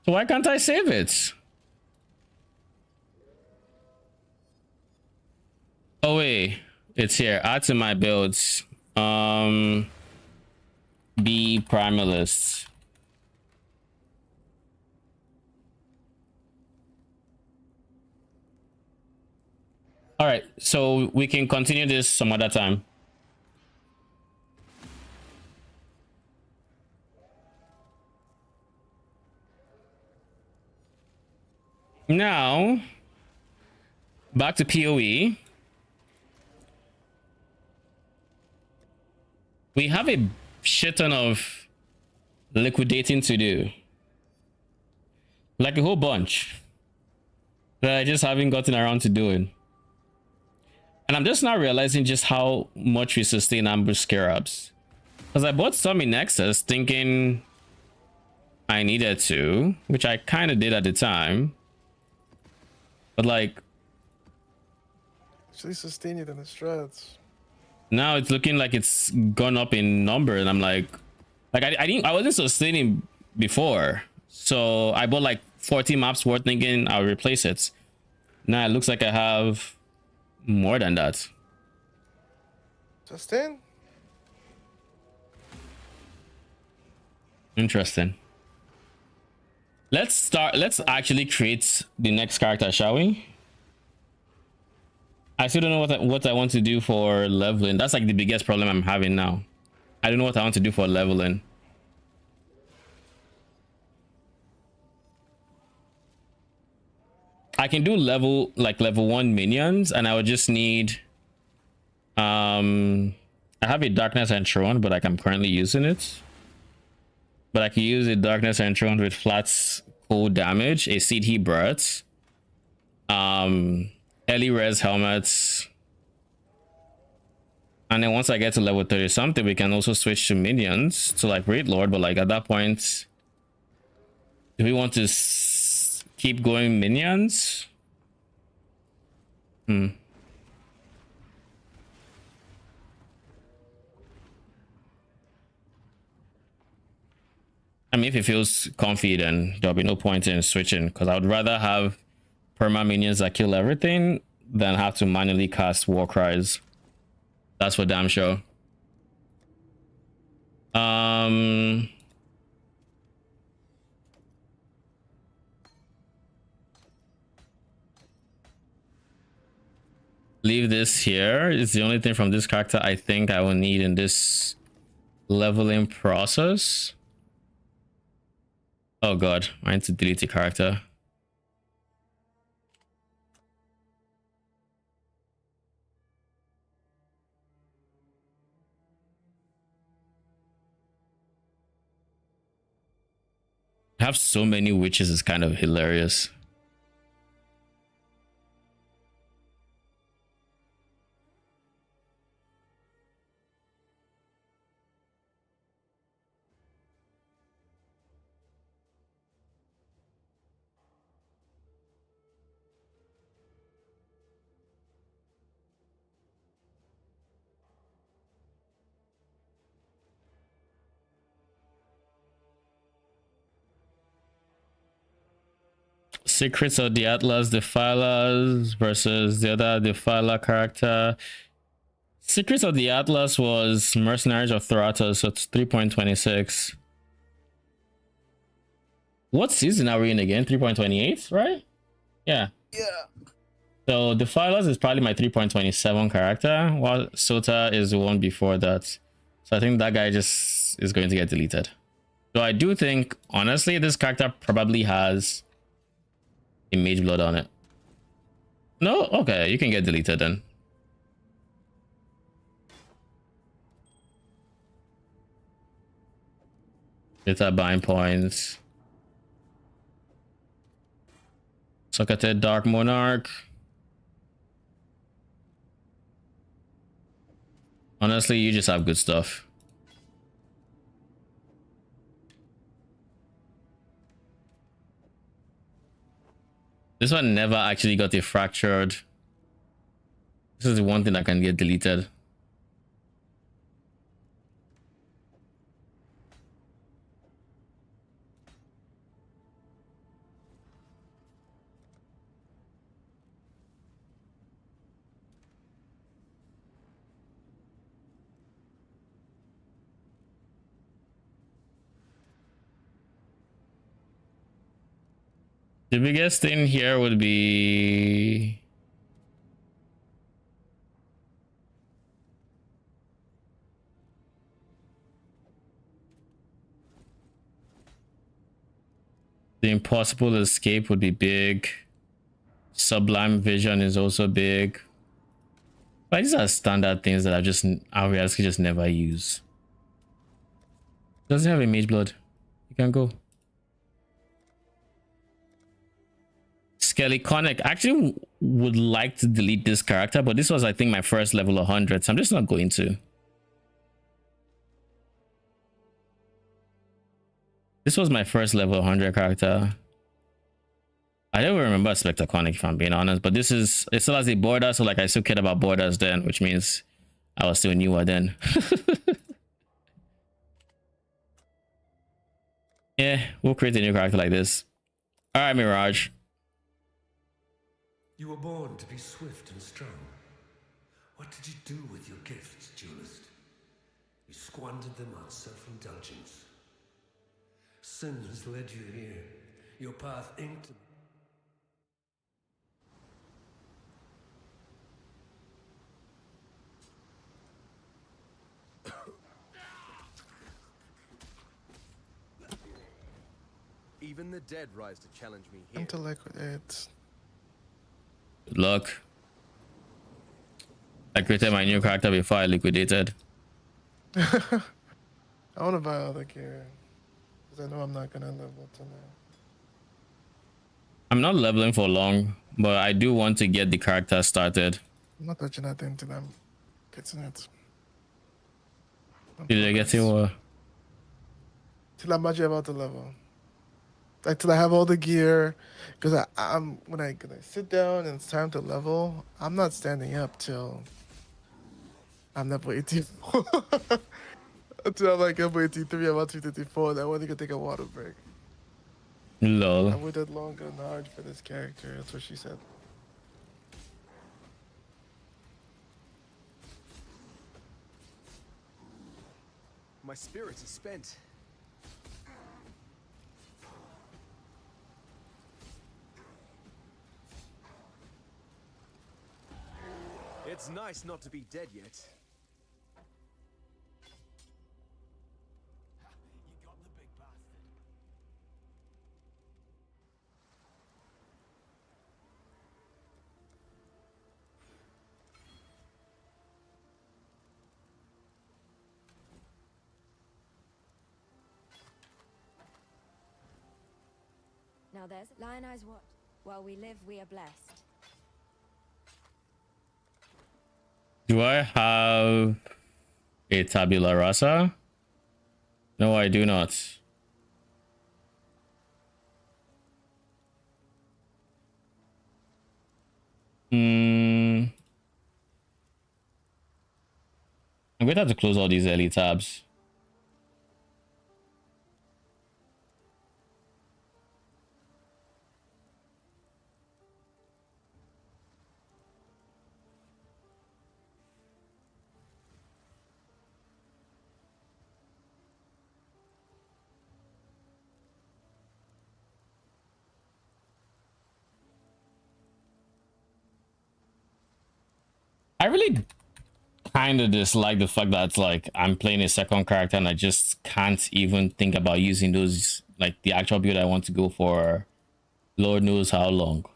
So why can't I save it? Oh wait, it's here. Add to my builds. Be primalist. All right, so we can continue this some other time. Now, back to PoE. We have a shit ton of liquidating to do. Like a whole bunch that I just haven't gotten around to doing. And I'm just now realizing just how much we sustain ambush scarabs. Because I bought some in Nexus thinking I needed to, which I kind of did at the time. But like, Actually sustain it in the strats. now it's looking like it's gone up in number, and I'm like I wasn't sustaining before, so I bought like 40 maps worth thinking I'll replace it. Now it looks like I have more than that. Sustain? Interesting. Let's actually create the next character, shall we? I still don't know what I want to do for leveling. That's like the biggest problem I'm having now. I don't know what I want to do for leveling. I can do level 1 minions, and I would just need I have a darkness enthroned, but like I'm currently using it. But I can use a darkness enthroned with flats cold damage, a seed heat breath, early res helmets, and then once I get to level 30 something, we can also switch to minions to like Raid Lord. But like at that point, do we want to keep going minions? I mean, if it feels comfy, then there'll be no point in switching, because I would rather have perma minions that kill everything than have to manually cast war cries. That's for damn sure. Leave this here. It's the only thing from this character I think I will need in this leveling process. Oh god, I need to delete the character. Have so many witches is kind of hilarious. Secrets of the Atlas Defilers versus the other Defiler character. Secrets of the Atlas was Mercenaries of Thratos, so it's 3.26. What season are we in again? 3.28, right? Yeah. Yeah. So Defilers is probably my 3.27 character, while Sota is the one before that. So I think that guy just is going to get deleted. So I do think, honestly, this character probably has a Mage Blood on it. No? Okay, you can get deleted then. Data bind points. Socketed Dark Monarch. Honestly, you just have good stuff. This one never actually got a fractured. This is the one thing that can get deleted. The biggest thing here would be the impossible escape would be big. Sublime vision is also big. But these are standard things that I realistically just never use. Doesn't have a mage blood. You can go. Skeleconic. I actually would like to delete this character, but this was, I think, my first level 100, so I'm just not going to. This was my first level 100 character. I don't remember Spectaconic, if I'm being honest, but this is, it still has a border, so like I still cared about borders then, which means I was still newer then. Yeah, we'll create a new character like this. All right, Mirage. You were born to be swift and strong. What did you do with your gifts, duelist? You squandered them on self-indulgence. Sin has led you here. Your path inked. Even the dead rise to challenge me here. Intellect with it. Good luck. I created my new character before I liquidated. I want to buy all the gear. Because I know I'm not going to level tonight. I'm not leveling for long, but I do want to get the character started. I'm not touching that thing till I'm getting it. Did I get it? Till I'm actually about to level. Like till I have all the gear, because I'm when I sit down and it's time to level, I'm not standing up till I'm level 84. Until I'm like level 83, I'm about 254, and I want to go take a water break. Lol. I waited longer and hard for this character. That's what she said. My spirits are spent. It's nice not to be dead yet. Now there's Lion Eyes what? While we live, we are blessed. Do I have a tabula rasa? No, I do not. I'm going to have to close all these early tabs. I really kind of dislike the fact that like I'm playing a second character and I just can't even think about using those, like the actual build I want to go for Lord knows how long.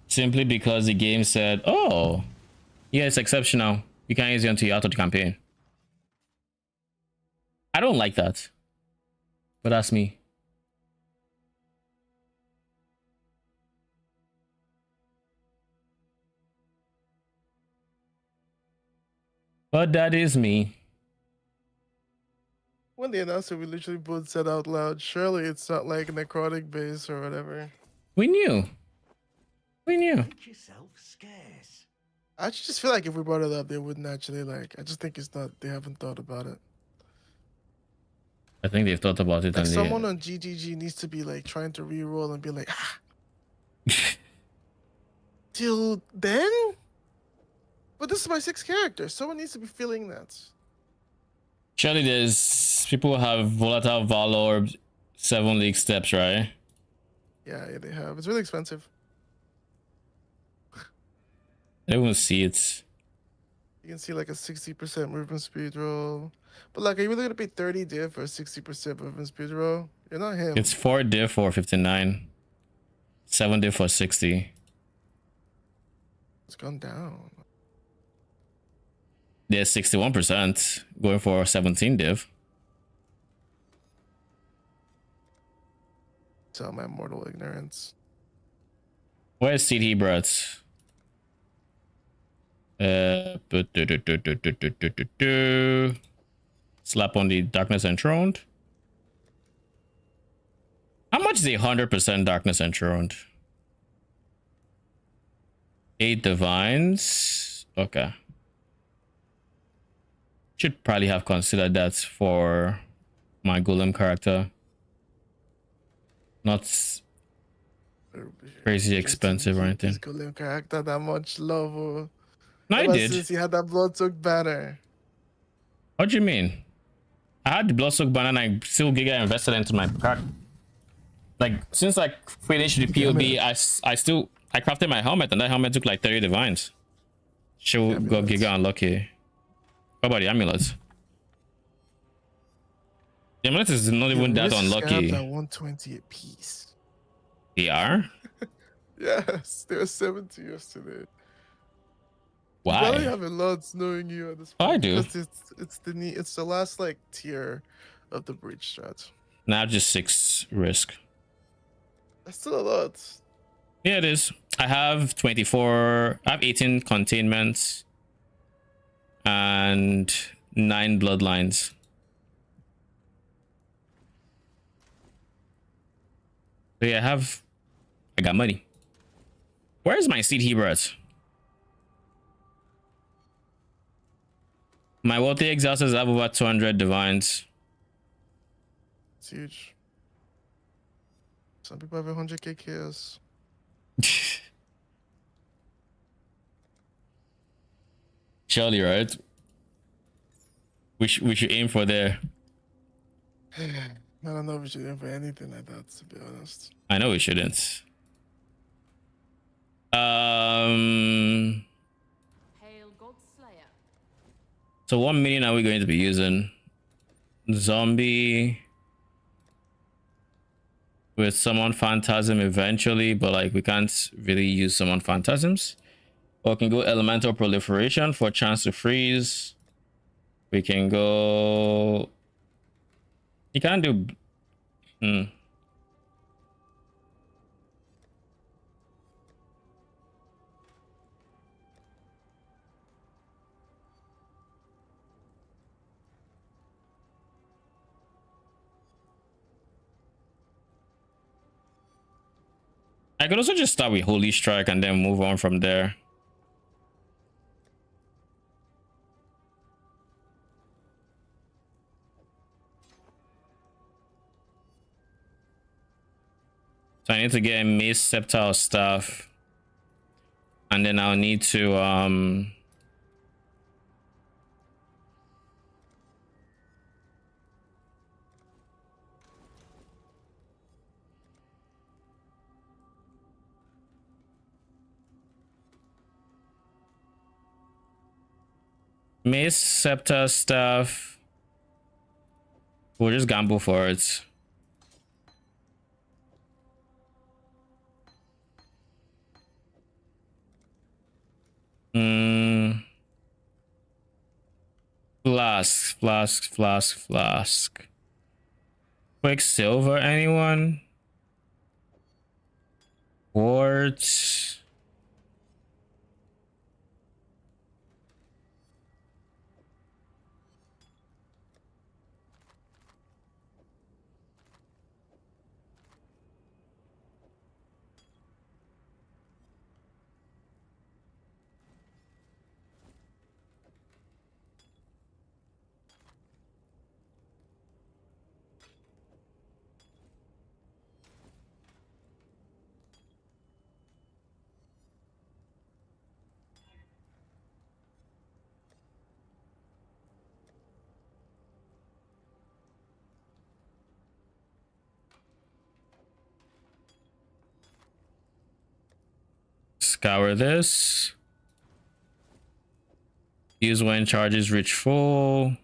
Simply because the game said, oh, yeah, it's exceptional. You can't use it until you're out of the campaign. I don't like that. But that's me. But that is me. When they announced it, we literally both said out loud, surely it's not like necrotic base or whatever. We knew. We knew. Make yourself scarce. I just feel like if we brought it up, they wouldn't actually like. I just think it's not. They haven't thought about it. I think they've thought about it. Like and someone on GGG needs to be like trying to re-roll and be like, ah. Till then? But this is my 6th character. Someone needs to be feeling that. Surely there's people who have volatile valor 7 league steps, right? Yeah, they have. It's really expensive. I don't see it. You can see like a 60% movement speed roll. But like, are you really gonna pay 30 div for a 60% movement speed roll? You're not him. It's 4 div for 59, 7 div for 60. It's gone down. There's 61% going for 17 div. Tell my mortal ignorance. Where's CD Brats? Slap on the Darkness Enthroned. How much is 100% Darkness Enthroned? 8 Divines. Okay. Should probably have considered that for my Golem character. Not crazy expensive or anything. This Golem character that much love. Oh. No, I Ever did. Since he had that Bloodsoaked banner. What do you mean? I had the Bloodsoaked banner and I still giga invested into my card. Like since I finished the POB, I crafted my helmet and that helmet took like 30 divines. Show got giga unlucky. What about the amulets? The amulet is not even that unlucky. At 120 a piece. They are? Yes, they were 70 yesterday. Why? You probably have a lot knowing you at this point. I do. Because it's the last like tier of the breach strat. Now just 6 risk. That's still a lot. Yeah, it is. I have 24. I have 18 containments and 9 bloodlines. So yeah, I got money. Where's my seed Hebrews? My wealthy exhausters have over 200 divines. It's huge. Some people have 100k kills. Surely, right? We should aim for there. I don't know if we should aim for anything like that, to be honest. I know we shouldn't. Hail God Slayer. So what minion are we going to be using? Zombie with summon phantasm eventually, but like we can't really use summon phantasms. Or we can go elemental proliferation for a chance to freeze. We can go. You can't do. I could also just start with Holy Strike and then move on from there. So I need to get Mace Sceptile stuff. And then I'll need to Mace Scepter stuff. We'll just gamble for it. Flask. Quicksilver, anyone? Quartz. Scour this. Use when charges reach full.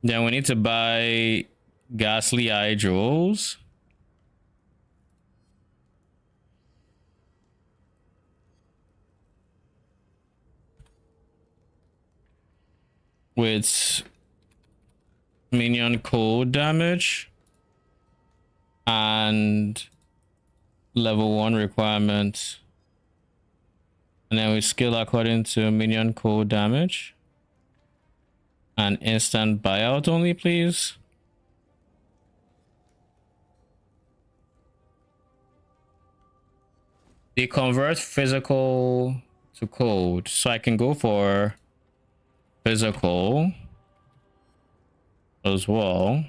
Then we need to buy Ghastly Eye Jewels. With minion cold damage and level 1 requirement. And then we skill according to minion cold damage. And instant buyout only, please. They convert physical to cold, so I can go for physical as well.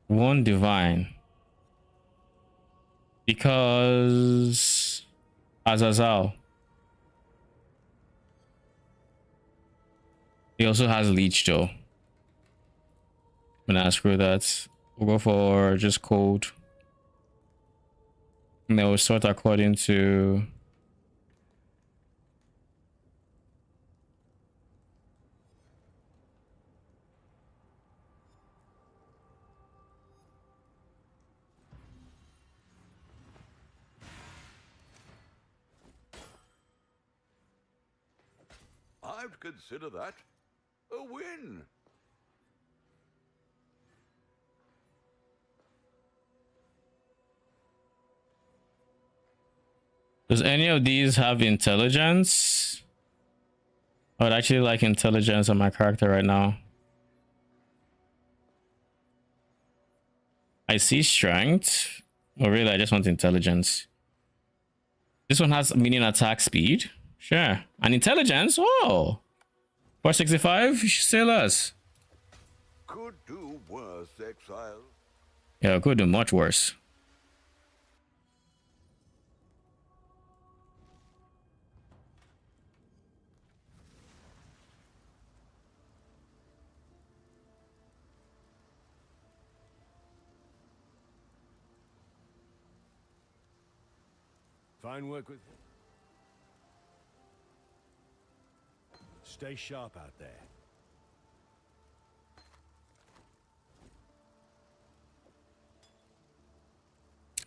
One divine. Because Azazel. He also has leech though. I'm gonna screw that. We'll go for just cold. And then we'll sort according to I'd consider that a win. Does any of these have intelligence? I would actually like intelligence on my character right now. I see strength. Oh, really? I just want intelligence. This one has minion attack speed. Sure. And intelligence? Oh. 465? You should say less. Could do worse, Exile. Yeah, could do much worse. Fine work with... Stay sharp out there.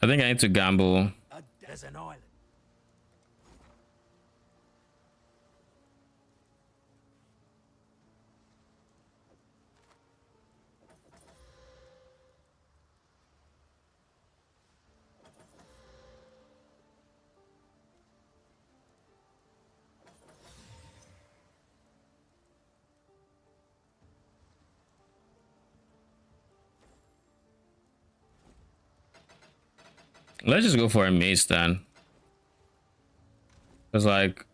I think I need to gamble. There's an island. Let's just go for a mace then. It's like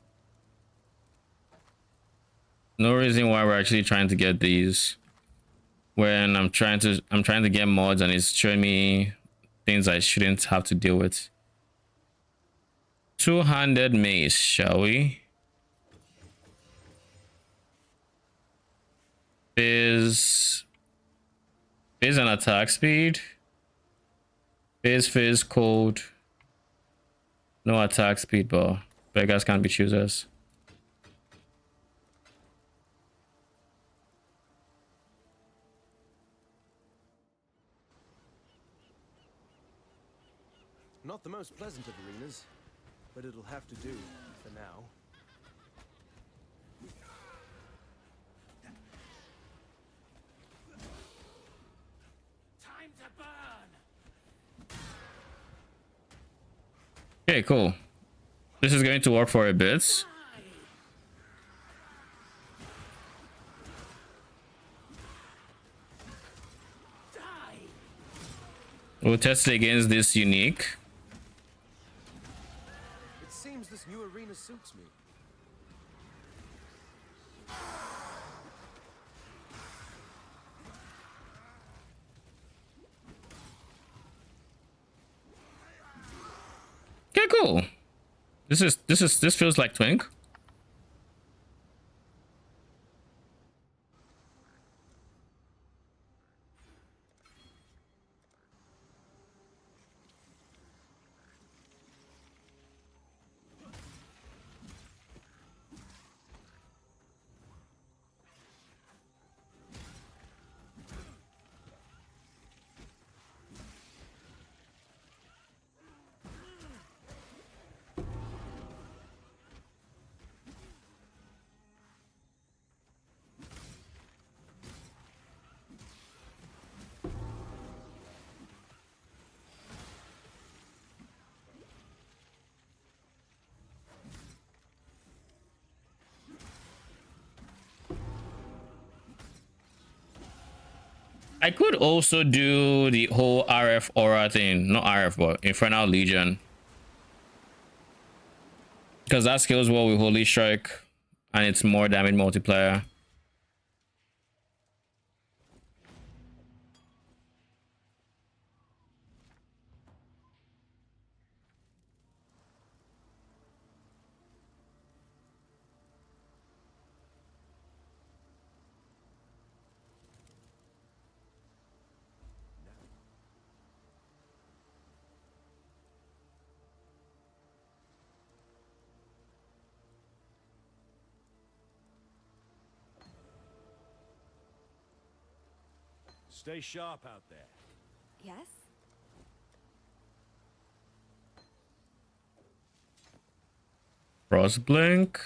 no reason why we're actually trying to get these when I'm trying to get mods and it's showing me things I shouldn't have to deal with. Two-handed mace, shall we? Fizz and attack speed. Fizz, cold. No attack speed, but beggars can't be choosers. Not the most pleasant of arenas, but it'll have to do for now. Time to burn! Okay, cool. This is going to work for a bit. We'll test it against this unique. It seems this new arena suits me. Okay, cool. This feels like Twink. I could also do the whole RF aura thing, not RF, but Infernal Legion, because that scales well with Holy Strike and it's more damage multiplier. Stay sharp out there. Yes? Frost Blink.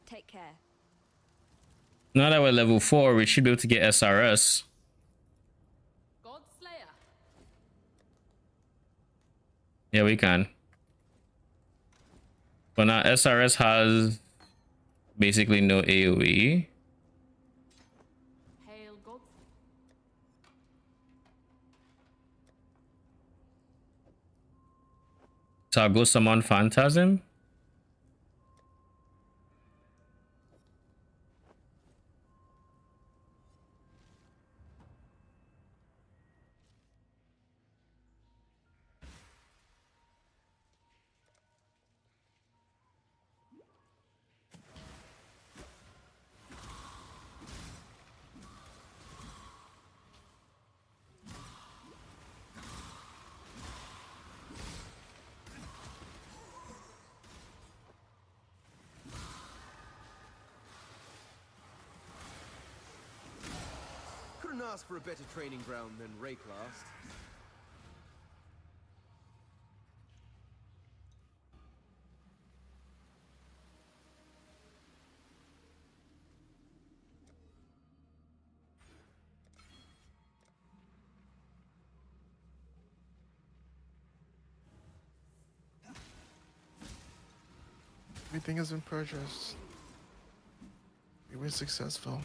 Take care. Now that we're level 4, we should be able to get SRS. Godslayer. Yeah, we can. But now SRS has basically no AoE. Hail God. So I'll go summon Phantasm. Couldn't ask for a better training ground than Rayclast. Everything has been purchased. We were successful.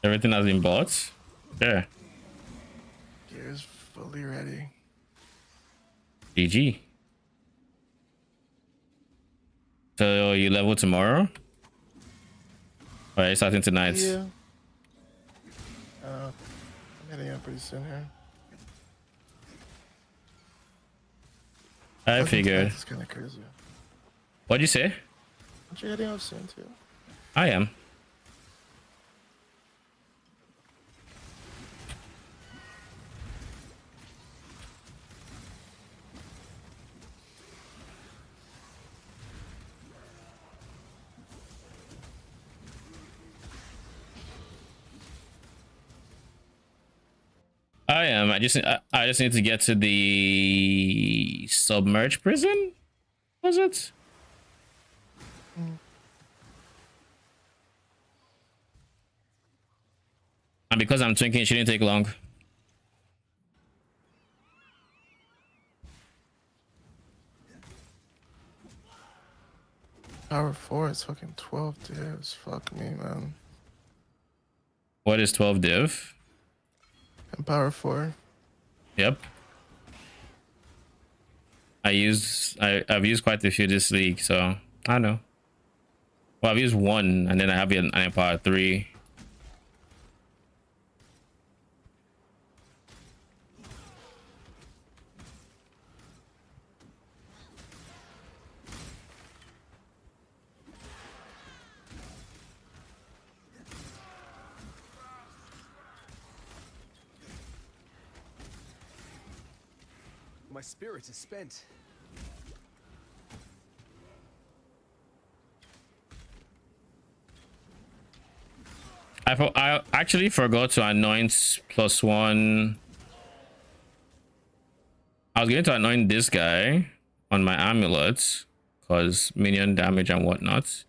Everything has been bought. Yeah. Gear is fully ready. GG. So you level tomorrow? Alright, starting tonight. Yeah. I'm heading out pretty soon here. I figured. It's kind of crazy. What'd you say? Aren't you heading out soon too? I am. I am. I just need to get to the submerged prison. Was it? And because I'm thinking it shouldn't take long. Power 4 is fucking 12 divs. Fuck me, man. What is 12 div? And Power 4. Yep. I've used quite a few this league, so I know. Well, I've used one, and then I have it in Power 3. My spirit is spent. I actually forgot to anoint +1. I was going to anoint this guy on my amulets because minion damage and whatnot.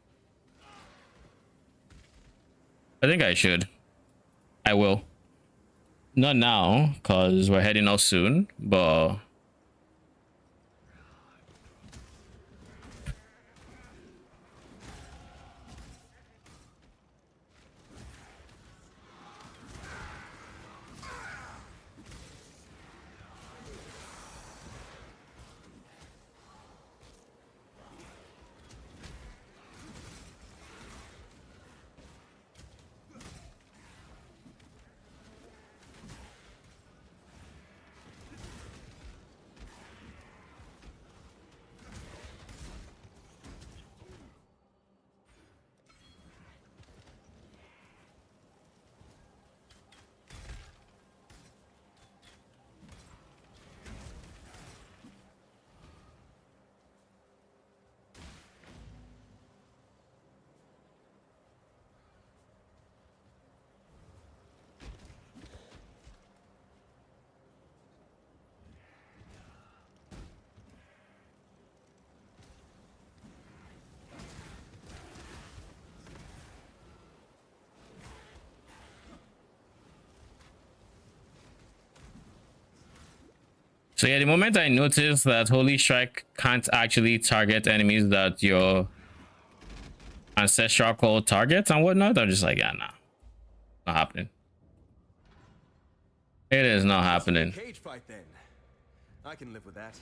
I think I should. I will. Not now because we're heading out soon, but so yeah, the moment I noticed that Holy Strike can't actually target enemies that your ancestral call targets and whatnot, I'm just like, yeah, nah, not happening. It is not happening. Cage fight then. I can live with that.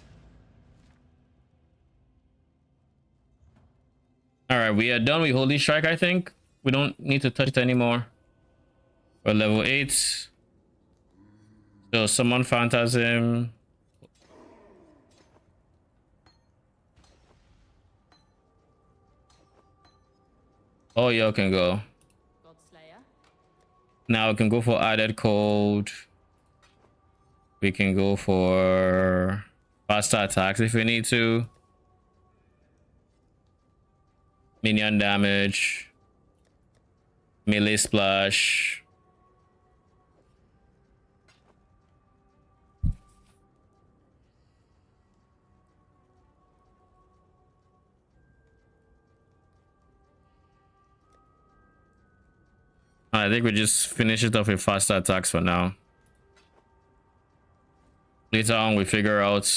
All right, we are done with Holy Strike. I think we don't need to touch it anymore. We're level 8. So summon Phantasm. Oh, y'all can go. Now we can go for added code. We can go for faster attacks if we need to. Minion damage. Melee splash. I think we just finish it off with faster attacks for now. Later on, we figure out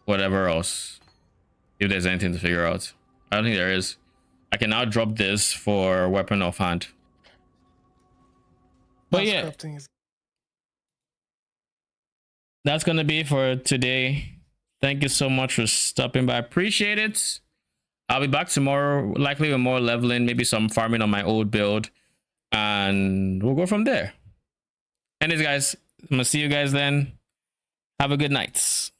whatever else. If there's anything to figure out. I don't think there is. I can now drop this for weapon of hand. But yeah, Crafting is that's gonna be for today. Thank you so much for stopping by. Appreciate it. I'll be back tomorrow, likely with more leveling, maybe some farming on my old build, and we'll go from there. Anyways, guys, I'm gonna see you guys then. Have a good night.